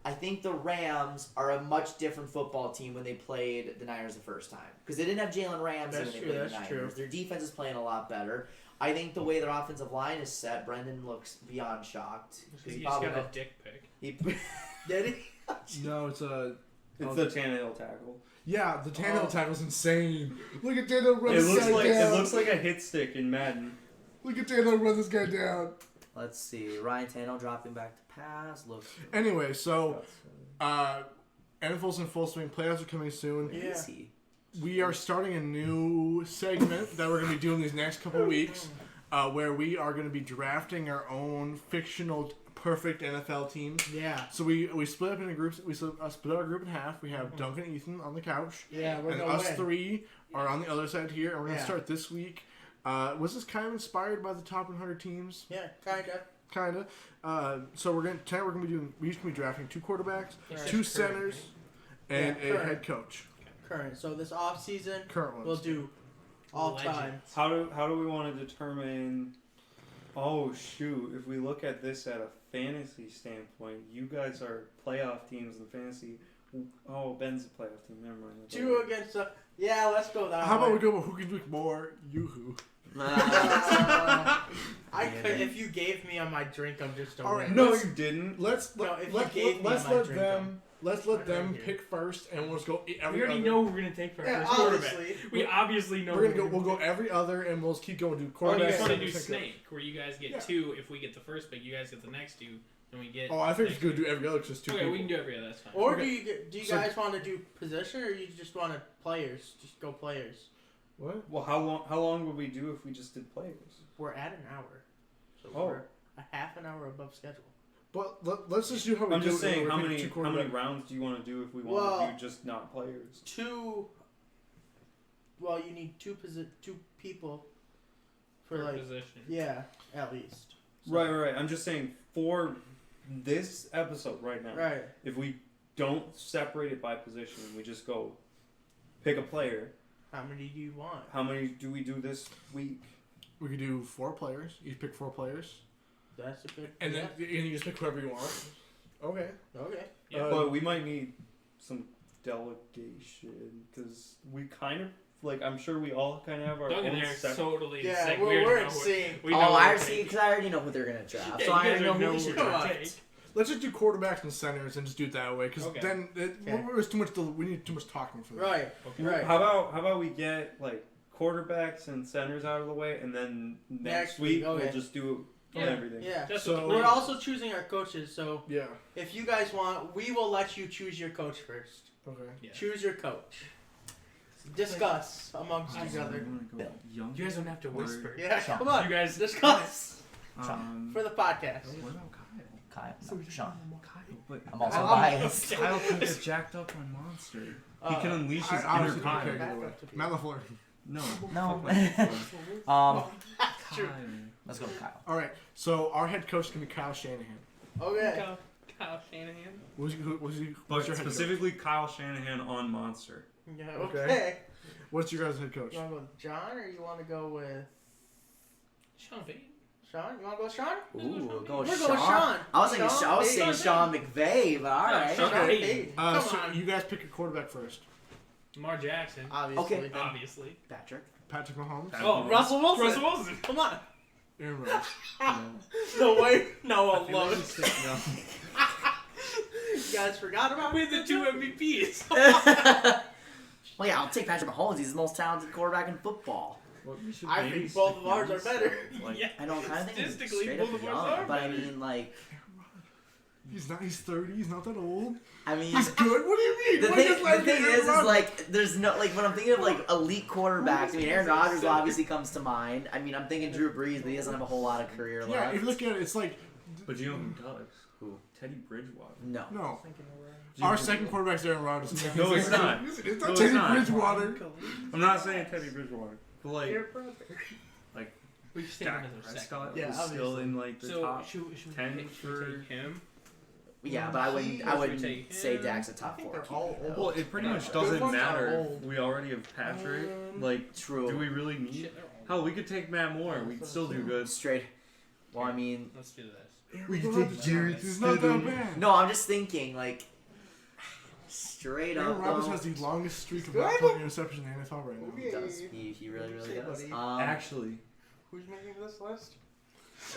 [SPEAKER 3] I think the Rams are a much different football team when they played the Niners the first time because they didn't have Jalen Ramsey
[SPEAKER 1] That's
[SPEAKER 3] when they
[SPEAKER 1] true,
[SPEAKER 3] played the
[SPEAKER 1] that's
[SPEAKER 3] Niners.
[SPEAKER 1] true.
[SPEAKER 3] Their defense is playing a lot better. I think the way their offensive line is set, Brendan looks beyond shocked. 'Cause
[SPEAKER 2] He
[SPEAKER 3] he
[SPEAKER 2] just
[SPEAKER 3] probably
[SPEAKER 2] got a
[SPEAKER 3] know-
[SPEAKER 2] dick pic.
[SPEAKER 3] he
[SPEAKER 1] Did he?
[SPEAKER 5] No, it's a.
[SPEAKER 4] It's the Tannehill tackle.
[SPEAKER 5] Yeah, the Tannehill
[SPEAKER 1] Oh.
[SPEAKER 5] tackle's insane. Look at Tannehill run
[SPEAKER 4] It
[SPEAKER 5] this
[SPEAKER 4] looks
[SPEAKER 5] guy
[SPEAKER 4] like
[SPEAKER 5] down.
[SPEAKER 4] a hit stick in Madden.
[SPEAKER 5] Look at Tannehill run this guy down.
[SPEAKER 3] Let's see. Ryan Tannehill dropping back to pass. Looks.
[SPEAKER 5] Anyway, so NFL's in full swing. Playoffs are coming soon.
[SPEAKER 1] Yeah.
[SPEAKER 3] Is he?
[SPEAKER 5] We are starting a new segment that we're going to be doing these next couple weeks. where we are going to be drafting our own fictional perfect NFL team.
[SPEAKER 1] Yeah.
[SPEAKER 5] So we split up into groups. We split our group in half. We have Duncan and Ethan on the couch.
[SPEAKER 1] Yeah, we're
[SPEAKER 5] and
[SPEAKER 1] going
[SPEAKER 5] us three are on the other side here, and we're going to start this week. Was this kind of inspired by the top 100 teams?
[SPEAKER 1] Yeah, kinda.
[SPEAKER 5] So tonight we're gonna be drafting 2 quarterbacks,
[SPEAKER 1] Right.
[SPEAKER 5] 2 centers, and a head coach.
[SPEAKER 1] Current. So this off season,
[SPEAKER 5] Current ones.
[SPEAKER 1] we'll do all time.
[SPEAKER 4] How do we want to determine? Oh shoot! If we look at this at a fantasy standpoint, you guys are playoff teams in fantasy. Oh, Ben's a playoff team. Never mind.
[SPEAKER 1] 2 against the. Yeah, let's go that
[SPEAKER 5] How
[SPEAKER 1] way.
[SPEAKER 5] about we go with who can drink more? Yoo-hoo.
[SPEAKER 1] I could if you gave me on my drink. I'm just a
[SPEAKER 5] All right,
[SPEAKER 1] winner.
[SPEAKER 4] No, you didn't.
[SPEAKER 5] Let's let them pick first, and we'll just go every.
[SPEAKER 2] We already
[SPEAKER 5] other.
[SPEAKER 2] know who we're gonna take for our
[SPEAKER 1] Yeah,
[SPEAKER 2] first quarterback.
[SPEAKER 1] obviously.
[SPEAKER 2] We obviously know.
[SPEAKER 5] We're gonna go. We'll go every other, and we'll just keep going. Do
[SPEAKER 2] Or
[SPEAKER 5] quarterbacks.
[SPEAKER 2] you just want to
[SPEAKER 5] and
[SPEAKER 2] do
[SPEAKER 5] second.
[SPEAKER 2] snake, where you guys get 2. If we get the first pick, you guys get the next 2, and we get.
[SPEAKER 5] Oh, I think it's
[SPEAKER 2] next
[SPEAKER 5] good to do every other. Just 2
[SPEAKER 2] Okay,
[SPEAKER 5] people.
[SPEAKER 2] we can do every other. That's fine.
[SPEAKER 1] Or
[SPEAKER 5] Okay.
[SPEAKER 1] do you
[SPEAKER 5] So-
[SPEAKER 1] guys want to do position, or you just want to players? Just go players.
[SPEAKER 5] What?
[SPEAKER 4] Well, how long would we do if we just did players?
[SPEAKER 1] We're at an hour, so
[SPEAKER 4] Oh.
[SPEAKER 1] we're a half an hour above schedule.
[SPEAKER 5] But let's just do how we
[SPEAKER 4] I'm
[SPEAKER 5] do
[SPEAKER 4] just
[SPEAKER 5] it.
[SPEAKER 4] saying,
[SPEAKER 5] We're
[SPEAKER 4] how
[SPEAKER 5] picking
[SPEAKER 4] many
[SPEAKER 5] 2
[SPEAKER 4] how many
[SPEAKER 5] quarterbacks.
[SPEAKER 4] rounds do you want to do if we want to
[SPEAKER 1] Well-
[SPEAKER 4] do just not players?
[SPEAKER 1] 2. Well, you need 2 people for
[SPEAKER 2] Per
[SPEAKER 1] like
[SPEAKER 2] position.
[SPEAKER 1] yeah, at least. So-
[SPEAKER 4] Right. I'm just saying for this episode right now.
[SPEAKER 1] Right.
[SPEAKER 4] If we don't separate it by position, we just go pick a player.
[SPEAKER 1] How many do you want?
[SPEAKER 4] How many do we do this week?
[SPEAKER 5] We could do 4 players. You pick 4 players,
[SPEAKER 1] That's a good.
[SPEAKER 5] and then you just pick whoever you want. Okay.
[SPEAKER 1] Okay.
[SPEAKER 2] Yeah.
[SPEAKER 4] But we might need some delegation because we kind of like. I'm sure we all kind of have our
[SPEAKER 2] Doug and
[SPEAKER 4] own
[SPEAKER 2] Eric's
[SPEAKER 4] separate.
[SPEAKER 2] totally
[SPEAKER 1] Yeah,
[SPEAKER 2] sick.
[SPEAKER 1] we're
[SPEAKER 2] in
[SPEAKER 1] in sync.
[SPEAKER 2] We know what
[SPEAKER 3] I
[SPEAKER 2] we're
[SPEAKER 3] see,
[SPEAKER 2] taking.
[SPEAKER 3] because I already know who they're gonna draft.
[SPEAKER 2] Yeah,
[SPEAKER 3] So
[SPEAKER 2] you
[SPEAKER 3] I
[SPEAKER 2] guys
[SPEAKER 3] already know
[SPEAKER 2] already
[SPEAKER 3] who we
[SPEAKER 2] know
[SPEAKER 3] should
[SPEAKER 2] who we're
[SPEAKER 3] draft.
[SPEAKER 2] gonna take.
[SPEAKER 5] Let's just do quarterbacks and centers and just do it that way, because
[SPEAKER 2] Okay.
[SPEAKER 5] then there's too much. We need too much talking for that.
[SPEAKER 1] Right.
[SPEAKER 2] Okay.
[SPEAKER 1] Right.
[SPEAKER 4] How about we get like quarterbacks and centers out of the way, and then next week
[SPEAKER 1] okay.
[SPEAKER 4] we'll just do
[SPEAKER 2] Yeah.
[SPEAKER 4] everything.
[SPEAKER 1] Yeah.
[SPEAKER 2] That's
[SPEAKER 5] So-
[SPEAKER 2] what the
[SPEAKER 1] We're
[SPEAKER 2] plan is.
[SPEAKER 1] also choosing our coaches, so
[SPEAKER 5] Yeah.
[SPEAKER 1] if you guys want, we will let you choose your coach first.
[SPEAKER 5] Okay.
[SPEAKER 2] Yeah.
[SPEAKER 1] Choose your coach. Discuss amongst each other.
[SPEAKER 2] You guys don't have to whisper.
[SPEAKER 1] Yeah,
[SPEAKER 3] Sean.
[SPEAKER 1] come on.
[SPEAKER 2] You guys
[SPEAKER 1] Discuss
[SPEAKER 4] Um,
[SPEAKER 1] for the podcast.
[SPEAKER 4] what about Kyle?
[SPEAKER 3] Kyle, no, Sean.
[SPEAKER 4] Kyle, but
[SPEAKER 3] I'm also
[SPEAKER 1] I'm-
[SPEAKER 3] biased.
[SPEAKER 4] Kyle can get jacked up on Monster. He can unleash his
[SPEAKER 5] I
[SPEAKER 4] inner
[SPEAKER 5] honestly don't
[SPEAKER 4] Kyle.
[SPEAKER 5] care either way. Matt LaFleur.
[SPEAKER 4] No.
[SPEAKER 3] No.
[SPEAKER 4] Fuck Matt LaFleur.
[SPEAKER 1] True.
[SPEAKER 4] Kyle.
[SPEAKER 3] Let's go with Kyle.
[SPEAKER 5] All right. So our head coach can be Kyle Shanahan.
[SPEAKER 1] Okay.
[SPEAKER 2] Kyle Shanahan.
[SPEAKER 5] What's
[SPEAKER 4] But
[SPEAKER 5] your head
[SPEAKER 4] specifically Kyle Shanahan on Monster.
[SPEAKER 1] Yeah,
[SPEAKER 5] Okay.
[SPEAKER 1] okay.
[SPEAKER 5] coach? What's your guys' head coach?
[SPEAKER 1] You want to go with John, or you want to go with
[SPEAKER 2] Sean Payton.
[SPEAKER 1] Sean? You want to go with Sean?
[SPEAKER 3] Ooh, we'll go
[SPEAKER 1] We're
[SPEAKER 3] with
[SPEAKER 1] going with
[SPEAKER 3] Sean.
[SPEAKER 1] Sean.
[SPEAKER 3] I was thinking, I was saying
[SPEAKER 1] Payton.
[SPEAKER 3] Sean McVay, but all right.
[SPEAKER 2] Sean
[SPEAKER 1] Sean
[SPEAKER 2] Payton.
[SPEAKER 1] Payton. Come
[SPEAKER 5] So
[SPEAKER 1] on.
[SPEAKER 5] you guys pick a quarterback first.
[SPEAKER 2] Lamar Jackson.
[SPEAKER 1] Obviously.
[SPEAKER 3] Okay.
[SPEAKER 2] Obviously.
[SPEAKER 3] Patrick.
[SPEAKER 5] Patrick Mahomes.
[SPEAKER 2] Oh,
[SPEAKER 1] Russell Wilson.
[SPEAKER 2] Russell Wilson.
[SPEAKER 1] Come on.
[SPEAKER 5] Aaron Rodgers.
[SPEAKER 1] No way. No
[SPEAKER 4] I feel like
[SPEAKER 1] alone.
[SPEAKER 4] he's sitting down.
[SPEAKER 1] You guys forgot about
[SPEAKER 2] We had the 2 MVPs.
[SPEAKER 3] Well, yeah, I'll take Patrick Mahomes. He's the most talented quarterback in football.
[SPEAKER 4] Well, we should
[SPEAKER 1] I
[SPEAKER 4] maybe
[SPEAKER 1] think both
[SPEAKER 4] stick
[SPEAKER 1] of ours are
[SPEAKER 4] with
[SPEAKER 1] better.
[SPEAKER 4] like,
[SPEAKER 2] Yeah.
[SPEAKER 3] I know, kind of think he's
[SPEAKER 2] Statistically,
[SPEAKER 3] straight
[SPEAKER 2] both
[SPEAKER 3] up
[SPEAKER 2] of us
[SPEAKER 3] young,
[SPEAKER 2] are
[SPEAKER 3] but I
[SPEAKER 2] better.
[SPEAKER 3] mean, like,
[SPEAKER 5] He's not. He's 30. He's not that old.
[SPEAKER 3] I mean,
[SPEAKER 5] He's good. What do you mean?
[SPEAKER 3] the
[SPEAKER 5] What
[SPEAKER 3] thing,
[SPEAKER 5] is like
[SPEAKER 3] the thing
[SPEAKER 5] Aaron
[SPEAKER 3] is
[SPEAKER 5] Rodgers?
[SPEAKER 3] like, there's no, like, when I'm thinking of, like, elite quarterbacks, I mean, Aaron Rodgers obviously comes to mind. I mean, I'm thinking Drew Brees, but he doesn't have a whole lot of career
[SPEAKER 5] Yeah,
[SPEAKER 3] left.
[SPEAKER 5] if you look at it, it's like
[SPEAKER 4] But you know who does?
[SPEAKER 3] Who?
[SPEAKER 4] Teddy Bridgewater.
[SPEAKER 3] No.
[SPEAKER 5] no.
[SPEAKER 4] You-
[SPEAKER 5] Our second quarterback's Aaron Rodgers.
[SPEAKER 4] No, it's not.
[SPEAKER 5] It's
[SPEAKER 4] No,
[SPEAKER 5] not
[SPEAKER 4] it's
[SPEAKER 5] Teddy
[SPEAKER 4] not.
[SPEAKER 5] Bridgewater.
[SPEAKER 4] I'm not saying Teddy Bridgewater, but like
[SPEAKER 2] We should take him
[SPEAKER 4] Dak
[SPEAKER 2] as our second.
[SPEAKER 4] Prescott
[SPEAKER 1] Yeah,
[SPEAKER 4] was still
[SPEAKER 1] obviously.
[SPEAKER 4] in like the
[SPEAKER 2] So
[SPEAKER 4] top.
[SPEAKER 2] should we
[SPEAKER 4] 10
[SPEAKER 2] take
[SPEAKER 4] for-
[SPEAKER 2] him?
[SPEAKER 3] Yeah, but I wouldn't
[SPEAKER 2] take
[SPEAKER 3] say
[SPEAKER 2] him.
[SPEAKER 3] Dak's a
[SPEAKER 1] I
[SPEAKER 3] top
[SPEAKER 1] think
[SPEAKER 3] 4.
[SPEAKER 1] they're all old.
[SPEAKER 4] Well, it pretty much
[SPEAKER 1] Good
[SPEAKER 4] doesn't
[SPEAKER 1] ones are
[SPEAKER 4] matter.
[SPEAKER 1] old.
[SPEAKER 4] We already have Patrick. Like,
[SPEAKER 3] True.
[SPEAKER 4] do we really need?
[SPEAKER 2] Shit, they're all-
[SPEAKER 4] Hell, we could take Matt Moore. We'd still do good.
[SPEAKER 3] Straight. Well, I mean,
[SPEAKER 2] Let's do this.
[SPEAKER 5] We can take Jared. He's not that bad.
[SPEAKER 3] no, I'm just thinking, like, straight
[SPEAKER 5] Aaron
[SPEAKER 3] up.
[SPEAKER 5] Rodgers
[SPEAKER 3] though,
[SPEAKER 5] has the longest streak of
[SPEAKER 1] Good.
[SPEAKER 5] not throwing interceptions in the NFL right now.
[SPEAKER 3] he does. He really, really
[SPEAKER 1] Say,
[SPEAKER 3] does.
[SPEAKER 1] buddy.
[SPEAKER 4] Actually,
[SPEAKER 1] Who's making this list?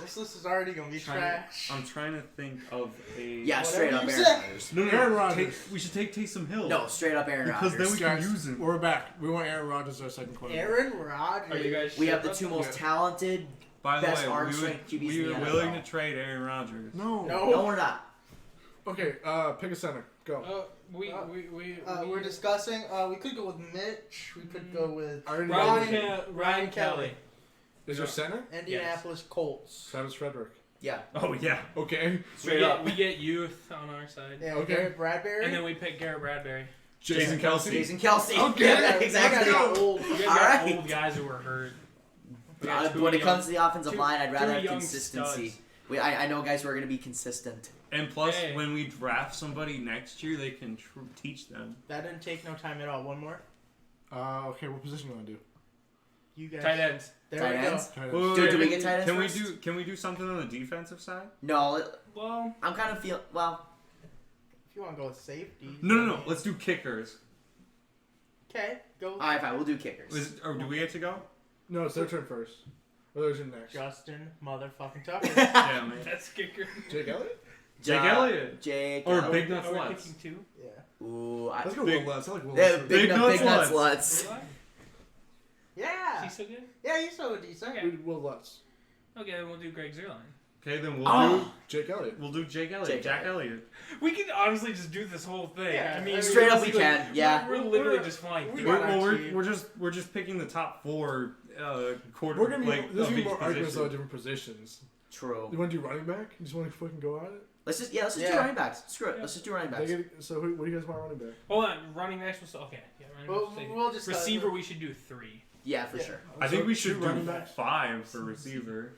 [SPEAKER 1] This list is already gonna be
[SPEAKER 4] Trying-
[SPEAKER 1] trash.
[SPEAKER 4] I'm trying to think of a.
[SPEAKER 3] Yeah, straight up
[SPEAKER 1] Whatever you
[SPEAKER 3] Aaron
[SPEAKER 1] say.
[SPEAKER 3] Rodgers.
[SPEAKER 4] No,
[SPEAKER 5] Aaron Rodgers.
[SPEAKER 4] We should take Taysom Hill.
[SPEAKER 3] No, straight up Aaron
[SPEAKER 4] Because
[SPEAKER 3] Rodgers.
[SPEAKER 4] then we can
[SPEAKER 5] Guys,
[SPEAKER 4] use him.
[SPEAKER 5] we're back. We want Aaron Rodgers as our second quarterback.
[SPEAKER 1] Aaron Rodgers.
[SPEAKER 2] Are you guys?
[SPEAKER 3] We
[SPEAKER 2] sure
[SPEAKER 3] have the
[SPEAKER 2] about
[SPEAKER 3] 2
[SPEAKER 2] that?
[SPEAKER 3] most talented.
[SPEAKER 4] By the
[SPEAKER 3] Best
[SPEAKER 4] way,
[SPEAKER 3] arm
[SPEAKER 4] we
[SPEAKER 3] strength
[SPEAKER 4] would,
[SPEAKER 3] QBs
[SPEAKER 4] we
[SPEAKER 3] in
[SPEAKER 4] were
[SPEAKER 3] the
[SPEAKER 4] willing
[SPEAKER 3] NFL.
[SPEAKER 4] to trade Aaron Rodgers.
[SPEAKER 5] No.
[SPEAKER 1] No.
[SPEAKER 3] No, we're not.
[SPEAKER 5] Okay, pick a center. Go.
[SPEAKER 1] We're discussing. We could go with Mitch. We could go with
[SPEAKER 5] I already
[SPEAKER 2] Ryan,
[SPEAKER 5] know.
[SPEAKER 2] Ryan Kelly.
[SPEAKER 5] Is your center?
[SPEAKER 1] Indianapolis Colts.
[SPEAKER 5] Travis Frederick.
[SPEAKER 3] Yeah.
[SPEAKER 4] Oh yeah.
[SPEAKER 5] Okay.
[SPEAKER 2] Straight up. We get youth on our side.
[SPEAKER 1] Yeah,
[SPEAKER 5] Okay.
[SPEAKER 1] Garrett Bradbury.
[SPEAKER 2] And then we pick Garrett Bradbury.
[SPEAKER 5] Jason Kelsey.
[SPEAKER 3] Jason Kelsey.
[SPEAKER 5] Okay.
[SPEAKER 3] Yeah, exactly.
[SPEAKER 1] Old.
[SPEAKER 2] You guys
[SPEAKER 3] All
[SPEAKER 2] got
[SPEAKER 3] right.
[SPEAKER 2] old guys who were hurt. We got two
[SPEAKER 3] When it
[SPEAKER 2] young-
[SPEAKER 3] comes to the offensive line, I'd rather
[SPEAKER 2] two
[SPEAKER 3] have
[SPEAKER 2] young
[SPEAKER 3] consistency.
[SPEAKER 2] studs.
[SPEAKER 3] I know guys who are going to be consistent.
[SPEAKER 4] And plus,
[SPEAKER 2] Hey.
[SPEAKER 4] when we draft somebody next year, they can teach them.
[SPEAKER 1] That didn't take no time at all. One more.
[SPEAKER 5] Okay, what position do you want to do?
[SPEAKER 1] You guys.
[SPEAKER 2] Tight ends.
[SPEAKER 1] There
[SPEAKER 3] Tight
[SPEAKER 1] we go.
[SPEAKER 3] ends?
[SPEAKER 5] Tight ends.
[SPEAKER 4] Wait,
[SPEAKER 3] Dude, do we
[SPEAKER 4] wait,
[SPEAKER 3] get tight ends
[SPEAKER 4] Can
[SPEAKER 3] first?
[SPEAKER 4] we do something on the defensive side?
[SPEAKER 3] No,
[SPEAKER 2] Well,
[SPEAKER 3] I'm kind of feel well.
[SPEAKER 1] If you want to go with safety.
[SPEAKER 4] No. Let's do kickers.
[SPEAKER 1] Okay, go.
[SPEAKER 3] All right, fine. We'll do kickers.
[SPEAKER 4] Or do we have to go?
[SPEAKER 5] No, it's their turn first. Or their turn next.
[SPEAKER 1] Justin motherfucking Tucker.
[SPEAKER 4] Damn it.
[SPEAKER 2] that's kicker.
[SPEAKER 5] Jake Elliott?
[SPEAKER 4] Jake Elliott.
[SPEAKER 3] Jake.
[SPEAKER 4] Or
[SPEAKER 3] Elliott.
[SPEAKER 4] Big Nuts
[SPEAKER 2] Are we
[SPEAKER 4] Lutz.
[SPEAKER 2] picking two?
[SPEAKER 1] Yeah.
[SPEAKER 3] Ooh,
[SPEAKER 5] Let's go
[SPEAKER 4] Big-
[SPEAKER 5] Will Lutz. I like Will
[SPEAKER 3] yeah,
[SPEAKER 5] Lutz.
[SPEAKER 3] big
[SPEAKER 4] Nuts
[SPEAKER 3] nuts
[SPEAKER 4] Lutz.
[SPEAKER 3] Lutz.
[SPEAKER 1] Yeah.
[SPEAKER 2] Is he so good?
[SPEAKER 1] Yeah, he's so decent.
[SPEAKER 2] Okay.
[SPEAKER 5] Will Lutz.
[SPEAKER 2] Okay, then we'll do Greg Zerline.
[SPEAKER 4] Okay, then we'll
[SPEAKER 3] Oh.
[SPEAKER 5] Jake Elliott.
[SPEAKER 4] do Jake Elliott.
[SPEAKER 3] Jake
[SPEAKER 4] Jack Elliott.
[SPEAKER 2] We could honestly just do this whole thing.
[SPEAKER 1] Yeah,
[SPEAKER 2] I mean,
[SPEAKER 3] Straight up we
[SPEAKER 2] realistically,
[SPEAKER 3] can, yeah.
[SPEAKER 2] We're literally just flying
[SPEAKER 1] we
[SPEAKER 2] through.
[SPEAKER 1] got
[SPEAKER 2] it.
[SPEAKER 1] our
[SPEAKER 4] Well,
[SPEAKER 1] team.
[SPEAKER 4] we're just picking the top four quarter.
[SPEAKER 5] We're gonna be
[SPEAKER 4] like,
[SPEAKER 5] there's
[SPEAKER 4] of
[SPEAKER 5] gonna be
[SPEAKER 4] each
[SPEAKER 5] more arguments
[SPEAKER 4] position.
[SPEAKER 5] about different positions.
[SPEAKER 3] True.
[SPEAKER 5] You want to do running back? You just want to fucking go at it?
[SPEAKER 3] Let's just do
[SPEAKER 1] Yeah.
[SPEAKER 3] running backs. Screw it.
[SPEAKER 2] Yeah.
[SPEAKER 3] Let's just do running
[SPEAKER 5] They
[SPEAKER 3] backs.
[SPEAKER 5] get- So what do you guys want running back?
[SPEAKER 2] Hold on, running backs was okay. Yeah, running
[SPEAKER 1] We'll,
[SPEAKER 2] backs.
[SPEAKER 1] we'll just
[SPEAKER 2] Receiver, we should do 3.
[SPEAKER 3] Yeah, for
[SPEAKER 1] Yeah.
[SPEAKER 3] sure.
[SPEAKER 4] I think
[SPEAKER 5] So
[SPEAKER 4] we
[SPEAKER 5] two
[SPEAKER 4] should
[SPEAKER 5] running
[SPEAKER 4] do
[SPEAKER 5] backs.
[SPEAKER 4] 5 for receiver.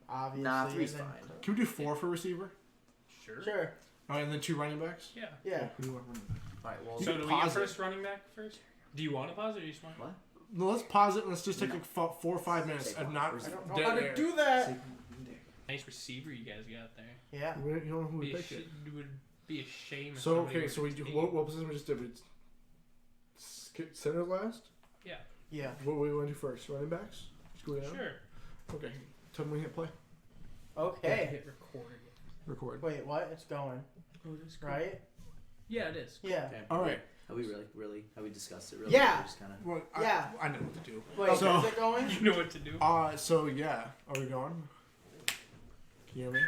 [SPEAKER 1] Obviously.
[SPEAKER 3] Nah, 3's
[SPEAKER 1] and
[SPEAKER 3] fine.
[SPEAKER 1] then-
[SPEAKER 5] Can we do 4 for receiver?
[SPEAKER 2] Sure.
[SPEAKER 1] Sure.
[SPEAKER 5] All right, and then 2 running backs.
[SPEAKER 2] Yeah.
[SPEAKER 1] Yeah.
[SPEAKER 5] Who do you want running back?
[SPEAKER 3] All right. Well,
[SPEAKER 5] You
[SPEAKER 2] So
[SPEAKER 5] can
[SPEAKER 2] do we get
[SPEAKER 5] pause it.
[SPEAKER 2] first running back first? Do you want to pause or do you just want?
[SPEAKER 3] What?
[SPEAKER 5] No, let's pause it and let's just take
[SPEAKER 3] No.
[SPEAKER 5] like 4 or 5 minutes of not.
[SPEAKER 3] I
[SPEAKER 1] don't know
[SPEAKER 5] dead
[SPEAKER 1] how to
[SPEAKER 5] air.
[SPEAKER 1] do that.
[SPEAKER 2] Nice receiver you guys got there.
[SPEAKER 1] Yeah.
[SPEAKER 5] You don't know who we
[SPEAKER 2] Be a
[SPEAKER 5] picked
[SPEAKER 2] sh-
[SPEAKER 5] it.
[SPEAKER 2] it would be a shame. If
[SPEAKER 5] So
[SPEAKER 2] somebody
[SPEAKER 5] okay,
[SPEAKER 2] were
[SPEAKER 5] so we
[SPEAKER 2] to
[SPEAKER 5] do
[SPEAKER 2] take-
[SPEAKER 5] what position we just did? We center last.
[SPEAKER 1] Yeah.
[SPEAKER 5] What we want to do first? Running backs. Just go down.
[SPEAKER 2] Sure.
[SPEAKER 5] Okay. Tell me when you hit play.
[SPEAKER 1] Okay.
[SPEAKER 2] Hit record.
[SPEAKER 5] Record.
[SPEAKER 1] Wait, what? It's going. Right?
[SPEAKER 2] Yeah, it is.
[SPEAKER 1] Yeah.
[SPEAKER 3] Okay.
[SPEAKER 5] All right.
[SPEAKER 3] Have we really have we discussed it really?
[SPEAKER 1] Yeah.
[SPEAKER 3] Or just kind of.
[SPEAKER 5] Well,
[SPEAKER 1] Yeah.
[SPEAKER 5] I know what to do.
[SPEAKER 1] Wait,
[SPEAKER 5] So-
[SPEAKER 1] is it going?
[SPEAKER 2] You know what to do.
[SPEAKER 5] So yeah, are we going? Can you hear me?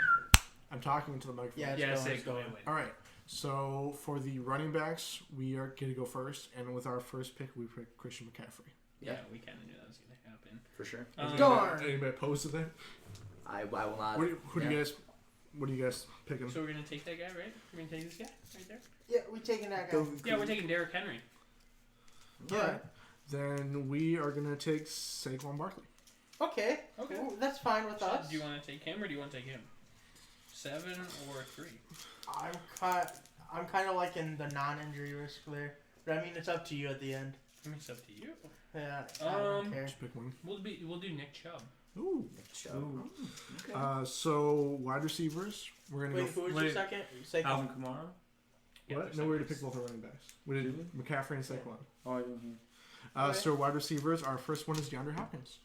[SPEAKER 5] I'm talking into the microphone.
[SPEAKER 1] Yeah, it's
[SPEAKER 2] Yeah,
[SPEAKER 1] going.
[SPEAKER 2] say
[SPEAKER 1] It's
[SPEAKER 2] go
[SPEAKER 1] going.
[SPEAKER 2] away.
[SPEAKER 5] All right. So for the running backs, we are going to go first, and with our first pick, we pick Christian McCaffrey.
[SPEAKER 2] Yeah, we kind of knew that was going to happen.
[SPEAKER 3] For sure.
[SPEAKER 1] Darn.
[SPEAKER 5] Anybody opposed to that?
[SPEAKER 3] I will not.
[SPEAKER 5] What do you guys? What do you guys picking?
[SPEAKER 2] So we're going to take that guy, right? We're going to take this guy right there?
[SPEAKER 1] Yeah, we taking that guy.
[SPEAKER 2] Yeah, we're taking Derrick Henry.
[SPEAKER 1] Yeah.
[SPEAKER 5] Then we are gonna take Saquon Barkley.
[SPEAKER 1] Okay.
[SPEAKER 2] Okay.
[SPEAKER 1] Ooh, that's fine with us.
[SPEAKER 2] Do you want to take him or do you want to take him? 7 or 3?
[SPEAKER 1] I'm kind of liking the non-injury risk there, but I mean it's up to you at the end.
[SPEAKER 2] I mean, it's up to you.
[SPEAKER 1] Yeah. I don't care.
[SPEAKER 5] Just pick one.
[SPEAKER 2] We'll do Nick Chubb.
[SPEAKER 5] Ooh.
[SPEAKER 3] Show. Okay.
[SPEAKER 5] So wide receivers, we're gonna
[SPEAKER 1] Wait, who was your
[SPEAKER 4] wait.
[SPEAKER 1] second? Saquon.
[SPEAKER 4] Alvin Kamara.
[SPEAKER 2] Yeah,
[SPEAKER 5] What?
[SPEAKER 2] there's
[SPEAKER 5] No, we already
[SPEAKER 2] second.
[SPEAKER 5] picked both our running backs. We did McCaffrey and Saquon.
[SPEAKER 4] Oh, I didn't hear.
[SPEAKER 1] Okay.
[SPEAKER 5] So wide receivers, our first one is DeAndre Hopkins.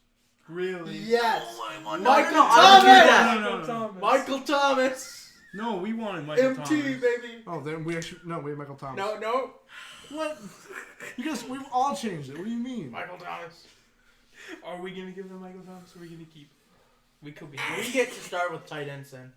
[SPEAKER 1] Really? Yes.
[SPEAKER 3] Michael
[SPEAKER 1] Michael
[SPEAKER 3] Thomas.
[SPEAKER 1] Thomas. Michael Thomas.
[SPEAKER 4] No, we wanted Michael
[SPEAKER 1] MT
[SPEAKER 4] Thomas.
[SPEAKER 1] baby.
[SPEAKER 5] Oh, then we actually we had Michael Thomas.
[SPEAKER 1] No.
[SPEAKER 5] What? Because we've all changed it. What do you mean?
[SPEAKER 1] Michael Thomas.
[SPEAKER 2] Are we going to give them Michael Thomas or are we going to keep? We could be.
[SPEAKER 1] We get to start with tight ends then.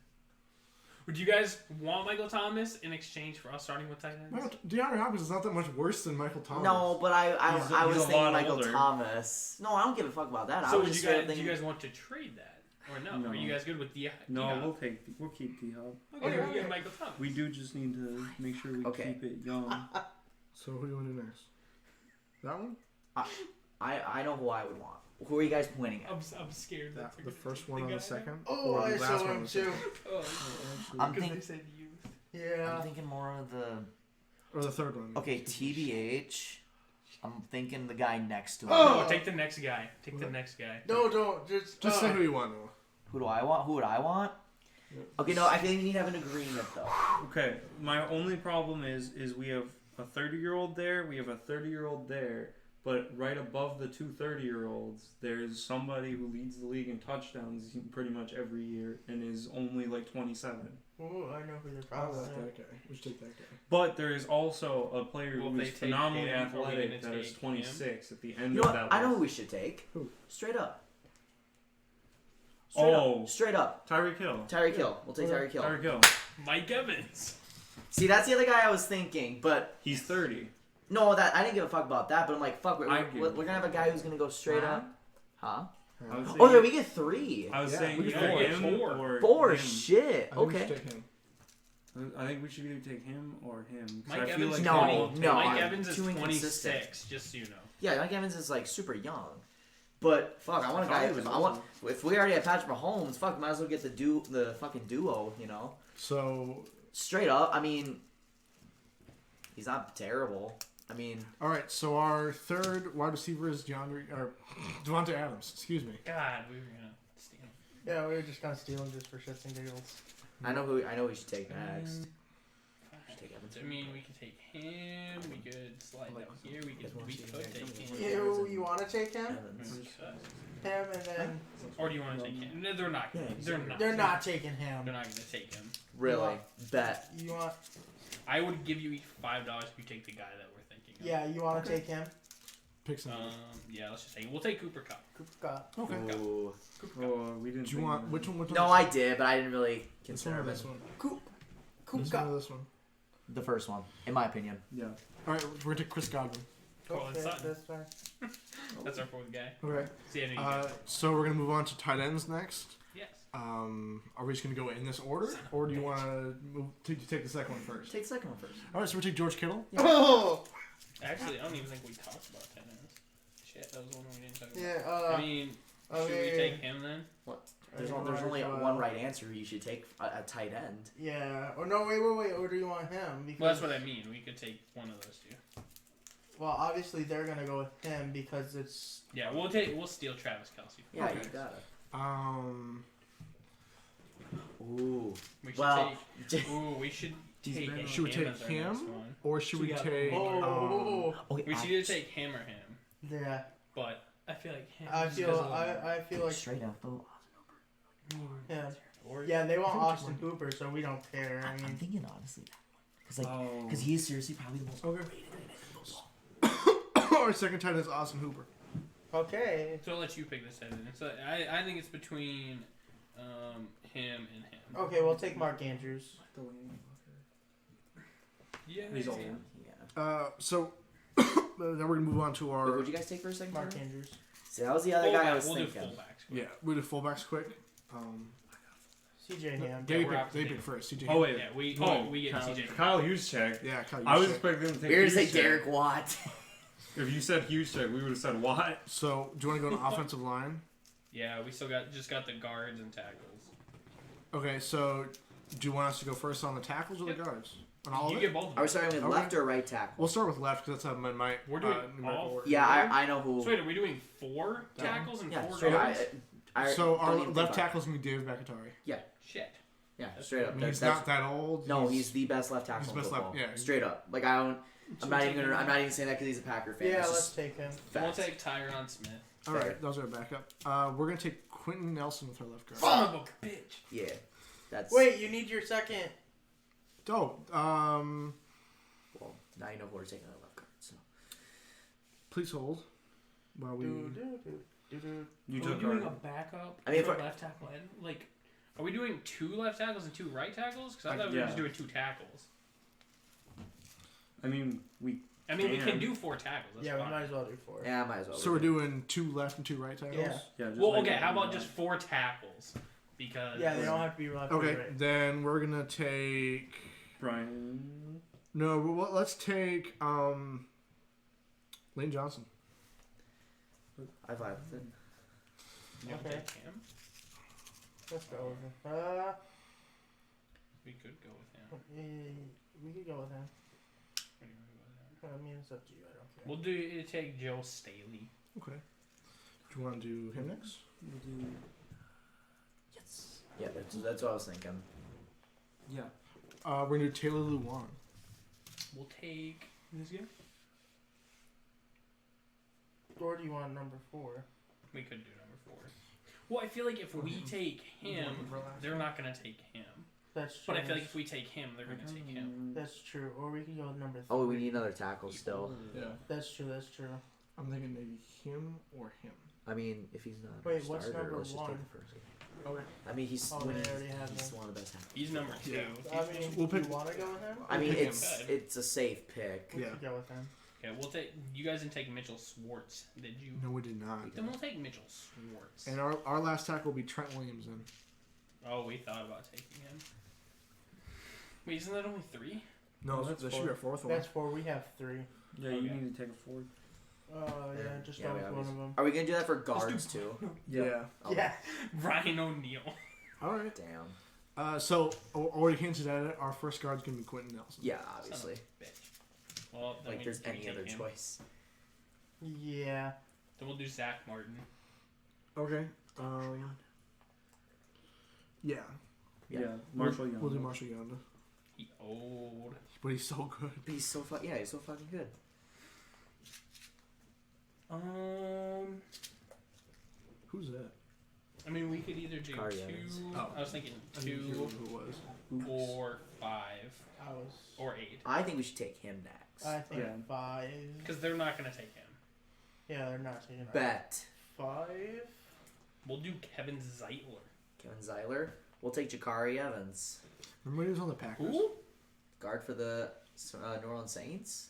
[SPEAKER 2] Would you guys want Michael Thomas in exchange for us starting with tight ends?
[SPEAKER 5] Michael, DeAndre Hopkins is not that much worse than Michael Thomas.
[SPEAKER 3] No, but I
[SPEAKER 4] He's
[SPEAKER 3] was
[SPEAKER 4] a
[SPEAKER 3] thinking
[SPEAKER 4] lot
[SPEAKER 3] Michael
[SPEAKER 4] older.
[SPEAKER 3] Thomas. No, I don't give a fuck about that. I
[SPEAKER 2] So
[SPEAKER 3] was
[SPEAKER 2] would
[SPEAKER 3] just
[SPEAKER 2] you
[SPEAKER 3] straight
[SPEAKER 2] guys,
[SPEAKER 3] up
[SPEAKER 2] do
[SPEAKER 3] thinking.
[SPEAKER 2] you guys want to trade that? Or no?
[SPEAKER 4] No.
[SPEAKER 2] Are you guys good with the
[SPEAKER 4] No, we'll keep D-Hop.
[SPEAKER 2] Okay,
[SPEAKER 1] Okay.
[SPEAKER 2] we get Michael Thomas.
[SPEAKER 4] We do just need to make sure we
[SPEAKER 3] Okay.
[SPEAKER 4] keep it young.
[SPEAKER 5] So who do you want to do next? That one?
[SPEAKER 3] I know who I would want. Who are you guys pointing at?
[SPEAKER 2] I'm scared.
[SPEAKER 5] That,
[SPEAKER 2] That's
[SPEAKER 5] the first one on
[SPEAKER 2] guy.
[SPEAKER 5] the second?
[SPEAKER 1] Oh,
[SPEAKER 5] or
[SPEAKER 1] I
[SPEAKER 5] the last
[SPEAKER 1] saw
[SPEAKER 5] one on
[SPEAKER 1] him
[SPEAKER 5] the
[SPEAKER 1] too.
[SPEAKER 5] second?
[SPEAKER 2] Oh,
[SPEAKER 3] I'm
[SPEAKER 2] because
[SPEAKER 3] thinking.
[SPEAKER 2] they said youth.
[SPEAKER 1] Yeah.
[SPEAKER 3] I'm thinking more of the.
[SPEAKER 5] Or the third one?
[SPEAKER 3] Okay, TBH. I'm thinking the guy next to him.
[SPEAKER 1] Oh!
[SPEAKER 2] No, take the next guy. Take the next guy.
[SPEAKER 1] No, don't. Just
[SPEAKER 5] Say who you want, Noah.
[SPEAKER 3] Who do I want? Who would I want? Okay, no, I think we need to have an agreement though.
[SPEAKER 4] Okay, my only problem is we have a 30-year-old there, we have a 30-year-old there, but right above the two 30-year-olds, there's somebody who leads the league in touchdowns pretty much every year and is only like 27.
[SPEAKER 1] Oh, I know who the
[SPEAKER 5] I
[SPEAKER 1] problem
[SPEAKER 5] like
[SPEAKER 1] is.
[SPEAKER 5] that guy. We should take that guy.
[SPEAKER 4] But there is also a player
[SPEAKER 2] Will
[SPEAKER 4] who
[SPEAKER 2] they
[SPEAKER 4] is
[SPEAKER 2] take
[SPEAKER 4] phenomenally
[SPEAKER 2] him, or are we
[SPEAKER 4] athletic
[SPEAKER 2] gonna
[SPEAKER 4] that is
[SPEAKER 2] take
[SPEAKER 4] 26 at the end
[SPEAKER 3] You know
[SPEAKER 4] of
[SPEAKER 3] what?
[SPEAKER 4] that
[SPEAKER 3] I know who
[SPEAKER 4] list.
[SPEAKER 3] we should take.
[SPEAKER 5] Who?
[SPEAKER 3] Straight up.
[SPEAKER 4] Oh.
[SPEAKER 3] Straight up.
[SPEAKER 4] Tyreek Hill.
[SPEAKER 3] Tyreek Hill. We'll take Tyreek Hill.
[SPEAKER 4] Tyreek Hill.
[SPEAKER 2] Mike Evans.
[SPEAKER 3] See, that's the other guy I was thinking, but
[SPEAKER 4] He's 30.
[SPEAKER 3] no, that I didn't give a fuck about that. But I'm like, fuck, we're
[SPEAKER 4] I give
[SPEAKER 3] gonna have a guy who's gonna go straight up. Huh?
[SPEAKER 4] I was
[SPEAKER 3] Oh, there we get 3.
[SPEAKER 4] I was
[SPEAKER 5] Yeah,
[SPEAKER 4] saying
[SPEAKER 5] we
[SPEAKER 4] either
[SPEAKER 2] get
[SPEAKER 4] him
[SPEAKER 2] four.
[SPEAKER 4] or
[SPEAKER 3] 4,
[SPEAKER 4] him.
[SPEAKER 3] shit.
[SPEAKER 5] I think we
[SPEAKER 3] Okay.
[SPEAKER 5] should take him.
[SPEAKER 4] I think we should either take him or him. 'Cause
[SPEAKER 2] Mike
[SPEAKER 4] I feel
[SPEAKER 2] Evans,
[SPEAKER 4] like
[SPEAKER 3] No,
[SPEAKER 4] they all
[SPEAKER 3] no,
[SPEAKER 2] Mike
[SPEAKER 3] I'm
[SPEAKER 2] Evans is
[SPEAKER 3] too inconsistent.
[SPEAKER 2] 26. Just so you know.
[SPEAKER 3] Yeah, Mike Evans is like super young. But fuck, I want a guy.
[SPEAKER 4] I thought he was
[SPEAKER 3] If we already have Patrick Mahomes, fuck, might as well get the fucking duo. You know,
[SPEAKER 5] So,
[SPEAKER 3] straight up. I mean, he's not terrible. I mean,
[SPEAKER 5] all right. So our third wide receiver is Devontae Adams. Excuse me.
[SPEAKER 2] God, we were gonna steal him.
[SPEAKER 1] Yeah, we were just gonna steal him just for shits and giggles.
[SPEAKER 3] I know who we should take next. Take Evans.
[SPEAKER 2] I mean, we could take him. We could slide down here. We could take him.
[SPEAKER 1] You want to take him?
[SPEAKER 3] Evans.
[SPEAKER 2] We could.
[SPEAKER 1] Him and then
[SPEAKER 2] Or do you want to take him? No, they're not.
[SPEAKER 3] Yeah,
[SPEAKER 2] They're not.
[SPEAKER 1] taking him.
[SPEAKER 2] They're not gonna take him.
[SPEAKER 3] Really? Bet.
[SPEAKER 1] You want?
[SPEAKER 2] I would give you each $5 if you take the guy that we're thinking of.
[SPEAKER 1] Yeah, you want to take him?
[SPEAKER 5] Pick somebody.
[SPEAKER 2] Yeah, let's just say we'll take Cooper Cup.
[SPEAKER 1] Cooper Cup.
[SPEAKER 5] Okay.
[SPEAKER 3] Ooh.
[SPEAKER 2] Cooper Cup.
[SPEAKER 4] Oh, we didn't.
[SPEAKER 5] Do you
[SPEAKER 4] think
[SPEAKER 5] want
[SPEAKER 4] of
[SPEAKER 5] which one? Which one?
[SPEAKER 3] No, I did, but I didn't really
[SPEAKER 5] This one
[SPEAKER 3] consider
[SPEAKER 5] or
[SPEAKER 3] it.
[SPEAKER 5] this one?
[SPEAKER 1] Cooper
[SPEAKER 5] This one
[SPEAKER 1] Cup.
[SPEAKER 5] or this one?
[SPEAKER 3] The first one, in my opinion.
[SPEAKER 4] Yeah.
[SPEAKER 5] All right, we're gonna take Chris Godwin.
[SPEAKER 2] Cortland
[SPEAKER 1] Okay,
[SPEAKER 2] Sutton.
[SPEAKER 1] that's fine.
[SPEAKER 2] That's our fourth guy.
[SPEAKER 5] Okay.
[SPEAKER 2] See, I know you guys.
[SPEAKER 5] So we're gonna move on to tight ends next.
[SPEAKER 2] Yes.
[SPEAKER 5] Are we just gonna go in this order, or do you want to take the second one first?
[SPEAKER 3] Take the second one first.
[SPEAKER 5] All right, so we take George Kittle.
[SPEAKER 1] Oh.
[SPEAKER 2] Actually, I don't even think we talked about tight ends. Shit, that was one we didn't talk about.
[SPEAKER 1] Yeah.
[SPEAKER 2] I mean, should we take him then?
[SPEAKER 3] There's only one right answer. You should take a tight end.
[SPEAKER 1] Yeah. Or no, wait. Or do you want him? Because
[SPEAKER 2] Well, that's what I mean. We could take one of those two.
[SPEAKER 1] well, obviously they're gonna go with him because it's
[SPEAKER 2] Yeah, we'll steal Travis Kelce.
[SPEAKER 3] Yeah,
[SPEAKER 5] Okay.
[SPEAKER 3] you got it. Ooh.
[SPEAKER 2] We should
[SPEAKER 3] Well,
[SPEAKER 2] we should take him.
[SPEAKER 5] Should we take
[SPEAKER 2] as our
[SPEAKER 5] him?
[SPEAKER 2] next one.
[SPEAKER 5] Or should we
[SPEAKER 2] got-
[SPEAKER 5] take?
[SPEAKER 1] Oh.
[SPEAKER 3] okay,
[SPEAKER 2] We should either take him or him.
[SPEAKER 1] Yeah.
[SPEAKER 2] But I feel like him.
[SPEAKER 1] I
[SPEAKER 2] just
[SPEAKER 1] feel
[SPEAKER 2] because of-
[SPEAKER 1] I feel like
[SPEAKER 3] straight up though.
[SPEAKER 1] him.
[SPEAKER 2] Or-
[SPEAKER 1] Yeah, they want Austin Hooper, so we don't care. I
[SPEAKER 3] I'm
[SPEAKER 1] mean,
[SPEAKER 3] thinking honestly that one.
[SPEAKER 4] Oh.
[SPEAKER 3] Because he is seriously probably the most
[SPEAKER 5] Okay.
[SPEAKER 3] overrated.
[SPEAKER 5] Our second tight end is Austin Hooper.
[SPEAKER 1] okay.
[SPEAKER 2] So I'll let you pick this tight end. So I think it's between him and him.
[SPEAKER 1] Okay, we'll take Mark Andrews.
[SPEAKER 2] Yeah.
[SPEAKER 4] He's old.
[SPEAKER 3] Yeah.
[SPEAKER 5] So then we're gonna move on to
[SPEAKER 3] Wait,
[SPEAKER 5] our.
[SPEAKER 3] what'd you guys take for a second?
[SPEAKER 1] Mark
[SPEAKER 3] turn?
[SPEAKER 1] Andrews.
[SPEAKER 3] See, that was the other guy I was
[SPEAKER 2] We'll
[SPEAKER 3] thinking.
[SPEAKER 2] do fullbacks.
[SPEAKER 5] Yeah, we do fullbacks quick.
[SPEAKER 1] CJ Ham.
[SPEAKER 5] They
[SPEAKER 2] we're out
[SPEAKER 5] pick
[SPEAKER 2] to
[SPEAKER 5] first. CJ.
[SPEAKER 4] Oh wait.
[SPEAKER 2] Yeah, we get
[SPEAKER 4] Kyle,
[SPEAKER 2] CJ.
[SPEAKER 4] Kyle Juszczyk.
[SPEAKER 5] Yeah, Kyle
[SPEAKER 4] I was
[SPEAKER 5] Juszczyk.
[SPEAKER 4] expecting to take.
[SPEAKER 3] We were gonna say
[SPEAKER 4] Juszczyk.
[SPEAKER 3] Derek Watt.
[SPEAKER 4] If you said Juszczyk, we would have said Watt.
[SPEAKER 5] So do you want to go to offensive line?
[SPEAKER 2] Yeah, we still got the guards and tackles.
[SPEAKER 5] Okay, so do you want us to go first on the tackles or the guards? On all
[SPEAKER 2] You
[SPEAKER 5] of
[SPEAKER 2] get
[SPEAKER 5] it?
[SPEAKER 2] both of
[SPEAKER 3] Are we
[SPEAKER 2] them.
[SPEAKER 3] starting with
[SPEAKER 5] Okay.
[SPEAKER 3] left or right tackle?
[SPEAKER 5] We'll start with left because that's how my
[SPEAKER 2] We're doing
[SPEAKER 5] numerical
[SPEAKER 2] all
[SPEAKER 5] order.
[SPEAKER 3] Yeah, I know who.
[SPEAKER 2] So wait, are we doing 4 tackles and
[SPEAKER 3] Yeah,
[SPEAKER 2] 4
[SPEAKER 3] straight
[SPEAKER 2] guards?
[SPEAKER 3] up. I
[SPEAKER 5] So
[SPEAKER 3] don't
[SPEAKER 5] our
[SPEAKER 3] even think
[SPEAKER 5] left
[SPEAKER 3] about
[SPEAKER 5] tackle's gonna be David Bakatari.
[SPEAKER 2] Shit.
[SPEAKER 3] Yeah, straight
[SPEAKER 5] I
[SPEAKER 3] up.
[SPEAKER 5] mean, he's
[SPEAKER 3] That's-
[SPEAKER 5] not that old.
[SPEAKER 3] No, he's the best left tackle
[SPEAKER 5] he's
[SPEAKER 3] in
[SPEAKER 5] best left-
[SPEAKER 3] football.
[SPEAKER 5] yeah.
[SPEAKER 3] Straight up. Like I don't. I'm not even saying that because he's a Packer fan.
[SPEAKER 1] Yeah,
[SPEAKER 3] It's
[SPEAKER 1] let's
[SPEAKER 3] just
[SPEAKER 1] take him.
[SPEAKER 2] We'll
[SPEAKER 3] facts.
[SPEAKER 2] take Tyron Smith.
[SPEAKER 5] All
[SPEAKER 3] fair.
[SPEAKER 5] right, those are backup. We're gonna take Quentin Nelson with our left guard.
[SPEAKER 2] Son of a bitch.
[SPEAKER 3] Yeah, that's.
[SPEAKER 1] Wait, you need your second.
[SPEAKER 5] Oh,
[SPEAKER 3] Well, now you know who we're taking our left guard. So.
[SPEAKER 5] please hold while we.
[SPEAKER 4] You
[SPEAKER 2] Are we
[SPEAKER 4] took
[SPEAKER 2] doing
[SPEAKER 4] our.
[SPEAKER 2] a backup
[SPEAKER 3] I mean,
[SPEAKER 2] for
[SPEAKER 3] if I-
[SPEAKER 2] left tackle and like, are we doing 2 left tackles and 2 right tackles? Because I thought we were
[SPEAKER 4] Yeah.
[SPEAKER 2] just doing 2 tackles.
[SPEAKER 4] I mean, we.
[SPEAKER 2] I mean, we
[SPEAKER 4] Damn.
[SPEAKER 2] can do 4 tackles. That's
[SPEAKER 1] Yeah, we
[SPEAKER 2] fine.
[SPEAKER 1] might as well do 4.
[SPEAKER 3] Yeah, might as well.
[SPEAKER 5] So we're doing 2 left and 2 right tackles.
[SPEAKER 1] Yeah.
[SPEAKER 4] Yeah. Just
[SPEAKER 2] Well,
[SPEAKER 4] like
[SPEAKER 2] okay.
[SPEAKER 4] that.
[SPEAKER 2] How about just 4 tackles? Because
[SPEAKER 1] Yeah, they don't have to be left or
[SPEAKER 5] Okay,
[SPEAKER 1] right.
[SPEAKER 5] then we're gonna take.
[SPEAKER 4] Brian?
[SPEAKER 5] No, but let's take Lane Johnson.
[SPEAKER 3] I vibe with it.
[SPEAKER 2] You want to
[SPEAKER 1] Okay.
[SPEAKER 2] take him?
[SPEAKER 1] Let's go with him.
[SPEAKER 2] We could go with him.
[SPEAKER 1] We could go with him.
[SPEAKER 2] What do you want to go with him?
[SPEAKER 1] I mean, it's up to you. I don't care.
[SPEAKER 2] We'll do take Joe Staley.
[SPEAKER 5] Okay. Do you want to do him next?
[SPEAKER 3] Yes. Yeah, that's what I was thinking.
[SPEAKER 4] Yeah.
[SPEAKER 5] We're gonna do Taylor Lewan.
[SPEAKER 2] We'll take this guy.
[SPEAKER 1] Or do you want number 4?
[SPEAKER 2] We could do number 4. Well, I feel like if we take him, they're not gonna take him.
[SPEAKER 1] That's true.
[SPEAKER 2] But I feel like if we take him, they're gonna take him.
[SPEAKER 1] That's true. Or we can go with number 3.
[SPEAKER 3] Oh, we need another tackle still.
[SPEAKER 5] Yeah.
[SPEAKER 1] That's true. That's true.
[SPEAKER 5] I'm thinking maybe him or him.
[SPEAKER 3] I mean, if he's not
[SPEAKER 1] Wait,
[SPEAKER 3] a
[SPEAKER 1] what's
[SPEAKER 3] starter,
[SPEAKER 1] number
[SPEAKER 3] let's just take
[SPEAKER 1] 1?
[SPEAKER 3] the first.
[SPEAKER 5] Okay.
[SPEAKER 3] I mean, he's
[SPEAKER 1] Oh,
[SPEAKER 3] when
[SPEAKER 1] they
[SPEAKER 3] he's,
[SPEAKER 1] already have
[SPEAKER 3] he's
[SPEAKER 1] him.
[SPEAKER 3] one of the best tackles.
[SPEAKER 2] He's number 2.
[SPEAKER 5] Yeah.
[SPEAKER 1] I mean,
[SPEAKER 5] We'll pick-
[SPEAKER 1] you want to go with him?
[SPEAKER 3] I mean,
[SPEAKER 5] pick him.
[SPEAKER 3] it's a safe pick.
[SPEAKER 1] We
[SPEAKER 5] Yeah.
[SPEAKER 1] could go with him.
[SPEAKER 2] Okay, we'll take. You guys didn't take Mitchell Schwartz, did you?
[SPEAKER 5] No, we did not.
[SPEAKER 2] Then we'll take Mitchell Schwartz.
[SPEAKER 5] And our last tackle will be Trent Williamson.
[SPEAKER 2] Oh, we thought about taking him. Wait, isn't that only 3?
[SPEAKER 5] No,
[SPEAKER 4] that's
[SPEAKER 5] that should be our fourth one.
[SPEAKER 1] That's 4. We have 3.
[SPEAKER 4] Yeah,
[SPEAKER 2] Okay.
[SPEAKER 4] you need to take a fourth.
[SPEAKER 1] Just
[SPEAKER 3] Yeah,
[SPEAKER 1] go
[SPEAKER 3] we
[SPEAKER 1] with one of them.
[SPEAKER 3] Are we gonna do that for guards too?
[SPEAKER 5] Yeah.
[SPEAKER 3] Oh,
[SPEAKER 1] Yeah.
[SPEAKER 2] Ryan O'Neal.
[SPEAKER 5] All right.
[SPEAKER 3] Damn.
[SPEAKER 5] So already hinted at it. Our first guard's gonna be Quentin Nelson.
[SPEAKER 3] Yeah, obviously.
[SPEAKER 2] Bitch. Well, then
[SPEAKER 3] Like there's
[SPEAKER 2] can we
[SPEAKER 3] any
[SPEAKER 2] take
[SPEAKER 3] other
[SPEAKER 2] him?
[SPEAKER 3] choice.
[SPEAKER 1] Yeah.
[SPEAKER 2] Then we'll do Zach Martin.
[SPEAKER 5] Okay. Yeah.
[SPEAKER 3] Yeah.
[SPEAKER 4] Marshall Young.
[SPEAKER 5] We'll do Marshall Yonda.
[SPEAKER 2] He old.
[SPEAKER 5] But he's so good.
[SPEAKER 3] He's so he's so fucking good.
[SPEAKER 5] Who's that?
[SPEAKER 2] I mean, we could either do
[SPEAKER 3] Kari
[SPEAKER 2] 2.
[SPEAKER 3] Evans.
[SPEAKER 5] Oh.
[SPEAKER 2] I was thinking
[SPEAKER 5] I didn't hear
[SPEAKER 2] 2
[SPEAKER 5] who it was.
[SPEAKER 2] or 5
[SPEAKER 1] I was.
[SPEAKER 2] or 8.
[SPEAKER 3] I think we should take him next.
[SPEAKER 1] I think
[SPEAKER 4] Yeah.
[SPEAKER 1] 5.
[SPEAKER 2] Because they're not gonna take him.
[SPEAKER 1] Yeah, they're not taking it.
[SPEAKER 3] Bet.
[SPEAKER 1] 5.
[SPEAKER 2] We'll do Kevin Zeitler.
[SPEAKER 3] Kevin Zeiler. We'll take Jakari Evans.
[SPEAKER 5] Remember when he was on the Packers?
[SPEAKER 2] Who?
[SPEAKER 3] Guard for the New Orleans Saints.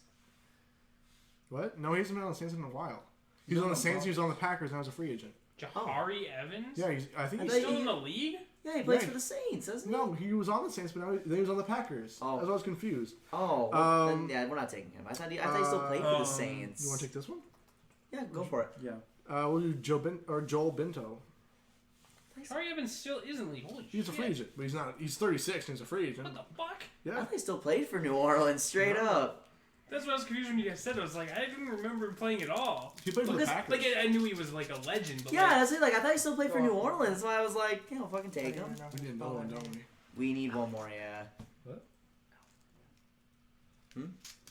[SPEAKER 5] What? No, he hasn't been on the Saints in a while. He was on the Saints. He was on the Packers. And I was a free agent.
[SPEAKER 2] Jahari Evans?
[SPEAKER 5] Yeah, I think
[SPEAKER 3] I
[SPEAKER 5] he's
[SPEAKER 3] thought
[SPEAKER 2] Still
[SPEAKER 3] he-
[SPEAKER 2] in the league?
[SPEAKER 3] Yeah, he plays
[SPEAKER 5] Yeah.
[SPEAKER 3] for the Saints, doesn't he?
[SPEAKER 5] No, he was on the Saints, but then he was on the Packers.
[SPEAKER 3] Oh.
[SPEAKER 5] I was confused.
[SPEAKER 3] Oh, well,
[SPEAKER 5] Um,
[SPEAKER 3] then, yeah, we're not taking him. I thought he still played for the Saints.
[SPEAKER 5] You want to take this one?
[SPEAKER 3] Yeah, go for it.
[SPEAKER 4] Yeah.
[SPEAKER 5] We'll do Joel Binto.
[SPEAKER 2] Jahari Evans still isn't league. Holy
[SPEAKER 5] He's a
[SPEAKER 2] shit.
[SPEAKER 5] free agent, but he's not. He's 36 and he's a free agent.
[SPEAKER 2] What the fuck?
[SPEAKER 3] I
[SPEAKER 5] Yeah.
[SPEAKER 3] thought he still played for New Orleans, straight
[SPEAKER 5] No.
[SPEAKER 3] up.
[SPEAKER 2] That's what I was confused when you guys said it. I was like, I didn't remember him playing at all.
[SPEAKER 5] He played for the
[SPEAKER 3] Because,
[SPEAKER 5] Packers.
[SPEAKER 2] Like, I knew he was like a legend, but
[SPEAKER 3] Yeah,
[SPEAKER 2] like,
[SPEAKER 3] that's it. Like I thought he still played for
[SPEAKER 1] Oh.
[SPEAKER 3] New Orleans, so I was like, you know, fucking take him.
[SPEAKER 5] We need another one, don't we?
[SPEAKER 3] We need one more, yeah.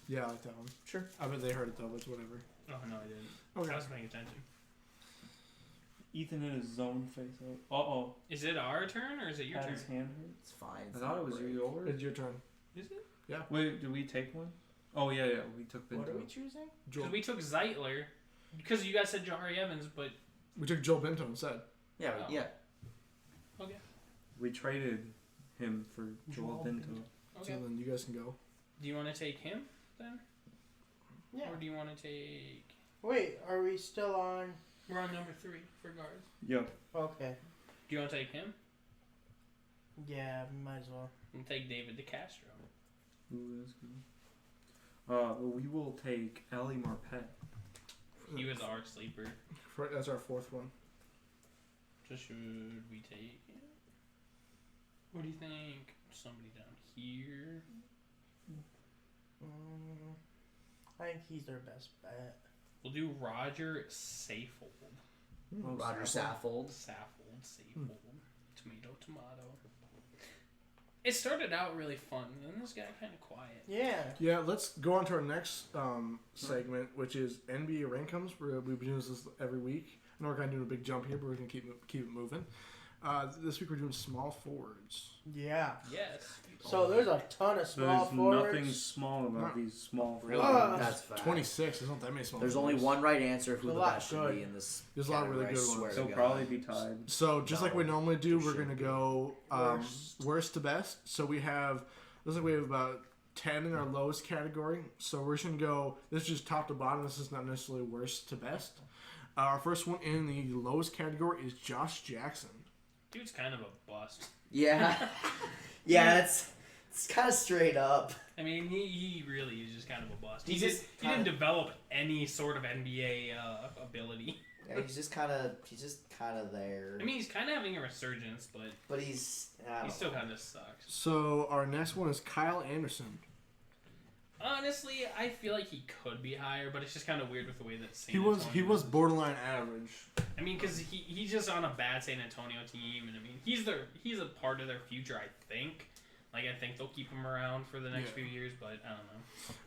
[SPEAKER 5] Yeah, I like that one.
[SPEAKER 3] Sure.
[SPEAKER 5] I bet they heard it though, but it's whatever.
[SPEAKER 2] oh no, I didn't.
[SPEAKER 5] Okay.
[SPEAKER 2] I was paying attention.
[SPEAKER 4] Ethan had his zone face up.
[SPEAKER 2] Is it our turn or is it your
[SPEAKER 4] Had
[SPEAKER 2] turn?
[SPEAKER 4] his hand hurt.
[SPEAKER 3] It's fine.
[SPEAKER 4] I thought it was yours.
[SPEAKER 5] It's your turn.
[SPEAKER 2] Is it?
[SPEAKER 4] Wait, did we take one? Oh yeah, we took
[SPEAKER 1] What are we
[SPEAKER 4] Binto.
[SPEAKER 1] choosing?
[SPEAKER 5] Joel.
[SPEAKER 2] Because we took Zeitler. Because you guys said Jahari Evans, but
[SPEAKER 5] We took Joel Binto instead.
[SPEAKER 3] Yeah,
[SPEAKER 2] Oh.
[SPEAKER 3] yeah.
[SPEAKER 2] okay.
[SPEAKER 4] We traded him for Joel
[SPEAKER 1] Joel
[SPEAKER 4] Binto.
[SPEAKER 2] Okay.
[SPEAKER 5] So then you guys can go.
[SPEAKER 2] Do you want to take him then?
[SPEAKER 1] Yeah.
[SPEAKER 2] Or do you want to take...
[SPEAKER 1] Wait, are we still on?
[SPEAKER 2] We're on number 3 for guards.
[SPEAKER 4] Yep.
[SPEAKER 1] Okay.
[SPEAKER 2] Do you want to take him?
[SPEAKER 1] Yeah, might as well.
[SPEAKER 2] And take David DeCastro.
[SPEAKER 4] Ooh, that's good. Well, we will take Ali Marpet.
[SPEAKER 2] He was our sleeper.
[SPEAKER 5] That's our fourth one.
[SPEAKER 2] So should we take him? What do you think? Somebody down here?
[SPEAKER 1] I think he's their best bet.
[SPEAKER 2] We'll do Roger Saffold.
[SPEAKER 4] Oh,
[SPEAKER 3] Roger
[SPEAKER 4] Saffold.
[SPEAKER 3] Saffold.
[SPEAKER 2] Tomato. It started out really fun, and then this got kind of quiet.
[SPEAKER 1] Yeah.
[SPEAKER 5] Yeah, let's go on to our next segment, which is NBA Rankums. We've been doing this every week. I know we're kind of doing a big jump here, but we're going to keep it moving. This week we're doing small forwards.
[SPEAKER 1] Yeah.
[SPEAKER 2] Yes.
[SPEAKER 1] So there's a ton of small
[SPEAKER 4] There's
[SPEAKER 1] forwards.
[SPEAKER 4] nothing small about these small
[SPEAKER 3] Really?
[SPEAKER 4] forwards.
[SPEAKER 3] That's fast.
[SPEAKER 5] 26. There's not that many small
[SPEAKER 3] There's
[SPEAKER 5] forwards.
[SPEAKER 3] only one right answer of who
[SPEAKER 1] There's
[SPEAKER 3] the
[SPEAKER 1] a lot
[SPEAKER 3] best should
[SPEAKER 1] good.
[SPEAKER 3] be in this.
[SPEAKER 5] There's a lot of really
[SPEAKER 3] category,
[SPEAKER 5] good
[SPEAKER 3] I swear
[SPEAKER 5] ones.
[SPEAKER 3] to
[SPEAKER 4] They'll
[SPEAKER 3] God.
[SPEAKER 4] probably be tied.
[SPEAKER 5] So just like we normally do, we're
[SPEAKER 3] There
[SPEAKER 5] going to
[SPEAKER 3] should
[SPEAKER 5] go
[SPEAKER 1] Worst.
[SPEAKER 5] worst to best. So we have, looks like we have about 10 in our lowest category. So we're just going to go, this is just top to bottom. This is not necessarily worst to best. Our first one in the lowest category is Josh Jackson.
[SPEAKER 2] Dude's kind of a bust.
[SPEAKER 3] Yeah. Yeah, it's kind of straight up.
[SPEAKER 2] I mean, he really is just kind of a bust.
[SPEAKER 3] He's
[SPEAKER 2] He
[SPEAKER 3] just
[SPEAKER 2] didn't develop any sort of NBA ability.
[SPEAKER 3] Yeah, he's just kind of there.
[SPEAKER 2] I mean, he's kind of having a resurgence, but
[SPEAKER 3] He
[SPEAKER 2] still kind of sucks.
[SPEAKER 5] So our next one is Kyle Anderson.
[SPEAKER 2] Honestly, I feel like he could be higher, but it's just kind of weird with the way that San
[SPEAKER 5] He was
[SPEAKER 2] Antonio is.
[SPEAKER 5] borderline average.
[SPEAKER 2] I mean, because he's just on a bad San Antonio team, and I mean, he's a part of their future, I think. Like, I think they'll keep him around for the next few years, but I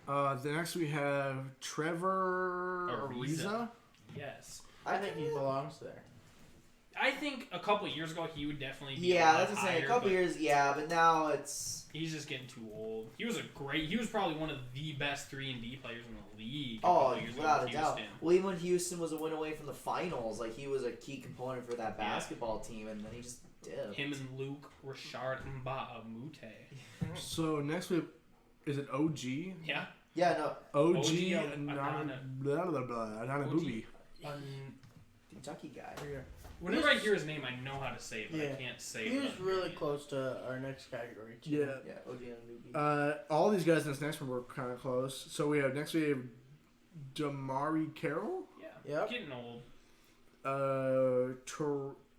[SPEAKER 2] don't know.
[SPEAKER 5] The next we have Trevor Ariza.
[SPEAKER 2] Yes.
[SPEAKER 1] I think he belongs there.
[SPEAKER 2] I think a couple years ago he would definitely be
[SPEAKER 3] Yeah,
[SPEAKER 2] a lot
[SPEAKER 3] that's what I'm saying.
[SPEAKER 2] higher,
[SPEAKER 3] A couple
[SPEAKER 2] but
[SPEAKER 3] years, yeah, but now it's.
[SPEAKER 2] he's just getting too old. He was probably one of the best 3-and-D players in the league.
[SPEAKER 3] Oh,
[SPEAKER 2] couple years ago
[SPEAKER 3] without
[SPEAKER 2] with
[SPEAKER 3] a doubt.
[SPEAKER 2] Houston.
[SPEAKER 3] Well, even when Houston was a win away from the finals, like he was a key component for that basketball team, and then he just dipped.
[SPEAKER 2] Him and Luke Richard Mbamute.
[SPEAKER 5] So next we have, is it OG?
[SPEAKER 2] Yeah.
[SPEAKER 3] Yeah, no.
[SPEAKER 5] OG
[SPEAKER 2] Anana.
[SPEAKER 5] Ananabubi.
[SPEAKER 3] Kentucky guy.
[SPEAKER 2] Whenever I hear his name, I know how to say it, but I can't say it.
[SPEAKER 1] He was really close to our next category, too.
[SPEAKER 5] Yeah.
[SPEAKER 3] OG Ananabubi.
[SPEAKER 5] All these guys in this next one were kind of close. So we have Damari Carroll.
[SPEAKER 2] Yeah.
[SPEAKER 1] Yep.
[SPEAKER 2] Getting old.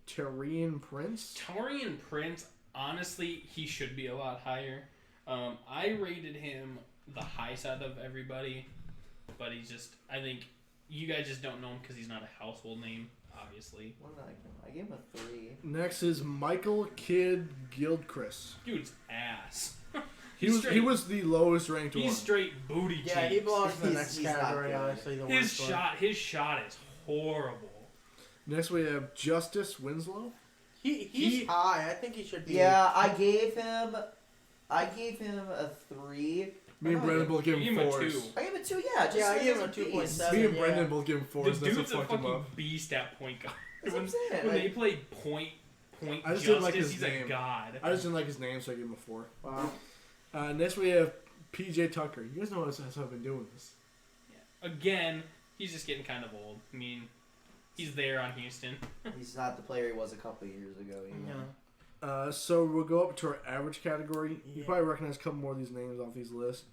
[SPEAKER 5] Tyrion Prince.
[SPEAKER 2] Torian Prince, honestly, he should be a lot higher. I rated him the high side of everybody, but he's just, I think you guys just don't know him because he's not a household name, obviously.
[SPEAKER 3] What did I give him? I gave him a 3.
[SPEAKER 5] Next is Michael Kidd Gilchrist.
[SPEAKER 2] Dude's ass.
[SPEAKER 5] He was the lowest ranked one.
[SPEAKER 2] He's straight booty cheeks.
[SPEAKER 1] Yeah, he belongs in the next
[SPEAKER 3] He's
[SPEAKER 1] category,
[SPEAKER 3] not good.
[SPEAKER 1] honestly. The
[SPEAKER 2] His
[SPEAKER 1] worst one.
[SPEAKER 2] his shot is horrible.
[SPEAKER 5] Next we have Justice Winslow.
[SPEAKER 1] He's high. I think he should be.
[SPEAKER 3] Yeah, I gave him a 3.
[SPEAKER 5] Me and Brendan both gave
[SPEAKER 2] You
[SPEAKER 5] him
[SPEAKER 2] give him a
[SPEAKER 5] 4s.
[SPEAKER 2] 2.
[SPEAKER 3] I gave him a 2, yeah. Just
[SPEAKER 1] Yeah, I
[SPEAKER 3] so
[SPEAKER 1] gave him a
[SPEAKER 3] he's beast.
[SPEAKER 1] 2.7.
[SPEAKER 5] Me and
[SPEAKER 1] yeah.
[SPEAKER 5] Brendan both gave him 4s.
[SPEAKER 2] The
[SPEAKER 5] That's what
[SPEAKER 2] dude's a
[SPEAKER 5] fucked him
[SPEAKER 2] fucking
[SPEAKER 5] up.
[SPEAKER 2] beast at point guard.
[SPEAKER 3] That's what I'm saying.
[SPEAKER 2] When
[SPEAKER 3] Like,
[SPEAKER 2] they play point
[SPEAKER 5] I just didn't like
[SPEAKER 2] Justice,
[SPEAKER 5] his
[SPEAKER 2] he's
[SPEAKER 5] name.
[SPEAKER 2] a god.
[SPEAKER 5] I just didn't like his name, so I gave him a 4.
[SPEAKER 1] Wow.
[SPEAKER 5] Next we have PJ Tucker. You guys know how I've been doing this.
[SPEAKER 2] Again, he's just getting kind of old. I mean, he's there on Houston.
[SPEAKER 3] he's not the player he was a couple years ago. You know?
[SPEAKER 1] Yeah.
[SPEAKER 5] So we'll go up to our average category. You
[SPEAKER 1] Yeah.
[SPEAKER 5] probably recognize a couple more of these names off these lists.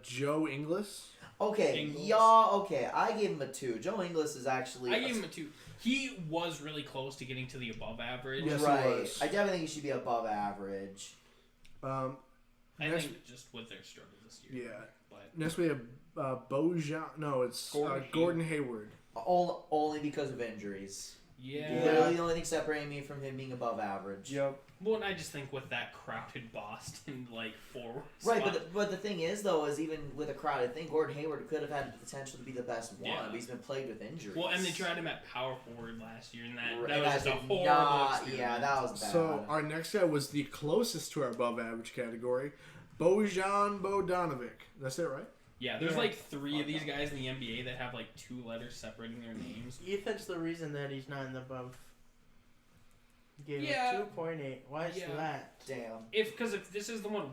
[SPEAKER 5] Joe Inglis.
[SPEAKER 3] Okay,
[SPEAKER 2] Ingles.
[SPEAKER 3] y'all. Okay, I gave him a 2. Joe Inglis is actually.
[SPEAKER 2] I gave him a 2. He was really close to getting to the above average.
[SPEAKER 5] Yes, he
[SPEAKER 3] right.
[SPEAKER 5] was.
[SPEAKER 3] I definitely think he should be above average.
[SPEAKER 2] I
[SPEAKER 5] Next,
[SPEAKER 2] think just with their struggle this year.
[SPEAKER 5] yeah.
[SPEAKER 2] But
[SPEAKER 5] Next we have Bojan. No, it's Gordon Hayward.
[SPEAKER 3] Only because of injuries.
[SPEAKER 2] yeah.
[SPEAKER 3] Literally the only thing separating me from him being above average.
[SPEAKER 4] Yep.
[SPEAKER 2] Well, and I just think with that crowded Boston forward.
[SPEAKER 3] Right,
[SPEAKER 2] spot,
[SPEAKER 3] but the thing is though, is even with a crowded thing, Gordon Hayward could have had the potential to be the best one.
[SPEAKER 2] Yeah.
[SPEAKER 3] But he's been plagued with injuries.
[SPEAKER 2] well, and they tried him at power forward last year, and that
[SPEAKER 3] Right,
[SPEAKER 2] was just a
[SPEAKER 3] did
[SPEAKER 2] horrible
[SPEAKER 3] not-
[SPEAKER 2] experience.
[SPEAKER 3] Yeah, that was bad.
[SPEAKER 5] So our next guy was the closest to our above average category, Bojan Bogdanovic. That's it, right?
[SPEAKER 2] Yeah, there's
[SPEAKER 1] Yeah.
[SPEAKER 2] 3 of these guys in the NBA that have 2 letters separating their names.
[SPEAKER 1] Ethan's the reason that he's not in the above. Gave
[SPEAKER 2] Yeah.
[SPEAKER 1] it 2.8. Why is
[SPEAKER 2] Yeah.
[SPEAKER 1] that?
[SPEAKER 3] Damn.
[SPEAKER 2] Because if this is the one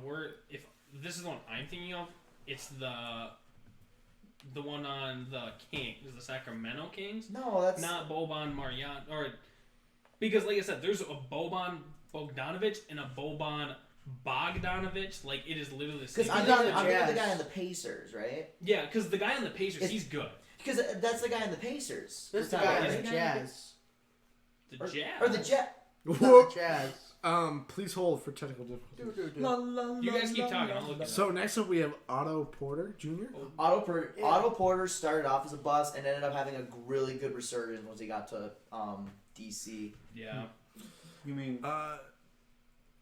[SPEAKER 2] if this is the one I'm thinking of, it's the one on the Kings, the Sacramento Kings.
[SPEAKER 3] No, that's
[SPEAKER 2] Not Boban Marjan, or because like I said, there's a Boban Bogdanovic and a Boban Bogdanovic. It is literally the same.
[SPEAKER 3] because I'm
[SPEAKER 1] He's on
[SPEAKER 3] thinking
[SPEAKER 1] the
[SPEAKER 3] of the
[SPEAKER 1] Jazz.
[SPEAKER 3] guy on the Pacers, right?
[SPEAKER 2] Yeah, because the guy on the Pacers,
[SPEAKER 3] It's-
[SPEAKER 2] he's good.
[SPEAKER 3] Because that's the guy on the Pacers.
[SPEAKER 1] This is the
[SPEAKER 3] We're talking
[SPEAKER 1] guy
[SPEAKER 3] about,
[SPEAKER 1] on the
[SPEAKER 3] right?
[SPEAKER 1] Jazz.
[SPEAKER 2] The
[SPEAKER 3] Or-
[SPEAKER 2] Jazz.
[SPEAKER 3] Or the Jet.
[SPEAKER 1] Not the Jazz.
[SPEAKER 5] Please hold for technical difficulties.
[SPEAKER 2] You guys keep talking. I'll look it up.
[SPEAKER 5] So next up we have Otto Porter Jr.
[SPEAKER 3] Otto Porter started off as a bust and ended up having a really good resurgence once he got to DC.
[SPEAKER 2] Yeah.
[SPEAKER 4] You mean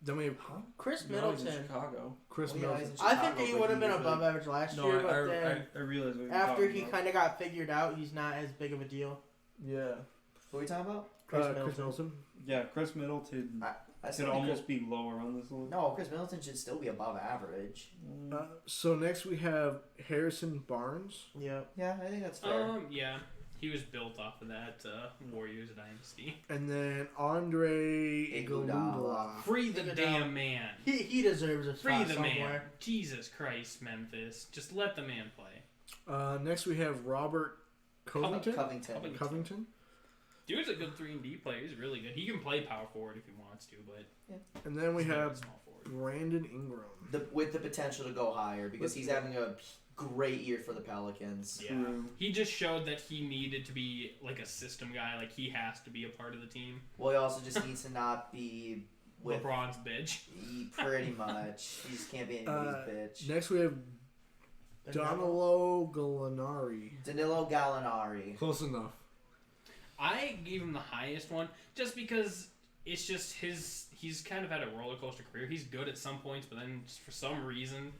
[SPEAKER 5] Then we have
[SPEAKER 1] Chris
[SPEAKER 4] no, he's in
[SPEAKER 1] Middleton.
[SPEAKER 4] Chicago?
[SPEAKER 5] Chris
[SPEAKER 3] Well, yeah, he's
[SPEAKER 5] Middleton.
[SPEAKER 3] in
[SPEAKER 1] I think
[SPEAKER 3] Chicago,
[SPEAKER 1] he
[SPEAKER 3] but
[SPEAKER 1] would have been
[SPEAKER 3] usually-
[SPEAKER 1] above average last
[SPEAKER 4] No,
[SPEAKER 1] year, but then
[SPEAKER 4] I realize what you're
[SPEAKER 1] after
[SPEAKER 4] talking
[SPEAKER 1] he
[SPEAKER 4] about.
[SPEAKER 1] kind of got figured out, he's not as big of a deal.
[SPEAKER 5] Yeah.
[SPEAKER 3] What are we talking about?
[SPEAKER 1] Chris
[SPEAKER 5] Chris
[SPEAKER 1] Middleton.
[SPEAKER 5] Middleton.
[SPEAKER 4] Yeah, Chris Middleton
[SPEAKER 3] I
[SPEAKER 4] could
[SPEAKER 3] still think
[SPEAKER 4] almost be lower on this list.
[SPEAKER 3] No, Chris Middleton should still be above average.
[SPEAKER 5] So next we have Harrison Barnes.
[SPEAKER 1] Yep.
[SPEAKER 3] Yeah, I think that's fair.
[SPEAKER 2] Yeah. He was built off of that Warriors dynasty.
[SPEAKER 5] And then Andre
[SPEAKER 3] Iguodala.
[SPEAKER 5] Iguodala.
[SPEAKER 2] Free the
[SPEAKER 1] Iguodala.
[SPEAKER 2] damn man.
[SPEAKER 1] He deserves a
[SPEAKER 2] Free
[SPEAKER 1] spot
[SPEAKER 2] the
[SPEAKER 1] somewhere.
[SPEAKER 2] man. Jesus Christ, Memphis. Just let the man play.
[SPEAKER 5] Next we have Robert Covington.
[SPEAKER 3] Covington.
[SPEAKER 5] Covington.
[SPEAKER 2] Dude's a good 3-and-D player. He's really good. He can play power forward if he wants to, but
[SPEAKER 5] And then we
[SPEAKER 2] he's not a
[SPEAKER 5] have
[SPEAKER 2] small forward.
[SPEAKER 5] Brandon Ingram.
[SPEAKER 3] With the potential to go higher because he's having a great year for the Pelicans.
[SPEAKER 2] Yeah. He just showed that he needed to be a system guy. He has to be a part of the team.
[SPEAKER 3] Well, he also just needs to not be with
[SPEAKER 2] LeBron's bitch.
[SPEAKER 3] pretty much. He just can't be anybody's bitch.
[SPEAKER 5] Next we have Danilo Gallinari.
[SPEAKER 3] Danilo Gallinari.
[SPEAKER 5] Close enough.
[SPEAKER 2] I gave him the highest one just because it's just he's kind of had a roller coaster career. He's good at some points, but then just for some reason,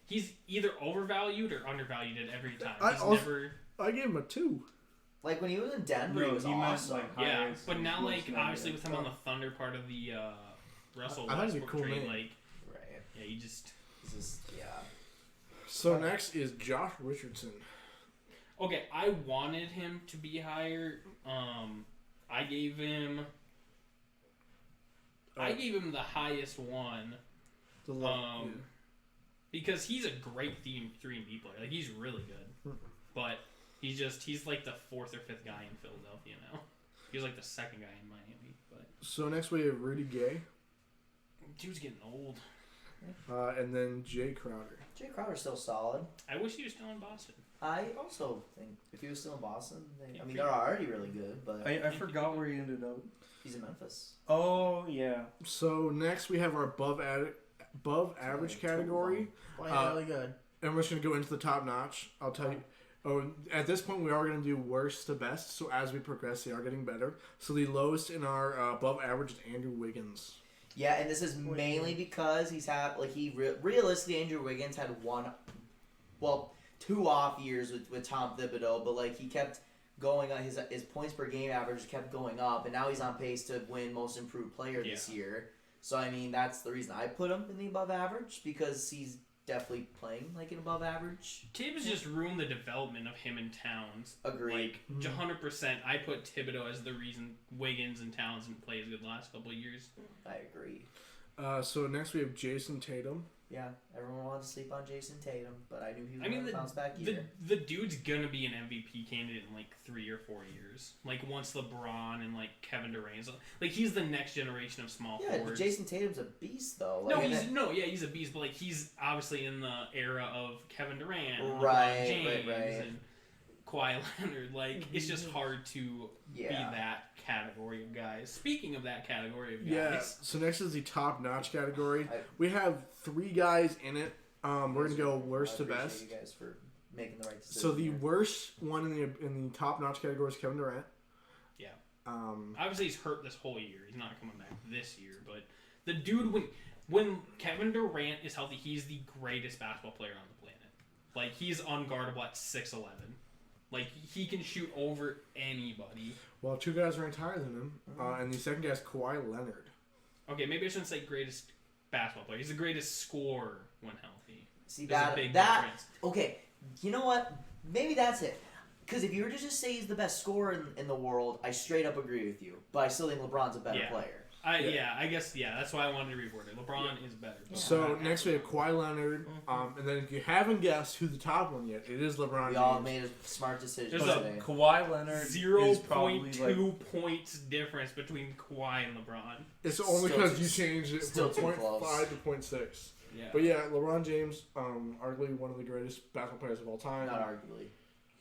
[SPEAKER 2] he's either overvalued or undervalued at every time.
[SPEAKER 5] I gave him a 2.
[SPEAKER 3] When he was in Denver, he was
[SPEAKER 4] he meant,
[SPEAKER 3] awesome.
[SPEAKER 2] Yeah,
[SPEAKER 4] highest,
[SPEAKER 2] but now
[SPEAKER 4] most
[SPEAKER 2] obviously with
[SPEAKER 4] negative.
[SPEAKER 2] him on the Thunder part of the Russell
[SPEAKER 5] I thought he'd be
[SPEAKER 2] Westbrook
[SPEAKER 5] cool,
[SPEAKER 2] trade,
[SPEAKER 5] man.
[SPEAKER 3] right.
[SPEAKER 2] yeah, he just
[SPEAKER 3] He's just, yeah.
[SPEAKER 5] So next is Josh Richardson.
[SPEAKER 2] okay. I wanted him to be higher. I gave him the highest one.
[SPEAKER 5] The low,
[SPEAKER 2] Um, because he's a great 3-and-D player. Like, he's really good. But he's like the 4th or 5th guy in Philadelphia now. He was like the 2nd guy in Miami. But
[SPEAKER 5] So next we have Rudy Gay.
[SPEAKER 2] Dude's getting old.
[SPEAKER 5] And then Jay Crowder.
[SPEAKER 3] Jay Crowder's still solid.
[SPEAKER 2] I wish he was still in Boston.
[SPEAKER 3] I also think if he was still in Boston, they're already really good, but
[SPEAKER 4] I forgot where he ended up.
[SPEAKER 3] he's in Memphis.
[SPEAKER 4] Oh, yeah.
[SPEAKER 5] So next we have our above average category.
[SPEAKER 1] Playing really good.
[SPEAKER 5] And we're just going to go into the top notch. I'll tell you. Oh, at this point, we are going to do worst to best. So as we progress, they are getting better. So the lowest in our above average is Andrew Wiggins.
[SPEAKER 3] Yeah, and this is mainly because realistically, Andrew Wiggins had 2 off years with Tom Thibodeau, but he kept going on. His points per game average kept going up, and now he's on pace to win Most Improved Player this year. So that's the reason I put him in the above average, because he's definitely playing an above average.
[SPEAKER 2] Tibbs just ruined the development of him and Towns.
[SPEAKER 3] Agreed.
[SPEAKER 2] 100%. I put Thibodeau as the reason Wiggins and Towns didn't play as good the last couple of years.
[SPEAKER 3] I agree.
[SPEAKER 5] So next we have Jason Tatum.
[SPEAKER 3] Yeah, everyone wanted to sleep on Jason Tatum, but I knew he was going to bounce back year.
[SPEAKER 2] The dude's gonna be an MVP candidate in 3 or 4 years. Once LeBron and Kevin Durant's he's the next generation of small forwards.
[SPEAKER 3] Jason Tatum's a beast though.
[SPEAKER 2] He's a beast, but he's obviously in the era of Kevin Durant, and
[SPEAKER 3] right,
[SPEAKER 2] LeBron James,
[SPEAKER 3] right.
[SPEAKER 2] and Kawhi Leonard. It's just hard to be that category of guys. Speaking of that category of guys.
[SPEAKER 5] Yeah, so next is the top notch category. We have 3 guys in it. We're going to go worst to best.
[SPEAKER 3] You guys for making the right decision.
[SPEAKER 5] So the worst one in the top notch category is Kevin Durant.
[SPEAKER 2] Yeah. Obviously he's hurt this whole year. He's not coming back this year, but the dude, when Kevin Durant is healthy, he's the greatest basketball player on the planet. He's unguardable at 6'11". He can shoot over anybody.
[SPEAKER 5] Well, 2 guys ranked higher than him, and the second guy is Kawhi Leonard.
[SPEAKER 2] Okay, maybe I shouldn't say greatest basketball player. He's the greatest scorer when healthy.
[SPEAKER 3] See,
[SPEAKER 2] there's a big difference.
[SPEAKER 3] Okay, you know what? Maybe that's it. Because if you were to just say he's the best scorer in the world, I straight up agree with you. But I still think LeBron's a better player.
[SPEAKER 2] I guess that's why I wanted to reword it. LeBron is better.
[SPEAKER 5] So next we have Kawhi Leonard, and then if you haven't guessed who the top one yet, it is LeBron James.
[SPEAKER 3] We all made a smart decision today.
[SPEAKER 4] Kawhi Leonard
[SPEAKER 2] 0.2 points difference between Kawhi and LeBron.
[SPEAKER 5] It's only because you changed it from 0.5 to 0.6.
[SPEAKER 2] Yeah.
[SPEAKER 5] But yeah, LeBron James, arguably one of the greatest basketball players of all time.
[SPEAKER 3] Not arguably.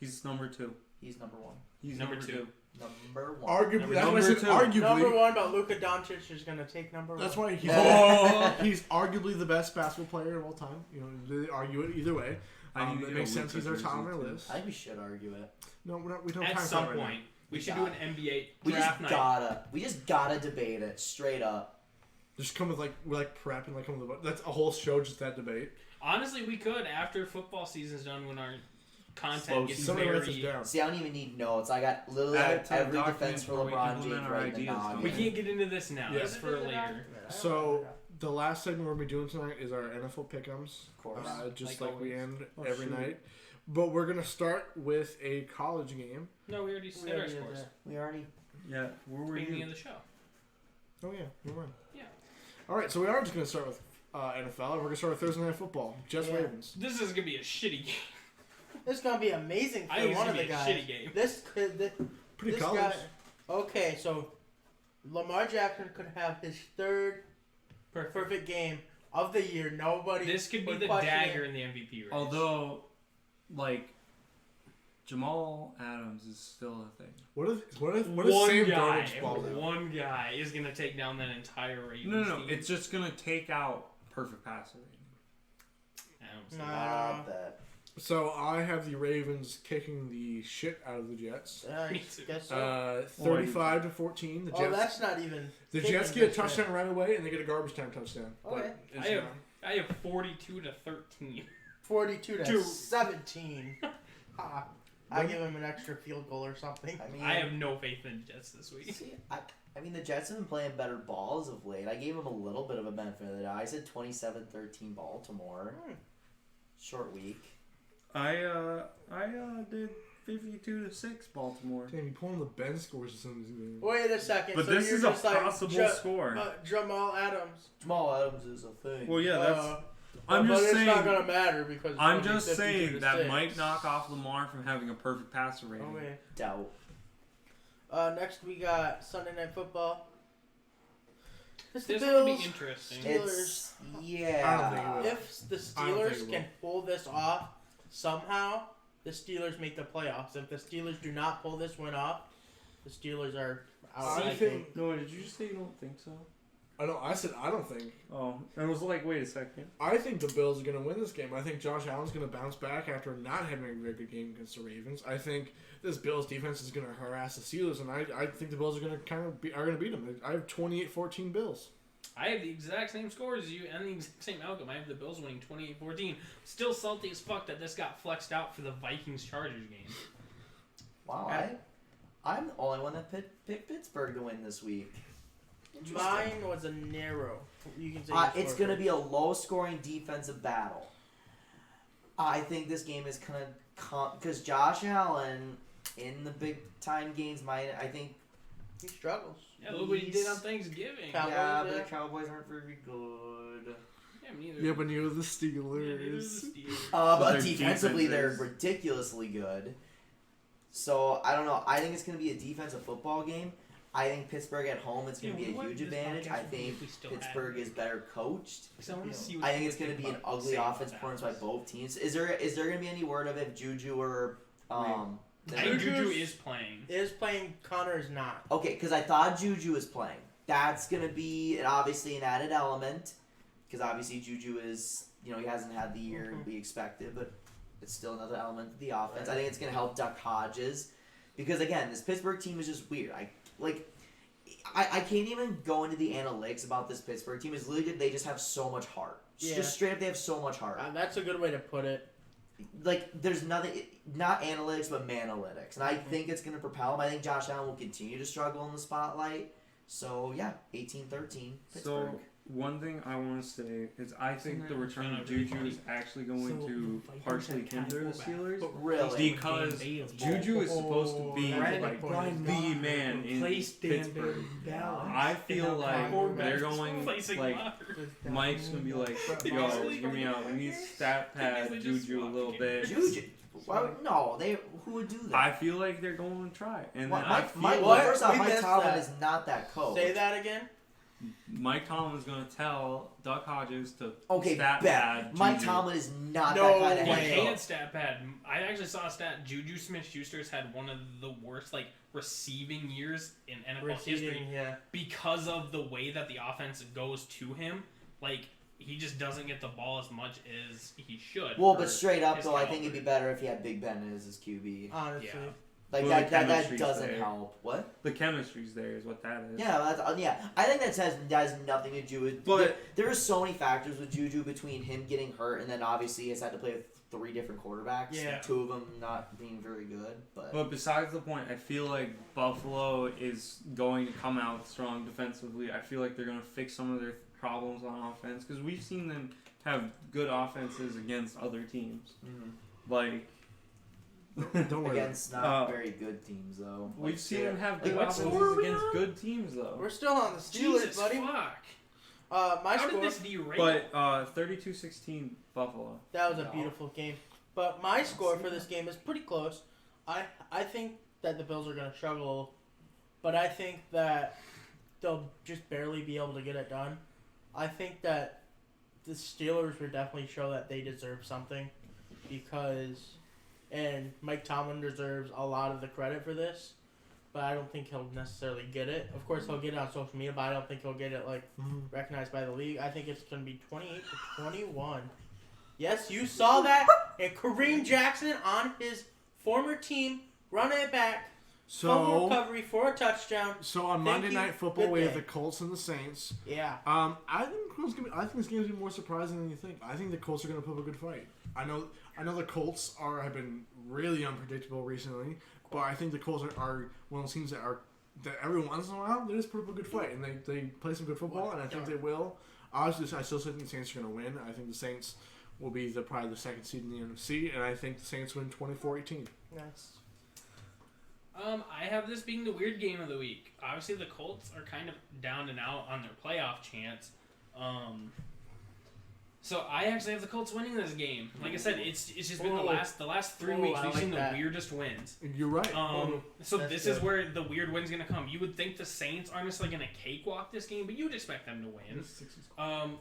[SPEAKER 4] He's number 2.
[SPEAKER 3] He's number 1.
[SPEAKER 4] He's
[SPEAKER 2] number 2.
[SPEAKER 3] Number 1.
[SPEAKER 5] Arguably, that's why I said arguably.
[SPEAKER 1] Number 1, but Luka Doncic is going to take number 1.
[SPEAKER 5] That's why he's arguably the best basketball player of all time. They argue it either way. It makes sense he's our top on our list.
[SPEAKER 3] I think we should argue it.
[SPEAKER 5] No, we don't.
[SPEAKER 2] At some point, we should do an NBA draft night.
[SPEAKER 3] We just gotta debate it straight up.
[SPEAKER 5] Just come with we're prepping come with that's a whole show just that debate.
[SPEAKER 2] Honestly, we could after football season's done when our content gets
[SPEAKER 5] Somebody writes
[SPEAKER 2] very.
[SPEAKER 5] this down.
[SPEAKER 3] See, I don't even need notes. I got literally every defense for LeBron James right in the noggin.
[SPEAKER 2] We can't get into this now.
[SPEAKER 5] Yeah.
[SPEAKER 2] That's for later.
[SPEAKER 5] So the last segment we're gonna be doing tonight is our NFL pick'ems.
[SPEAKER 3] Of course.
[SPEAKER 5] Just like we end every night. But we're gonna start with a college game.
[SPEAKER 2] No, we already said our scores.
[SPEAKER 3] We already.
[SPEAKER 4] Yeah, where were
[SPEAKER 2] Beginning
[SPEAKER 4] you?
[SPEAKER 2] of the show.
[SPEAKER 5] Oh yeah, never mind.
[SPEAKER 2] Yeah.
[SPEAKER 5] All right, so we are just gonna start with NFL, and we're gonna start with Thursday Night Football. Jets Ravens.
[SPEAKER 2] This is gonna be a shitty game.
[SPEAKER 1] This is gonna be amazing
[SPEAKER 2] I
[SPEAKER 1] for
[SPEAKER 2] think
[SPEAKER 1] one
[SPEAKER 2] it's
[SPEAKER 1] of the
[SPEAKER 2] gonna be a
[SPEAKER 1] guys.
[SPEAKER 2] shitty game.
[SPEAKER 1] This
[SPEAKER 5] Pretty
[SPEAKER 1] this
[SPEAKER 5] colors.
[SPEAKER 1] guy. Okay, so Lamar Jackson could have his 3rd perfect game of the year. Nobody.
[SPEAKER 2] This could be
[SPEAKER 1] would
[SPEAKER 2] the
[SPEAKER 1] question
[SPEAKER 2] dagger
[SPEAKER 1] it.
[SPEAKER 2] in the MVP race.
[SPEAKER 4] Although, Jamal Adams is still a thing.
[SPEAKER 5] What if
[SPEAKER 2] one
[SPEAKER 5] Sam
[SPEAKER 2] guy,
[SPEAKER 5] Darnold balls out?
[SPEAKER 2] one guy is gonna take down that entire Ravens
[SPEAKER 4] No.
[SPEAKER 2] team.
[SPEAKER 4] It's just gonna take out perfect passer rating.
[SPEAKER 2] I don't see
[SPEAKER 1] No.
[SPEAKER 2] that.
[SPEAKER 3] that.
[SPEAKER 5] So I have the Ravens kicking the shit out of the Jets.
[SPEAKER 2] Me too.
[SPEAKER 1] Guess so.
[SPEAKER 5] 35-14. The Jets.
[SPEAKER 1] Oh, that's not even.
[SPEAKER 5] The Jets get a touchdown right away, and they get a garbage time touchdown.
[SPEAKER 1] Okay.
[SPEAKER 5] But it's not.
[SPEAKER 2] I have 42-13.
[SPEAKER 1] 42-17. I give him an extra field goal or something.
[SPEAKER 3] I mean,
[SPEAKER 2] I have no faith in the Jets this week.
[SPEAKER 3] See, I mean, the Jets have been playing better balls of late. I gave them a little bit of a benefit of the doubt. I said 27-13 Baltimore. Short week.
[SPEAKER 4] I did 52-6 Baltimore.
[SPEAKER 5] Damn, you pulling the bench scores of some of these games.
[SPEAKER 1] Wait a second.
[SPEAKER 4] But
[SPEAKER 1] so
[SPEAKER 4] this
[SPEAKER 1] you're
[SPEAKER 4] is a
[SPEAKER 1] just like
[SPEAKER 4] possible score.
[SPEAKER 1] Jamal Adams.
[SPEAKER 3] Jamal Adams is a thing.
[SPEAKER 4] Well, yeah, that's I'm just saying.
[SPEAKER 1] It's not gonna matter because
[SPEAKER 4] I'm just saying that might knock off Lamar from having a perfect passer rating.
[SPEAKER 1] Okay.
[SPEAKER 3] Doubt.
[SPEAKER 1] Next we got Sunday Night Football.
[SPEAKER 2] This is gonna be interesting.
[SPEAKER 3] It's,
[SPEAKER 5] I don't
[SPEAKER 3] yeah.
[SPEAKER 5] think it will.
[SPEAKER 1] If the Steelers can pull this off somehow, the Steelers make the playoffs. If the Steelers do not pull this one off, the Steelers are out. I think.
[SPEAKER 4] No, did you just say you don't think so?
[SPEAKER 5] I said I don't think.
[SPEAKER 4] Oh, I was like, wait a second.
[SPEAKER 5] I think the Bills are going to win this game. I think Josh Allen's going to bounce back after not having a very good game against the Ravens. I think this Bills defense is going to harass the Steelers, and I think the Bills are going to beat them. I have 28-14 Bills.
[SPEAKER 2] I have the exact same score as you and the exact same outcome. I have the Bills winning 28-14. Still salty as fuck that this got flexed out for the Vikings-Chargers game.
[SPEAKER 3] Wow, I'm the only one that picked Pittsburgh to win this week.
[SPEAKER 1] Mine was a narrow. You can say
[SPEAKER 3] it's going to be a low-scoring defensive battle. I think this game is going to because Josh Allen in the big-time games, I think
[SPEAKER 1] he struggles.
[SPEAKER 2] Yeah, look what he did on Thanksgiving.
[SPEAKER 3] But the Cowboys aren't very good.
[SPEAKER 2] Yeah, neither.
[SPEAKER 5] Yeah, but neither the Steelers.
[SPEAKER 3] But defensively, they're ridiculously good. So, I don't know. I think it's going to be a defensive football game. I think Pittsburgh at home is going to be a huge advantage. I think Pittsburgh is better coached. I think it's going to be an ugly offense performance by both teams. Is there going to be any word of if Juju or
[SPEAKER 2] I think Juju is playing.
[SPEAKER 1] Is playing. Connor is not.
[SPEAKER 3] Okay, because I thought Juju was playing. That's going to be obviously an added element. Because obviously Juju is, he hasn't had the year we expected, but it's still another element of the offense. Right. I think it's going to help Duck Hodges. Because again, this Pittsburgh team is just weird. I can't even go into the analytics about this Pittsburgh team. It's literally they just have so much heart. Yeah. Just straight up, they have so much heart.
[SPEAKER 1] That's a good way to put it.
[SPEAKER 3] There's nothing, not analytics, but manalytics. And I think it's going to propel them. I think Josh Allen will continue to struggle in the spotlight. So, yeah, 18-13, Pittsburgh.
[SPEAKER 4] So, one thing I want to say is I think the return of Juju is actually going to partially hinder the Steelers.
[SPEAKER 3] Really?
[SPEAKER 4] Because Juju is supposed to be the man in Pittsburgh. I feel like they're going, Mike's going to be like, yo, give me out. We need stat pad Juju a little bit.
[SPEAKER 3] Juju? Well, no, who would do that?
[SPEAKER 4] I feel like they're going to try. And
[SPEAKER 3] first off, Mike Tomlin is not that coach.
[SPEAKER 1] Say that again?
[SPEAKER 4] Mike Tomlin is going to tell Duck Hodges to
[SPEAKER 3] stat pad Juju. Mike Tomlin is not that kind of head coach.
[SPEAKER 2] He can't stat pad. I actually saw a stat. Juju Smith-Schuster's had one of the worst receiving years in NFL history because of the way that the offense goes to him. He just doesn't get the ball as much as he should.
[SPEAKER 3] Well, but straight up though, I think it'd be better if he had Big Ben as his QB.
[SPEAKER 1] Honestly.
[SPEAKER 2] Yeah.
[SPEAKER 3] That doesn't help. What?
[SPEAKER 4] The chemistry's there is what that is.
[SPEAKER 3] Yeah, I think that has nothing to do with. But there are so many factors with Juju between him getting hurt and then obviously he's had to play with 3 different quarterbacks.
[SPEAKER 1] Yeah.
[SPEAKER 3] 2 of them not being very good.
[SPEAKER 4] But besides the point, I feel like Buffalo is going to come out strong defensively. I feel like they're going to fix some of their problems on offense because we've seen them have good offenses against other teams.
[SPEAKER 3] Mm-hmm. Don't worry. Against not very good teams, though.
[SPEAKER 4] We've seen them have good offenses against good teams, though.
[SPEAKER 1] We're still on the Steelers, buddy.
[SPEAKER 2] Fuck.
[SPEAKER 1] My
[SPEAKER 2] How
[SPEAKER 1] score,
[SPEAKER 2] did this derail?
[SPEAKER 4] But 32-16 Buffalo.
[SPEAKER 1] That was a beautiful game. But my score for this game is pretty close. I think that the Bills are going to struggle, but I think that they'll just barely be able to get it done. I think that the Steelers would definitely show that they deserve something and Mike Tomlin deserves a lot of the credit for this, but I don't think he'll necessarily get it. Of course, he'll get it on social media, but I don't think he'll get it recognized by the league. I think it's going to be 28-21. Yes, you saw that, and Kareem Jackson on his former team running it back. Fumble recovery for a touchdown.
[SPEAKER 5] So on Monday Night Football, we have the Colts and the Saints.
[SPEAKER 1] Yeah.
[SPEAKER 5] I think this game is going to be more surprising than you think. I think the Colts are going to put up a good fight. I know the Colts have been really unpredictable recently, but I think the Colts are one of those teams that every once in a while they just put up a good fight and they play some good football, and I think they will. Obviously, I still think the Saints are going to win. I think the Saints will be probably the second seed in the NFC, and I think the Saints win 24-18.
[SPEAKER 1] Nice.
[SPEAKER 2] I have this being the weird game of the week. Obviously, the Colts are kind of down and out on their playoff chance. So I actually have the Colts winning this game. Like I said, it's just been the last 3 weeks we've seen the weirdest wins.
[SPEAKER 5] You're right.
[SPEAKER 2] So this is where the weird win's gonna come. You would think the Saints aren't necessarily gonna cakewalk this game, but you'd expect them to win.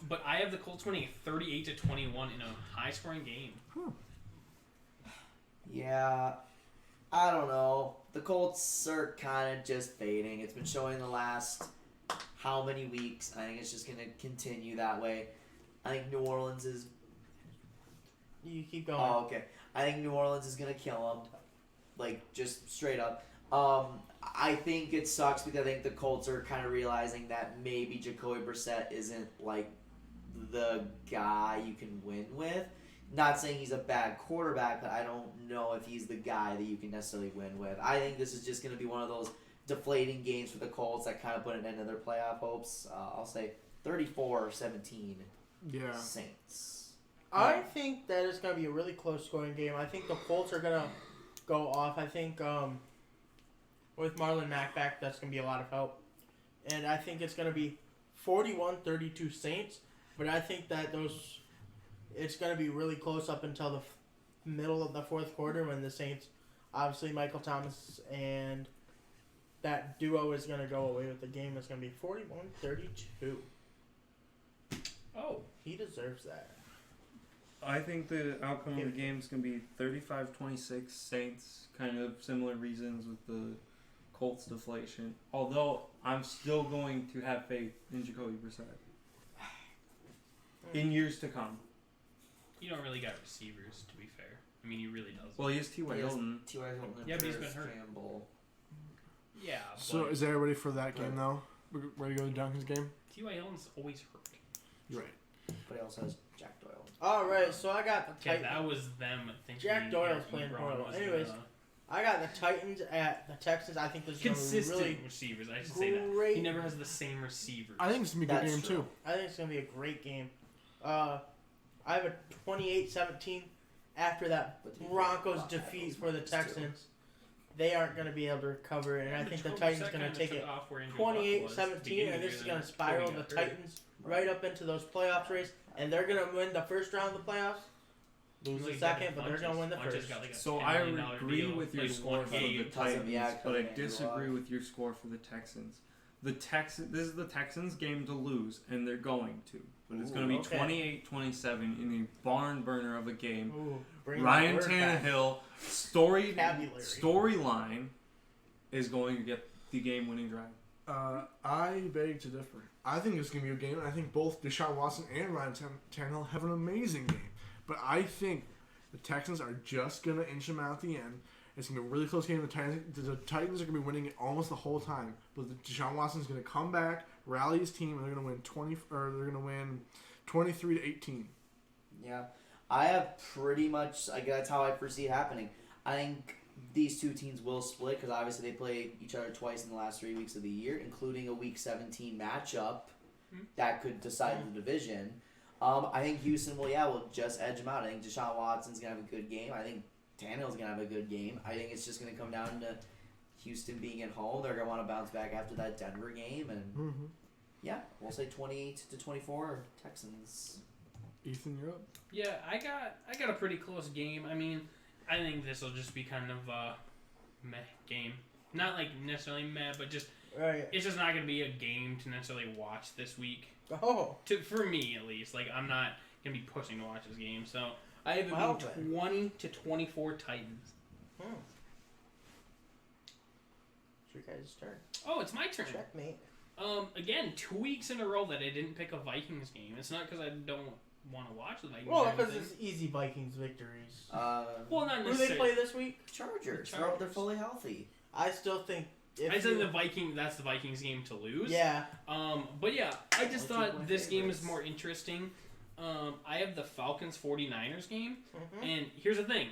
[SPEAKER 2] But I have the Colts winning 38-21 in a high-scoring game.
[SPEAKER 3] Yeah, I don't know. The Colts are kind of just fading. It's been showing the last how many weeks. I think it's just gonna continue that way. I think New Orleans is.
[SPEAKER 1] You keep going.
[SPEAKER 3] Oh, okay. I think New Orleans is gonna kill them, like just straight up. I think it sucks because I think the Colts are kind of realizing that maybe Jacoby Brissett isn't like the guy you can win with. Not saying he's a bad quarterback, but I don't know if he's the guy that you can necessarily win with. I think this is just gonna be one of those deflating games for the Colts that kind of put an end to their playoff hopes. I'll say 34-17.
[SPEAKER 5] Yeah.
[SPEAKER 3] Saints.
[SPEAKER 1] I think that it's going to be a really close scoring game. I think the Colts are going to go off. I think with Marlon Mack back, that's going to be a lot of help. And I think it's going to be 41-32 Saints. But I think that it's going to be really close up until the middle of the fourth quarter when the Saints, obviously Michael Thomas and that duo is going to go away with the game. It's going to be 41-32. Oh, he deserves that.
[SPEAKER 4] I think the outcome of the game is going to be 35-26 Saints. Kind of similar reasons with the Colts deflation. Although I'm still going to have faith in Jacoby Brissett in years to come.
[SPEAKER 2] You don't really got receivers, to be fair. I mean, he really doesn't.
[SPEAKER 4] Well, he has T.Y. Hilton.
[SPEAKER 3] T.Y. Hilton.
[SPEAKER 2] Yeah, but he's been hurt.
[SPEAKER 3] Campbell.
[SPEAKER 2] Yeah.
[SPEAKER 5] So is everybody for that game now? We're ready to go to Duncan's game?
[SPEAKER 2] T.Y. Hilton's always hurt.
[SPEAKER 5] You're right.
[SPEAKER 3] But he also has Jack Doyle.
[SPEAKER 1] All right, so I got the
[SPEAKER 2] Okay,
[SPEAKER 1] Titans.
[SPEAKER 2] that was them thinking.
[SPEAKER 1] Jack Doyle's playing horrible. Anyways, I got the Titans at the Texans. I think this is
[SPEAKER 2] consistent
[SPEAKER 1] really
[SPEAKER 2] receivers. I should say that. He never has the same receivers.
[SPEAKER 5] I think it's going to be a good game, too.
[SPEAKER 1] I think it's going to be a great game. I have a 28-17 after that Broncos defeat for the Texans. They aren't going to be able to recover, and I think the Titans are going to take it 28-17, and this is going to spiral the Titans right up into those playoff race, and they're going to win the first round of the playoffs. Lose the second, but they're going to win the first.
[SPEAKER 4] So I agree with your score for the Titans, but I disagree with your score for the Texans. This is the Texans' game to lose, and they're going to. But it's going to be 28-27 in a barn burner of a game. Ryan Tannehill storyline is going to get the game-winning drive.
[SPEAKER 5] I beg to differ. I think it's going to be a game, and I think both Deshaun Watson and Ryan Tannehill have an amazing game. But I think the Texans are just going to inch them out at the end. It's going to be a really close game. The Titans are going to be winning it almost the whole time. But Deshaun Watson's going to come back, rally his team, and they're going to win 23-18.
[SPEAKER 3] Yeah. I have pretty much, that's how I foresee it happening. I think these two teams will split because obviously they play each other twice in the last 3 weeks of the year, including a Week 17 matchup that could decide the division. I think Houston will just edge them out. I think Deshaun Watson's going to have a good game. I think Tannehill's going to have a good game. I think it's just going to come down to Houston being at home. They're going to want to bounce back after that Denver game. And, we'll say 28-24 Texans.
[SPEAKER 5] Ethan, you're up.
[SPEAKER 2] Yeah, I got a pretty close game. I mean, I think this will just be kind of a meh game. Not like necessarily meh, but just it's just not going to be a game to necessarily watch this week.
[SPEAKER 1] Oh.
[SPEAKER 2] For me, at least. Like, I'm not going to be pushing to watch this game. So, I have it being 20-24 Titans.
[SPEAKER 1] It's your guys' turn.
[SPEAKER 2] Oh, it's my turn.
[SPEAKER 1] Checkmate.
[SPEAKER 2] Again, 2 weeks in a row that I didn't pick a Vikings game. It's not because I don't want to watch the Vikings.
[SPEAKER 1] Well, because it's easy Vikings victories.
[SPEAKER 2] Well, not necessarily.
[SPEAKER 1] Who do they play this week?
[SPEAKER 3] Chargers. They're fully healthy.
[SPEAKER 1] I still think...
[SPEAKER 2] I said that's the Vikings game to lose.
[SPEAKER 1] Yeah.
[SPEAKER 2] But yeah, I just thought this game is more interesting. I have the Falcons 49ers game, and here's the thing.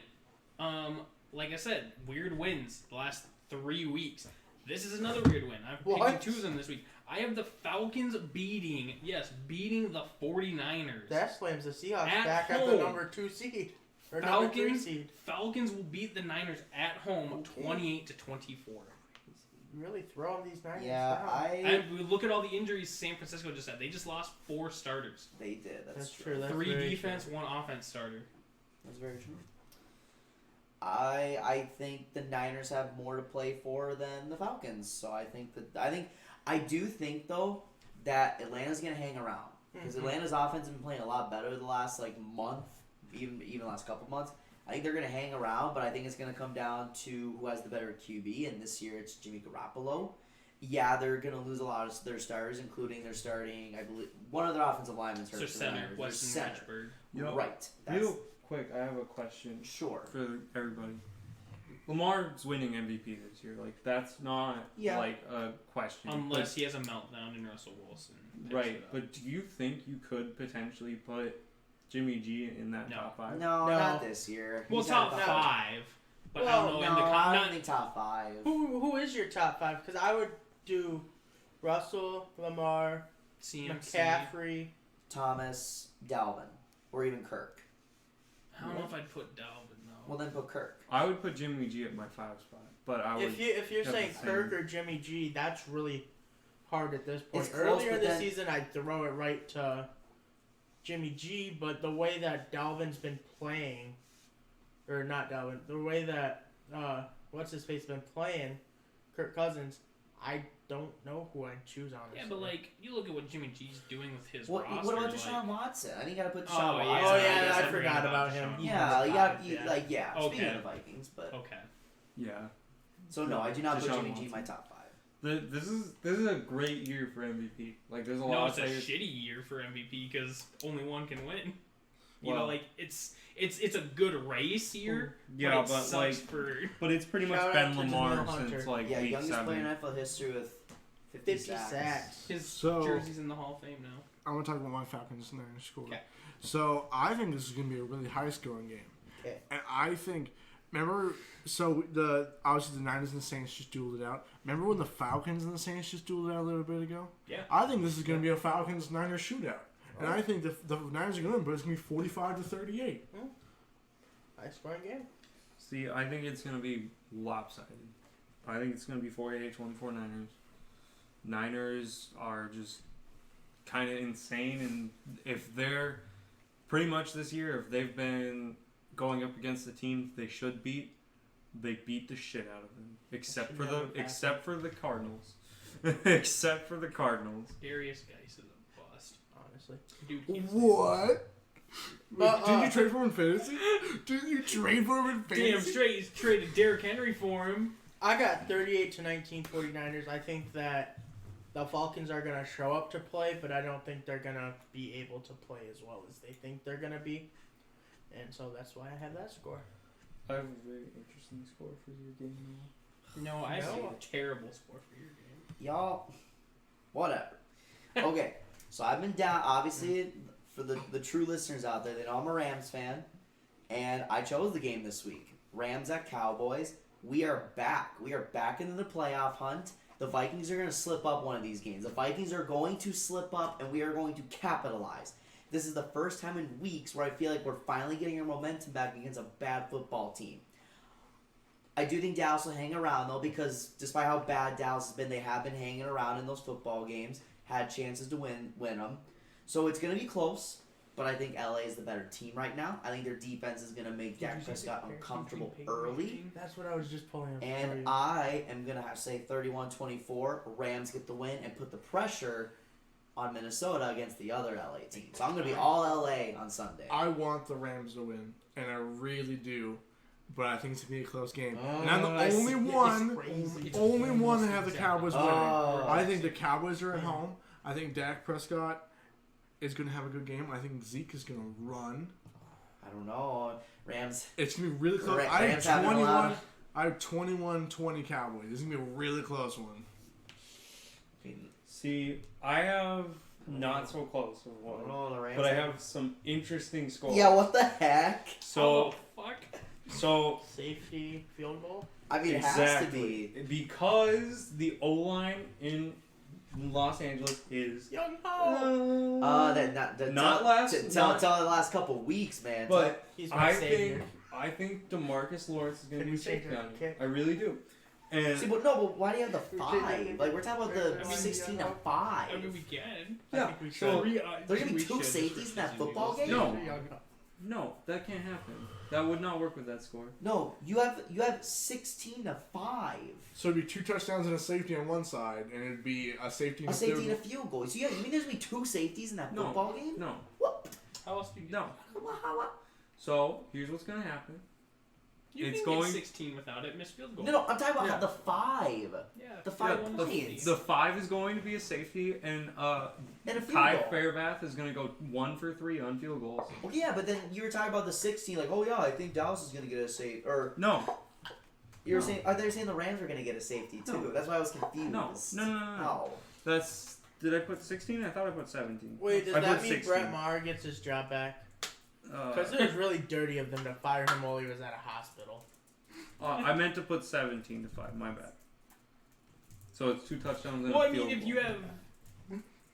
[SPEAKER 2] Like I said, weird wins the last 3 weeks. This is another weird win. I'm picking two of them this week. I have the Falcons beating the 49ers.
[SPEAKER 1] That slams the Seahawks back
[SPEAKER 2] home.
[SPEAKER 1] at the number 2 seed. Or number 3 seed.
[SPEAKER 2] Falcons will beat the Niners at home 28-24.
[SPEAKER 1] really throwing these Niners
[SPEAKER 3] Yeah,
[SPEAKER 1] down.
[SPEAKER 2] We look at all the injuries San Francisco just had. They just lost 4 starters.
[SPEAKER 3] They did. That's
[SPEAKER 1] true. That's
[SPEAKER 2] 3
[SPEAKER 1] very
[SPEAKER 2] defense,
[SPEAKER 1] true.
[SPEAKER 2] 1 offense starter.
[SPEAKER 3] That's very true. I think the Niners have more to play for than the Falcons. So I do think though that Atlanta's gonna hang around because Atlanta's offense has been playing a lot better the last month, even the last couple months. I think they're gonna hang around, but I think it's gonna come down to who has the better QB. And this year it's Jimmy Garoppolo. Yeah, they're gonna lose a lot of their starters, including their starting. I believe one of their offensive linemen's hurt.
[SPEAKER 2] So center, Weston Richburg.
[SPEAKER 4] Yep.
[SPEAKER 3] Right.
[SPEAKER 4] Real quick, I have a question.
[SPEAKER 3] Sure.
[SPEAKER 4] For everybody. Lamar's winning MVP this year. That's not a question.
[SPEAKER 2] Unless he has a meltdown in Russell Wilson.
[SPEAKER 4] Right, but do you think you could potentially put Jimmy G in that top 5?
[SPEAKER 3] No, not this year.
[SPEAKER 2] Well, top 5. But
[SPEAKER 1] Well,
[SPEAKER 2] I don't know.
[SPEAKER 3] I don't think top 5.
[SPEAKER 1] Who is your top 5? Because I would do Russell, Lamar,
[SPEAKER 2] CMC,
[SPEAKER 1] McCaffrey,
[SPEAKER 3] Thomas, Dalvin, or even Kirk.
[SPEAKER 2] I don't know if I'd put Dalvin though.
[SPEAKER 3] Well, then put Kirk.
[SPEAKER 4] I would put Jimmy G at my 5 spot, but I would.
[SPEAKER 1] If you're saying
[SPEAKER 4] the
[SPEAKER 1] Kirk
[SPEAKER 4] same.
[SPEAKER 1] or Jimmy G, that's really hard at this point.
[SPEAKER 3] It's close,
[SPEAKER 1] Earlier
[SPEAKER 3] but
[SPEAKER 1] this
[SPEAKER 3] then-
[SPEAKER 1] season, I'd throw it right to Jimmy G, but the way that Dalvin's been playing, or not Dalvin, the way that what's his face been playing, Kirk Cousins, I don't know who I'd choose honestly.
[SPEAKER 2] Yeah, but you look at what Jimmy G's doing with his
[SPEAKER 3] What
[SPEAKER 2] roster.
[SPEAKER 3] about Deshaun Watson? I think you gotta put Deshaun
[SPEAKER 2] Oh,
[SPEAKER 3] Watson.
[SPEAKER 2] yeah.
[SPEAKER 1] Oh
[SPEAKER 2] I
[SPEAKER 1] yeah,
[SPEAKER 2] guess
[SPEAKER 1] I
[SPEAKER 2] I
[SPEAKER 1] forgot about him.
[SPEAKER 2] Deshaun.
[SPEAKER 3] Yeah, you got
[SPEAKER 1] Yeah.
[SPEAKER 3] Speaking
[SPEAKER 2] Okay.
[SPEAKER 3] of Vikings, but
[SPEAKER 2] Okay.
[SPEAKER 4] Yeah.
[SPEAKER 3] so no, I do not put
[SPEAKER 4] Deshaun
[SPEAKER 3] Jimmy G
[SPEAKER 4] Watson.
[SPEAKER 3] in my top 5.
[SPEAKER 4] This is a great year for MVP. There's a lot
[SPEAKER 2] No,
[SPEAKER 4] of
[SPEAKER 2] it's a
[SPEAKER 4] players.
[SPEAKER 2] shitty year for MVP because only one can win.
[SPEAKER 4] Well-
[SPEAKER 2] It's a good race here.
[SPEAKER 4] Yeah,
[SPEAKER 2] but, it sucks for
[SPEAKER 4] but it's pretty much
[SPEAKER 1] Shout
[SPEAKER 4] been
[SPEAKER 1] out to
[SPEAKER 4] Lamar
[SPEAKER 1] Jamil Hunter.
[SPEAKER 4] since
[SPEAKER 3] Yeah,
[SPEAKER 4] week
[SPEAKER 3] youngest
[SPEAKER 4] 7.
[SPEAKER 3] player in NFL history with 50 sacks.
[SPEAKER 2] his
[SPEAKER 5] So-
[SPEAKER 2] jersey's in the Hall of Fame now.
[SPEAKER 5] I want to talk about my Falcons and Niners score.
[SPEAKER 2] Okay.
[SPEAKER 5] So I think this is going to be a really high scoring game.
[SPEAKER 3] Okay.
[SPEAKER 5] And I think, obviously the Niners and the Saints just dueled it out. Remember when the Falcons and the Saints just dueled it out a little bit ago?
[SPEAKER 2] Yeah.
[SPEAKER 5] I think this is going to be a Falcons-Niners shootout. And I think the Niners are going to win, but it's going to be 45-38.
[SPEAKER 1] High scoring game.
[SPEAKER 4] See, I think it's going to be lopsided. I think it's going to be 48-24 Niners. Niners are just kind of insane, and if they're pretty much this year, if they've been going up against the teams they should beat, they beat the shit out of them. Except for the Cardinals. Except for the Cardinals.
[SPEAKER 2] Darius Geis is a bust.
[SPEAKER 1] Honestly.
[SPEAKER 2] Dude keeps
[SPEAKER 5] What?
[SPEAKER 1] But,
[SPEAKER 5] Did you trade for him in fantasy? Did you trade for him in fantasy?
[SPEAKER 2] damn straight. He's traded Derrick Henry for him.
[SPEAKER 1] I got 38-19 49ers. I think that the Falcons are going to show up to play, but I don't think they're going to be able to play as well as they think they're going to be. And so that's why I have that score.
[SPEAKER 4] I have a very interesting score for your game now.
[SPEAKER 2] No, I have
[SPEAKER 1] No.
[SPEAKER 2] a terrible score for your game.
[SPEAKER 3] Y'all, whatever. Okay, so I've been down, obviously, for the true listeners out there, they know I'm a Rams fan, and I chose the game this week. Rams at Cowboys. We are back. We are back into the playoff hunt. The Vikings are going to slip up one of these games. The Vikings are going to slip up, and we are going to capitalize. This is the first time in weeks where I feel like we're finally getting our momentum back against a bad football team. I do think Dallas will hang around, though, because despite how bad Dallas has been, they have been hanging around in those football games, had chances to win them. So it's going to be close, but I think LA is the better team right now. I think their defense is going to make Dak Prescott uncomfortable early.
[SPEAKER 1] That's what I was just pulling up. for
[SPEAKER 3] And
[SPEAKER 1] you.
[SPEAKER 3] I am going to have to say 31-24, Rams get the win and put the pressure on Minnesota against the other LA team. So I'm going to be all LA on Sunday.
[SPEAKER 5] I want the Rams to win, and I really do. But I think it's going to be a close game. And I'm the only one to have the Cowboys winning. I think the Cowboys are at home. I think Dak Prescott is going to have a good game. I think Zeke is going to run.
[SPEAKER 3] I don't know. Rams.
[SPEAKER 5] It's going to be really close.
[SPEAKER 3] Rams haven't allowed-
[SPEAKER 5] I have 21-20 Cowboys. This is going to be a really close one.
[SPEAKER 4] See, I have not so close of one,
[SPEAKER 3] Oh, the Rams
[SPEAKER 4] but I have some interesting scores.
[SPEAKER 3] Yeah, what the heck?
[SPEAKER 4] So,
[SPEAKER 2] fuck.
[SPEAKER 4] so
[SPEAKER 1] Safety, field goal.
[SPEAKER 3] I mean, it has to be.
[SPEAKER 4] because the O-line in Los Angeles is
[SPEAKER 1] Young Ho!
[SPEAKER 3] Tell the last couple weeks, man.
[SPEAKER 4] but
[SPEAKER 1] He's my savior.
[SPEAKER 4] I think DeMarcus Lawrence is going to
[SPEAKER 1] Can
[SPEAKER 4] be
[SPEAKER 1] we
[SPEAKER 4] safe
[SPEAKER 1] change our
[SPEAKER 4] down.
[SPEAKER 1] kick?
[SPEAKER 4] I really do. And
[SPEAKER 3] See, but why do you have the 5? Like, we're talking about the 16 and 5.
[SPEAKER 2] I mean, we can.
[SPEAKER 4] yeah,
[SPEAKER 3] So there's gonna be 2 safeties in that football game.
[SPEAKER 4] No, that can't happen. That would not work with that score.
[SPEAKER 3] No, you have 16 to 5.
[SPEAKER 5] So it'd be 2 touchdowns and a safety on one side, and it'd be a safety and
[SPEAKER 3] and a field goal. So you mean there's gonna be 2 safeties in that football game?
[SPEAKER 4] No.
[SPEAKER 3] What?
[SPEAKER 2] How else do you get?
[SPEAKER 4] No. So here's what's gonna happen.
[SPEAKER 2] You
[SPEAKER 4] It's
[SPEAKER 2] can
[SPEAKER 4] going-
[SPEAKER 2] get 16 without it. Missed field goal.
[SPEAKER 3] No, I'm talking about
[SPEAKER 4] Yeah.
[SPEAKER 3] the 5.
[SPEAKER 2] Yeah.
[SPEAKER 3] The 5
[SPEAKER 4] Yeah,
[SPEAKER 3] points.
[SPEAKER 4] the 5 is going to be a safety, and
[SPEAKER 3] And a field
[SPEAKER 4] Kai
[SPEAKER 3] goal.
[SPEAKER 4] Fairbath is going to go 1 for 3 on field goals.
[SPEAKER 3] Well, yeah, but then you were talking about the 16. Like, oh yeah, I think Dallas is gonna get a safe. Or
[SPEAKER 4] No,
[SPEAKER 3] you were saying, they were saying the Rams were gonna get a safety too.
[SPEAKER 4] No.
[SPEAKER 3] That's why I was confused.
[SPEAKER 4] No. That's. Did I put 16? I thought I put 17.
[SPEAKER 1] Wait, does
[SPEAKER 4] I
[SPEAKER 1] that
[SPEAKER 4] put
[SPEAKER 1] mean
[SPEAKER 4] 16.
[SPEAKER 1] Brett Maher gets his job back? Because it was really dirty of them to fire him while he was at a hospital.
[SPEAKER 4] I meant to put 17 to 5. My bad. So it's 2 touchdowns and
[SPEAKER 2] Well,
[SPEAKER 4] a
[SPEAKER 2] I
[SPEAKER 4] field
[SPEAKER 2] mean, if
[SPEAKER 4] goal.
[SPEAKER 2] you have.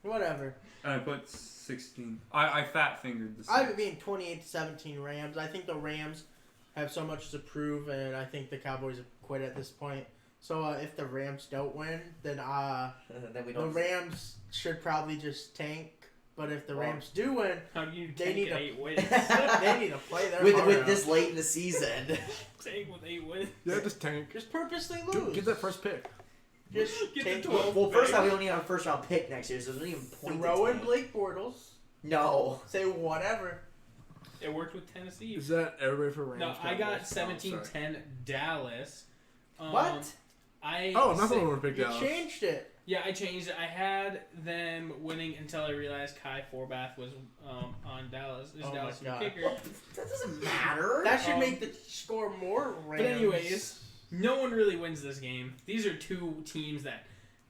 [SPEAKER 1] Whatever.
[SPEAKER 4] And I put 16. I fat fingered the.
[SPEAKER 1] I mean, 28-17 Rams. I think the Rams have so much to prove, and I think the Cowboys have quit at this point. So if the Rams don't win, then
[SPEAKER 3] then we
[SPEAKER 1] the
[SPEAKER 3] don't.
[SPEAKER 1] Rams should probably just tank. But if the Rams do win,
[SPEAKER 2] How do you
[SPEAKER 1] They
[SPEAKER 2] tank
[SPEAKER 1] need
[SPEAKER 2] at
[SPEAKER 1] to-
[SPEAKER 2] 8 wins?
[SPEAKER 1] they need to play their
[SPEAKER 3] with
[SPEAKER 1] heart
[SPEAKER 3] with
[SPEAKER 1] out.
[SPEAKER 3] this late in the season.
[SPEAKER 2] Tank with 8 wins.
[SPEAKER 5] Yeah, just tank.
[SPEAKER 1] Just purposely lose.
[SPEAKER 5] Get that first pick.
[SPEAKER 1] Just
[SPEAKER 2] Get
[SPEAKER 1] tank.
[SPEAKER 2] the 12.
[SPEAKER 3] Well, first off, we don't need our first round pick next year, so there's not even point.
[SPEAKER 1] Throw
[SPEAKER 3] to
[SPEAKER 1] in
[SPEAKER 3] tank.
[SPEAKER 1] Blake Bortles.
[SPEAKER 3] No.
[SPEAKER 1] Say whatever.
[SPEAKER 2] It worked with Tennessee.
[SPEAKER 5] Is that everybody for Rams?
[SPEAKER 2] No, I got
[SPEAKER 5] Cowboys?
[SPEAKER 2] 17-10 Dallas.
[SPEAKER 3] What?
[SPEAKER 5] Oh, nothing would pick
[SPEAKER 1] You
[SPEAKER 5] Dallas.
[SPEAKER 1] changed it.
[SPEAKER 2] Yeah, I changed it. I had them winning until I realized Kai Forbath was on Dallas. Is
[SPEAKER 1] Oh my
[SPEAKER 2] Dallas the
[SPEAKER 1] God.
[SPEAKER 2] kicker?
[SPEAKER 3] That doesn't matter.
[SPEAKER 1] That should make the score more Rams.
[SPEAKER 2] But anyways, no one really wins this game. These are 2 teams that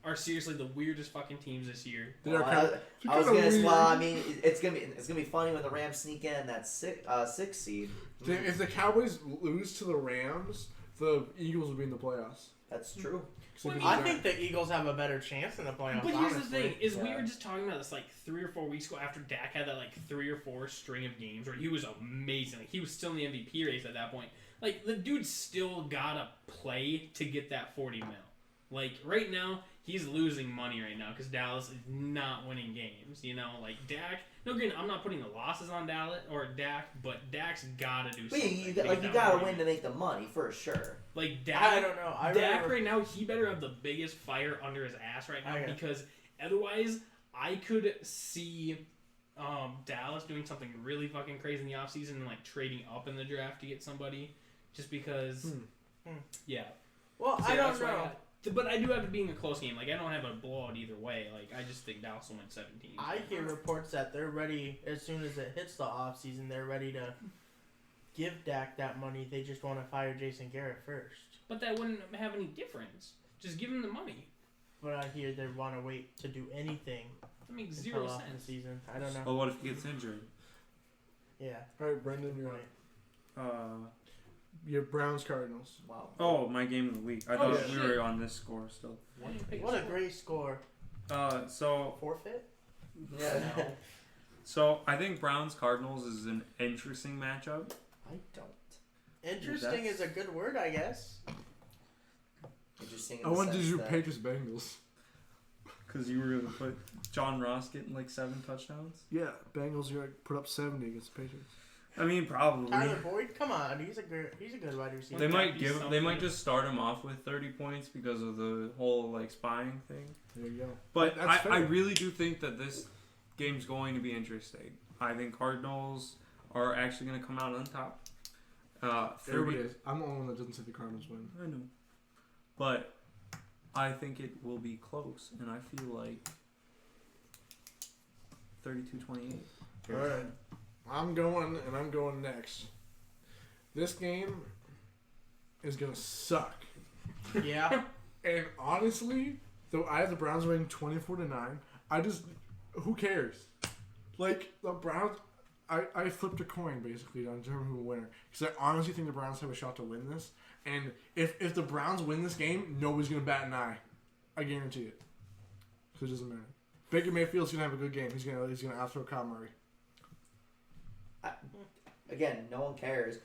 [SPEAKER 2] are seriously the weirdest fucking teams this year.
[SPEAKER 5] They are
[SPEAKER 3] Well,
[SPEAKER 5] kinda-
[SPEAKER 3] I was
[SPEAKER 5] kinda
[SPEAKER 3] gonna.
[SPEAKER 5] weird.
[SPEAKER 3] Well, I mean, it's gonna be funny when the Rams sneak in that 6 seed.
[SPEAKER 5] If the Cowboys lose to the Rams, the Eagles will be in the playoffs.
[SPEAKER 3] That's true.
[SPEAKER 2] Well,
[SPEAKER 1] I think the Eagles have a better chance in the playoffs.
[SPEAKER 2] But here's the
[SPEAKER 1] honestly.
[SPEAKER 2] thing: is we
[SPEAKER 3] Yeah.
[SPEAKER 2] were just talking about this like 3 or 4 weeks ago after Dak had that like 3 or 4 string of games where he was amazing. Like, he was still in the MVP race at that point. Like, the dude still gotta play to get that 40 mil. Like, right now, he's losing money right now because Dallas is not winning games. You know, like Dak. No, granted, I'm not putting the losses on Dallas or Dak, but Dak's gotta do
[SPEAKER 3] But
[SPEAKER 2] something.
[SPEAKER 3] you
[SPEAKER 2] to get that
[SPEAKER 3] gotta
[SPEAKER 2] 40
[SPEAKER 3] win
[SPEAKER 2] mil.
[SPEAKER 3] to make the money for sure.
[SPEAKER 2] Like Dak.
[SPEAKER 1] I don't know. I
[SPEAKER 2] Dak
[SPEAKER 1] remember-
[SPEAKER 2] right now, he better have the biggest fire under his ass right now
[SPEAKER 1] Okay.
[SPEAKER 2] because otherwise, I could see Dallas doing something really fucking crazy in the offseason and like trading up in the draft to get somebody, just because. Yeah.
[SPEAKER 1] Well,
[SPEAKER 2] So
[SPEAKER 1] I don't
[SPEAKER 2] that's why
[SPEAKER 1] know.
[SPEAKER 2] but I do have it being a close game. Like, I don't have a blowout either way. Like, I just think Dallas will win 17.
[SPEAKER 1] I hear reports that they're ready as soon as it hits the offseason. They're ready to give Dak that money. They just want to fire Jason Garrett first.
[SPEAKER 2] But that wouldn't have any difference. Just give him the money.
[SPEAKER 1] But I hear they want to wait to do anything
[SPEAKER 2] That makes
[SPEAKER 1] until
[SPEAKER 2] 0
[SPEAKER 1] off the
[SPEAKER 2] sense.
[SPEAKER 1] season. I don't know.
[SPEAKER 4] Well, what if he gets injured?
[SPEAKER 1] Yeah.
[SPEAKER 5] All right, Brendan, you're
[SPEAKER 1] Right.
[SPEAKER 5] you have Browns Cardinals.
[SPEAKER 3] Wow.
[SPEAKER 4] Oh, my game of the week. I
[SPEAKER 2] Oh,
[SPEAKER 4] thought we
[SPEAKER 2] shit.
[SPEAKER 4] were on this score still.
[SPEAKER 1] What a great score.
[SPEAKER 4] So
[SPEAKER 1] Forfeit?
[SPEAKER 3] Yeah.
[SPEAKER 4] So I think Browns Cardinals is an interesting matchup.
[SPEAKER 3] I don't.
[SPEAKER 1] Interesting is a good word, I guess.
[SPEAKER 3] Interesting. In
[SPEAKER 5] I
[SPEAKER 3] the
[SPEAKER 5] wanted to
[SPEAKER 3] sense
[SPEAKER 5] do
[SPEAKER 3] that-
[SPEAKER 5] Patriots Bengals.
[SPEAKER 4] Because you were going to put John Ross getting like 7 touchdowns.
[SPEAKER 5] Yeah, Bengals are gonna put up 70 against the Patriots.
[SPEAKER 4] I mean, probably.
[SPEAKER 1] Tyler Boyd, come on, he's a good wide receiver.
[SPEAKER 4] They might
[SPEAKER 2] be
[SPEAKER 4] They
[SPEAKER 2] something.
[SPEAKER 4] might just start him off with 30 points because of the whole like spying thing.
[SPEAKER 5] There you go.
[SPEAKER 4] But
[SPEAKER 5] That's fair.
[SPEAKER 4] I really do think that this game's going to be interesting. I think Cardinals are actually going to come out on top. 30
[SPEAKER 5] Everybody is. I'm the only one that doesn't say the Cardinals win.
[SPEAKER 4] I know. But I think it will be close, and I feel like 32-28.
[SPEAKER 5] All right. I'm going next. This game is going to suck.
[SPEAKER 1] Yeah.
[SPEAKER 5] And honestly, though I have the Browns winning 24-9, who cares? Like, the Browns, I flipped a coin, basically, to determine who will win. Because I honestly think the Browns have a shot to win this. And if the Browns win this game, nobody's going to bat an eye. I guarantee it. So it doesn't matter. Baker Mayfield's going to have a good game. He's going to out-throw Kyle Murray.
[SPEAKER 3] Again, no one cares.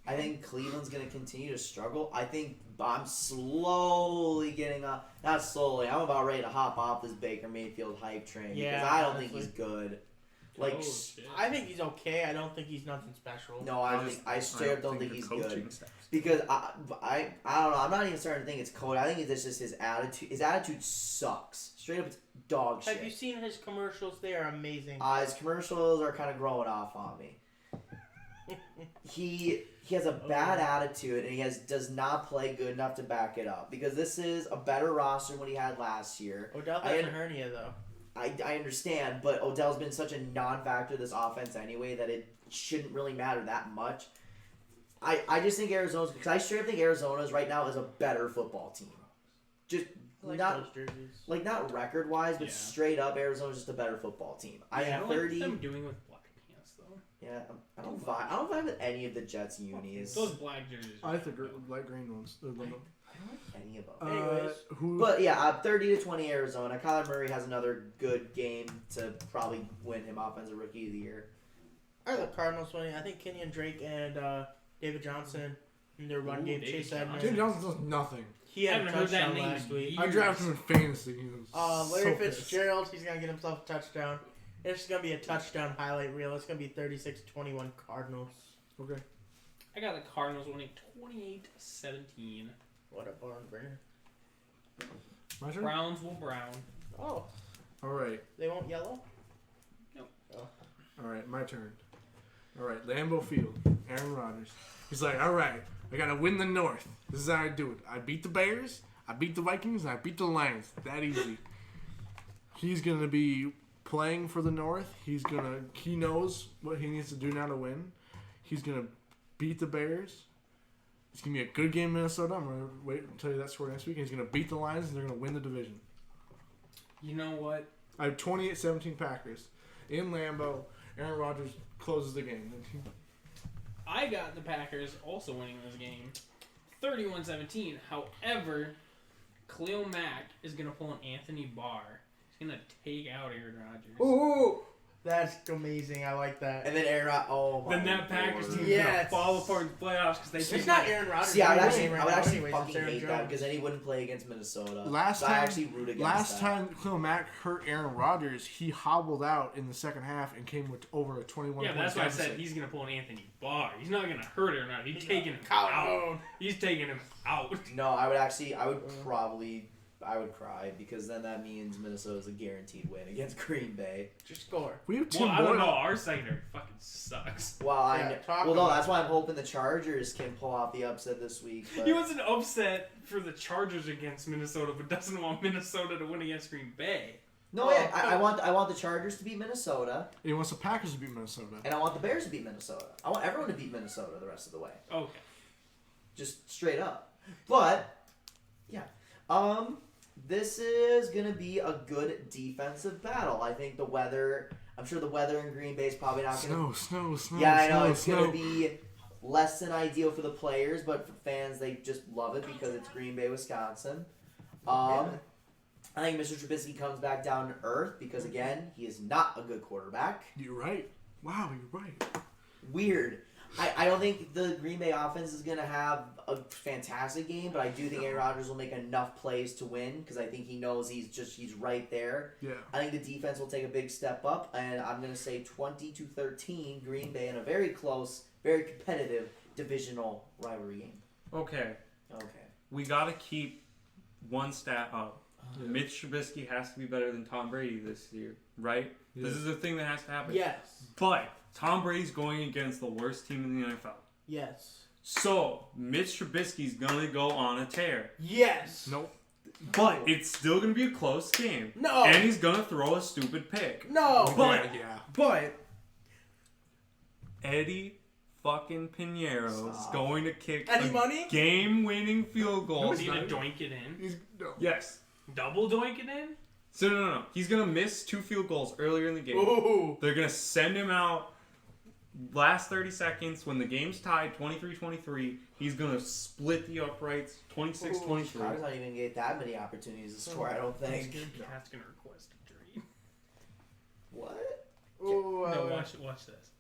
[SPEAKER 3] I think Cleveland's going to continue to struggle. I think I'm slowly getting off. Not slowly. I'm about ready to hop off this Baker Mayfield hype train because I don't think he's good. Like,
[SPEAKER 1] I think he's okay. I don't think he's nothing special.
[SPEAKER 3] No, I straight up don't think he's good. Because I don't know. I'm not even starting to think it's cold. I think it's just his attitude. His attitude sucks. Straight up, it's dog shit.
[SPEAKER 1] Have you seen his commercials? They are amazing.
[SPEAKER 3] His commercials are kind of growing off on me. He has a bad attitude, and he does not play good enough to back it up. Because this is a better roster than what he had last year.
[SPEAKER 1] Odell has a hernia, though.
[SPEAKER 3] I understand, but Odell's been such a non-factor this offense anyway that it shouldn't really matter that much. I just think Arizona's, because I straight up think Arizona's right now is a better football team. Just not record wise, but straight up Arizona's just a better football team.
[SPEAKER 2] I don't like them doing with black pants though.
[SPEAKER 3] Yeah, I don't vibe with any of the Jets unis.
[SPEAKER 2] Those black jerseys.
[SPEAKER 5] I like the light green ones.
[SPEAKER 3] I don't like any of them.
[SPEAKER 1] Anyways,
[SPEAKER 3] but yeah, 30-20 Arizona. Kyler Murray has another good game to probably win him Offensive Rookie of the Year.
[SPEAKER 1] I have the Cardinals winning. I think Kenyon Drake and David Johnson in their run game. Chase Edmonds.
[SPEAKER 5] David Johnson does nothing.
[SPEAKER 1] He had a touchdown last week.
[SPEAKER 5] I drafted him in fantasy.
[SPEAKER 1] Larry Fitzgerald, he's going to get himself a touchdown. It's going to be a touchdown highlight reel. It's going to be 36-21 Cardinals.
[SPEAKER 5] Okay.
[SPEAKER 2] I got the Cardinals winning 28-17.
[SPEAKER 1] What a barn burner.
[SPEAKER 5] My turn?
[SPEAKER 2] Browns will brown.
[SPEAKER 1] Oh.
[SPEAKER 5] All right.
[SPEAKER 1] They won't yellow?
[SPEAKER 2] Nope.
[SPEAKER 1] Oh.
[SPEAKER 5] All right, my turn. All right, Lambeau Field. Aaron Rodgers. He's like, all right, I got to win the North. This is how I do it. I beat the Bears, I beat the Vikings, and I beat the Lions. That easy. He's going to be playing for the North. He knows what he needs to do now to win. He's going to beat the Bears. It's going to be a good game in Minnesota. I'm going to wait and tell you that score next week. And he's going to beat the Lions, and they're going to win the division.
[SPEAKER 2] You know what?
[SPEAKER 5] I have 28-17 Packers. In Lambeau, Aaron Rodgers closes the game.
[SPEAKER 2] I got the Packers also winning this game 31-17. However, Khalil Mack is going to pull an Anthony Barr. He's going to take out Aaron Rodgers.
[SPEAKER 1] Ooh! That's amazing. I like that.
[SPEAKER 3] And then Aaron Rodgers.
[SPEAKER 2] Then that Packers team is going to fall apart in the playoffs because they
[SPEAKER 1] It's not Aaron Rodgers.
[SPEAKER 3] See, I would actually fucking hate that because then he wouldn't play against Minnesota. I actually root against
[SPEAKER 5] Last time Khalil Mack hurt Aaron Rodgers, he hobbled out in the second half and came with over a 21
[SPEAKER 2] Yeah, that's why I said he's going to pull an Anthony Barr. He's not going to hurt Aaron Rodgers. He's taking him out. He's taking him out.
[SPEAKER 3] No, I would cry because then that means Minnesota's a guaranteed win against Green Bay.
[SPEAKER 1] Just score.
[SPEAKER 5] We have two
[SPEAKER 2] I don't know. Our secondary fucking sucks.
[SPEAKER 3] That's why I'm hoping the Chargers can pull off the upset this week. But
[SPEAKER 2] He wants an upset for the Chargers against Minnesota, but doesn't want Minnesota to win against Green Bay.
[SPEAKER 3] No, I want the Chargers to beat Minnesota.
[SPEAKER 5] He wants the Packers to beat Minnesota.
[SPEAKER 3] And I want the Bears to beat Minnesota. I want everyone to beat Minnesota the rest of the way.
[SPEAKER 2] Okay.
[SPEAKER 3] Just straight up. But yeah. This is going to be a good defensive battle. I think I'm sure the weather in Green Bay is probably not going to...
[SPEAKER 5] Snow.
[SPEAKER 3] Yeah, I know. It's going to be less than ideal for the players, but for fans, they just love it because it's Green Bay, Wisconsin. I think Mr. Trubisky comes back down to earth because, again, he is not a good quarterback.
[SPEAKER 5] You're right. Wow, you're right.
[SPEAKER 3] Weird. I don't think the Green Bay offense is going to have a fantastic game, but I do think Aaron Rodgers will make enough plays to win because I think he knows he's right there.
[SPEAKER 5] Yeah.
[SPEAKER 3] I think the defense will take a big step up, and I'm going to say 20-13 Green Bay in a very close, very competitive divisional rivalry game.
[SPEAKER 4] Okay. We got to keep one stat up. Yeah. Mitch Trubisky has to be better than Tom Brady this year, right? Yeah. This is a thing that has to happen.
[SPEAKER 1] Yes.
[SPEAKER 4] But Tom Brady's going against the worst team in the NFL.
[SPEAKER 1] Yes.
[SPEAKER 4] So, Mitch Trubisky's going to go on a tear.
[SPEAKER 1] Yes.
[SPEAKER 5] Nope.
[SPEAKER 4] But it's still going to be a close game.
[SPEAKER 1] No.
[SPEAKER 4] And he's going to throw a stupid pick.
[SPEAKER 1] No.
[SPEAKER 4] But Eddie fucking Pinheiro is going to kick a game-winning field goal.
[SPEAKER 2] Is he going to doink it in?
[SPEAKER 4] Yes.
[SPEAKER 2] Double doink it in?
[SPEAKER 4] So, no. He's going to miss 2 field goals earlier in the game.
[SPEAKER 1] Ooh.
[SPEAKER 4] They're going to send him out last 30 seconds when the game's tied 23-23. He's going to split the uprights 26-23.
[SPEAKER 3] Chicago's not even going to get that many opportunities to score, I don't think.
[SPEAKER 2] Cat's going to request a trade.
[SPEAKER 3] What?
[SPEAKER 2] No, watch this.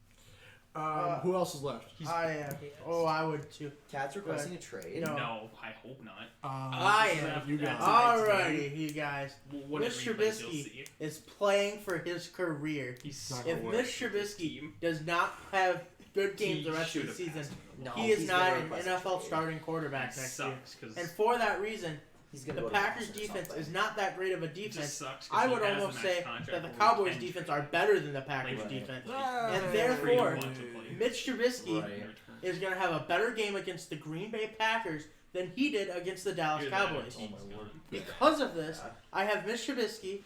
[SPEAKER 5] Who else is left?
[SPEAKER 1] I would too.
[SPEAKER 3] Cat's requesting a trade.
[SPEAKER 2] No, I hope not.
[SPEAKER 1] I am.
[SPEAKER 5] You guys.
[SPEAKER 1] Alrighty, you guys.
[SPEAKER 2] Whatever
[SPEAKER 1] Mitch
[SPEAKER 2] you guys, you'll
[SPEAKER 1] Trubisky
[SPEAKER 2] see.
[SPEAKER 1] is playing for his career.
[SPEAKER 2] He's
[SPEAKER 5] Not
[SPEAKER 1] If
[SPEAKER 5] gonna work.
[SPEAKER 1] Mitch Trubisky does not have good games the rest of the season,
[SPEAKER 3] No,
[SPEAKER 1] he is
[SPEAKER 3] he's
[SPEAKER 1] not
[SPEAKER 3] gonna
[SPEAKER 1] an
[SPEAKER 3] request a
[SPEAKER 1] NFL
[SPEAKER 3] trade.
[SPEAKER 1] starting quarterback
[SPEAKER 2] That
[SPEAKER 1] next year.
[SPEAKER 2] sucks because
[SPEAKER 1] And for that reason,
[SPEAKER 3] He's gonna
[SPEAKER 1] the
[SPEAKER 3] go to
[SPEAKER 1] Packers'
[SPEAKER 3] Boston or
[SPEAKER 1] defense
[SPEAKER 3] something.
[SPEAKER 1] is not that great of a
[SPEAKER 2] it just
[SPEAKER 1] defense.
[SPEAKER 2] sucks. 'Cause
[SPEAKER 1] I
[SPEAKER 2] he
[SPEAKER 1] would
[SPEAKER 2] has
[SPEAKER 1] almost
[SPEAKER 2] the max
[SPEAKER 1] say
[SPEAKER 2] contract
[SPEAKER 1] that the
[SPEAKER 2] where he
[SPEAKER 1] Cowboys'
[SPEAKER 2] can
[SPEAKER 1] defense are better than the Packers'
[SPEAKER 3] Right.
[SPEAKER 1] defense.
[SPEAKER 5] Ah,
[SPEAKER 1] And
[SPEAKER 2] trade
[SPEAKER 1] therefore,
[SPEAKER 2] where you want to play.
[SPEAKER 1] Mitch Trubisky
[SPEAKER 3] Right.
[SPEAKER 1] is going to have a better game against the Green Bay Packers than he did against the Dallas
[SPEAKER 2] Either that or
[SPEAKER 1] Cowboys.
[SPEAKER 2] he's
[SPEAKER 3] Oh, my
[SPEAKER 2] gone.
[SPEAKER 1] Because of this, I have Mitch Trubisky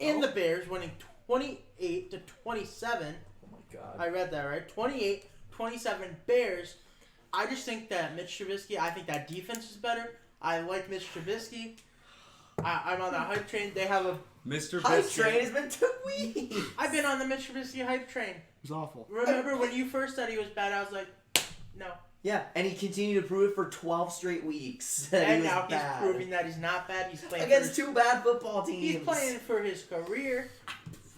[SPEAKER 1] and the Bears winning 28-27.
[SPEAKER 3] Oh my god.
[SPEAKER 1] I read that right. 28-27 Bears. I just think that Mitch Trubisky, I think that defense is better. I like Mitch Trubisky. I'm on the hype train. They have a...
[SPEAKER 4] Mr.
[SPEAKER 3] Hype
[SPEAKER 4] Biscuit.
[SPEAKER 3] train has been 2 weeks.
[SPEAKER 1] I've been on the Mitch Trubisky hype train.
[SPEAKER 5] He's awful.
[SPEAKER 1] Remember when you first said he was bad, I was like, no.
[SPEAKER 3] Yeah, and he continued to prove it for 12 straight weeks. That
[SPEAKER 1] And
[SPEAKER 3] he was
[SPEAKER 1] now
[SPEAKER 3] bad.
[SPEAKER 1] he's proving that he's not bad. He's playing
[SPEAKER 3] Against
[SPEAKER 1] for his,
[SPEAKER 3] 2 bad football teams.
[SPEAKER 1] He's playing for his career.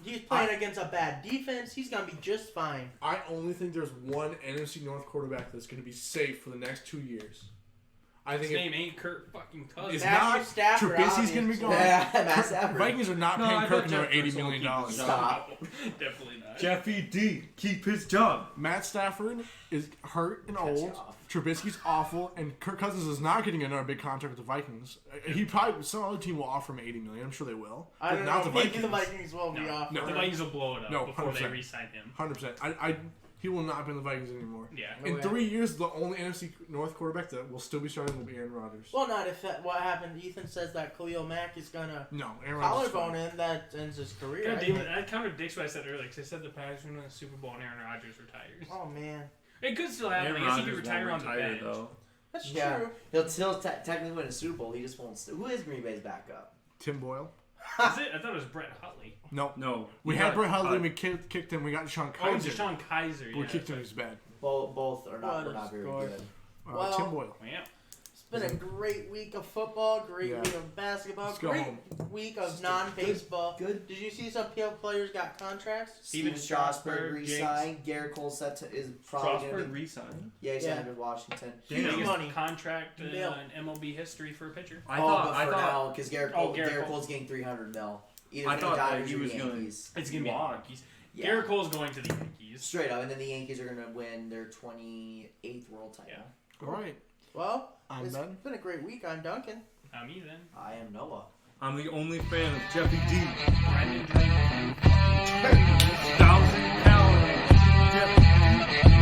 [SPEAKER 1] He's playing against a bad defense. He's going to be just fine.
[SPEAKER 5] I only think there's one NFC North quarterback that's going to be safe for the next 2 years. I
[SPEAKER 2] His
[SPEAKER 5] think
[SPEAKER 2] name ain't Kirk fucking Cousins.
[SPEAKER 5] It's
[SPEAKER 1] Matthew
[SPEAKER 5] not.
[SPEAKER 1] Stafford,
[SPEAKER 5] Trubisky's going to be
[SPEAKER 1] obviously.
[SPEAKER 5] gone.
[SPEAKER 3] Yeah, Matt Stafford.
[SPEAKER 5] Vikings are not
[SPEAKER 4] No,
[SPEAKER 5] paying
[SPEAKER 4] I
[SPEAKER 5] Kirk
[SPEAKER 4] bet
[SPEAKER 5] another
[SPEAKER 4] Jeff
[SPEAKER 5] $80
[SPEAKER 4] Wilson will
[SPEAKER 5] million.
[SPEAKER 4] keep his
[SPEAKER 3] Stop.
[SPEAKER 2] Definitely not.
[SPEAKER 4] Jeffy D, keep his job.
[SPEAKER 5] Matt Stafford is hurt and
[SPEAKER 3] Catch
[SPEAKER 5] old.
[SPEAKER 3] you off.
[SPEAKER 5] Trubisky's awful, and Kirk Cousins is not getting another big contract with the Vikings. He probably some other team will offer him $80 million. I'm sure they will.
[SPEAKER 1] I
[SPEAKER 5] But
[SPEAKER 1] don't
[SPEAKER 5] not
[SPEAKER 1] know.
[SPEAKER 5] the
[SPEAKER 1] Maybe
[SPEAKER 5] Vikings.
[SPEAKER 1] the Vikings will be off.
[SPEAKER 5] No.
[SPEAKER 2] The Vikings will blow it up
[SPEAKER 5] No,
[SPEAKER 2] before they
[SPEAKER 5] 100%.
[SPEAKER 2] re-sign him.
[SPEAKER 5] 100%. He will not be in the Vikings anymore.
[SPEAKER 2] Yeah.
[SPEAKER 1] No
[SPEAKER 5] In
[SPEAKER 1] way.
[SPEAKER 5] 3 years, the only NFC North quarterback that will still be starting will be Aaron Rodgers.
[SPEAKER 1] Well, not if that, what happened. Ethan says that Khalil Mack is going to
[SPEAKER 5] No, Aaron Rodgers. is
[SPEAKER 1] collarbone
[SPEAKER 5] fine.
[SPEAKER 1] in. That ends his career.
[SPEAKER 2] God
[SPEAKER 1] I
[SPEAKER 2] damn
[SPEAKER 1] think.
[SPEAKER 2] it, that contradicts what I said earlier, because I said the Packers win the Super Bowl and Aaron Rodgers retires.
[SPEAKER 1] Oh, man.
[SPEAKER 2] It could still happen.
[SPEAKER 4] Aaron
[SPEAKER 2] I guess he
[SPEAKER 4] Rodgers
[SPEAKER 2] could retire on
[SPEAKER 4] won't
[SPEAKER 2] the
[SPEAKER 4] retire,
[SPEAKER 2] bench.
[SPEAKER 4] though.
[SPEAKER 1] That's
[SPEAKER 3] Yeah.
[SPEAKER 1] true.
[SPEAKER 3] He'll still technically win a Super Bowl. He just won't. Who is Green Bay's backup?
[SPEAKER 5] Tim Boyle.
[SPEAKER 2] Is it? I thought it was Brett Hutley.
[SPEAKER 5] No.
[SPEAKER 4] No.
[SPEAKER 5] We
[SPEAKER 4] he
[SPEAKER 5] had
[SPEAKER 4] got
[SPEAKER 5] Brett Hundley.
[SPEAKER 4] cut.
[SPEAKER 5] We kicked him. We got Deshaun
[SPEAKER 2] Oh,
[SPEAKER 5] Kaiser.
[SPEAKER 2] Deshaun Kaiser.
[SPEAKER 5] We
[SPEAKER 2] Yeah,
[SPEAKER 5] kicked him.
[SPEAKER 2] that's
[SPEAKER 5] He's bad.
[SPEAKER 3] Both are not.
[SPEAKER 1] What
[SPEAKER 3] We're
[SPEAKER 1] a
[SPEAKER 3] not very
[SPEAKER 1] score.
[SPEAKER 3] good.
[SPEAKER 1] Well,
[SPEAKER 5] Tim Boyle.
[SPEAKER 2] right. Yeah.
[SPEAKER 1] It's been a great week of football, great
[SPEAKER 5] Yeah.
[SPEAKER 1] week of basketball,
[SPEAKER 5] Let's go
[SPEAKER 1] great
[SPEAKER 5] home.
[SPEAKER 1] week of non-baseball.
[SPEAKER 3] Good.
[SPEAKER 1] Did you see some players got contracts?
[SPEAKER 3] Steven Strasburg re-signed. Garrett Cole is probably going to
[SPEAKER 4] Strasburg
[SPEAKER 3] be.
[SPEAKER 4] re-signed.
[SPEAKER 3] Yeah, he's
[SPEAKER 1] Yeah.
[SPEAKER 3] signed with Washington.
[SPEAKER 1] Huge
[SPEAKER 2] Biggest
[SPEAKER 1] money.
[SPEAKER 2] contract
[SPEAKER 1] Bill.
[SPEAKER 2] in MLB history for a pitcher.
[SPEAKER 4] I
[SPEAKER 3] but
[SPEAKER 4] thought.
[SPEAKER 3] for now, because Garrett
[SPEAKER 2] Garrett
[SPEAKER 3] Cole's getting $300 million. Either
[SPEAKER 4] I
[SPEAKER 3] from
[SPEAKER 4] thought that
[SPEAKER 3] Dodgers
[SPEAKER 4] he
[SPEAKER 3] or
[SPEAKER 4] was
[SPEAKER 3] the
[SPEAKER 4] gonna-
[SPEAKER 3] Yankees.
[SPEAKER 2] It's going to be the
[SPEAKER 4] Walk.
[SPEAKER 2] Yankees.
[SPEAKER 3] Yeah.
[SPEAKER 2] Garrett Cole's going to the Yankees.
[SPEAKER 3] Straight up, and then the Yankees are going to win their 28th world title.
[SPEAKER 2] Yeah.
[SPEAKER 5] All right.
[SPEAKER 1] Well,
[SPEAKER 5] I'm
[SPEAKER 1] it's
[SPEAKER 5] done.
[SPEAKER 1] been a great week. I'm Duncan.
[SPEAKER 2] Me then.
[SPEAKER 3] I am Noah.
[SPEAKER 4] I'm the only fan of Jeffy D.
[SPEAKER 2] Brandon Drake.
[SPEAKER 4] 1,000 calories. Jeffy D.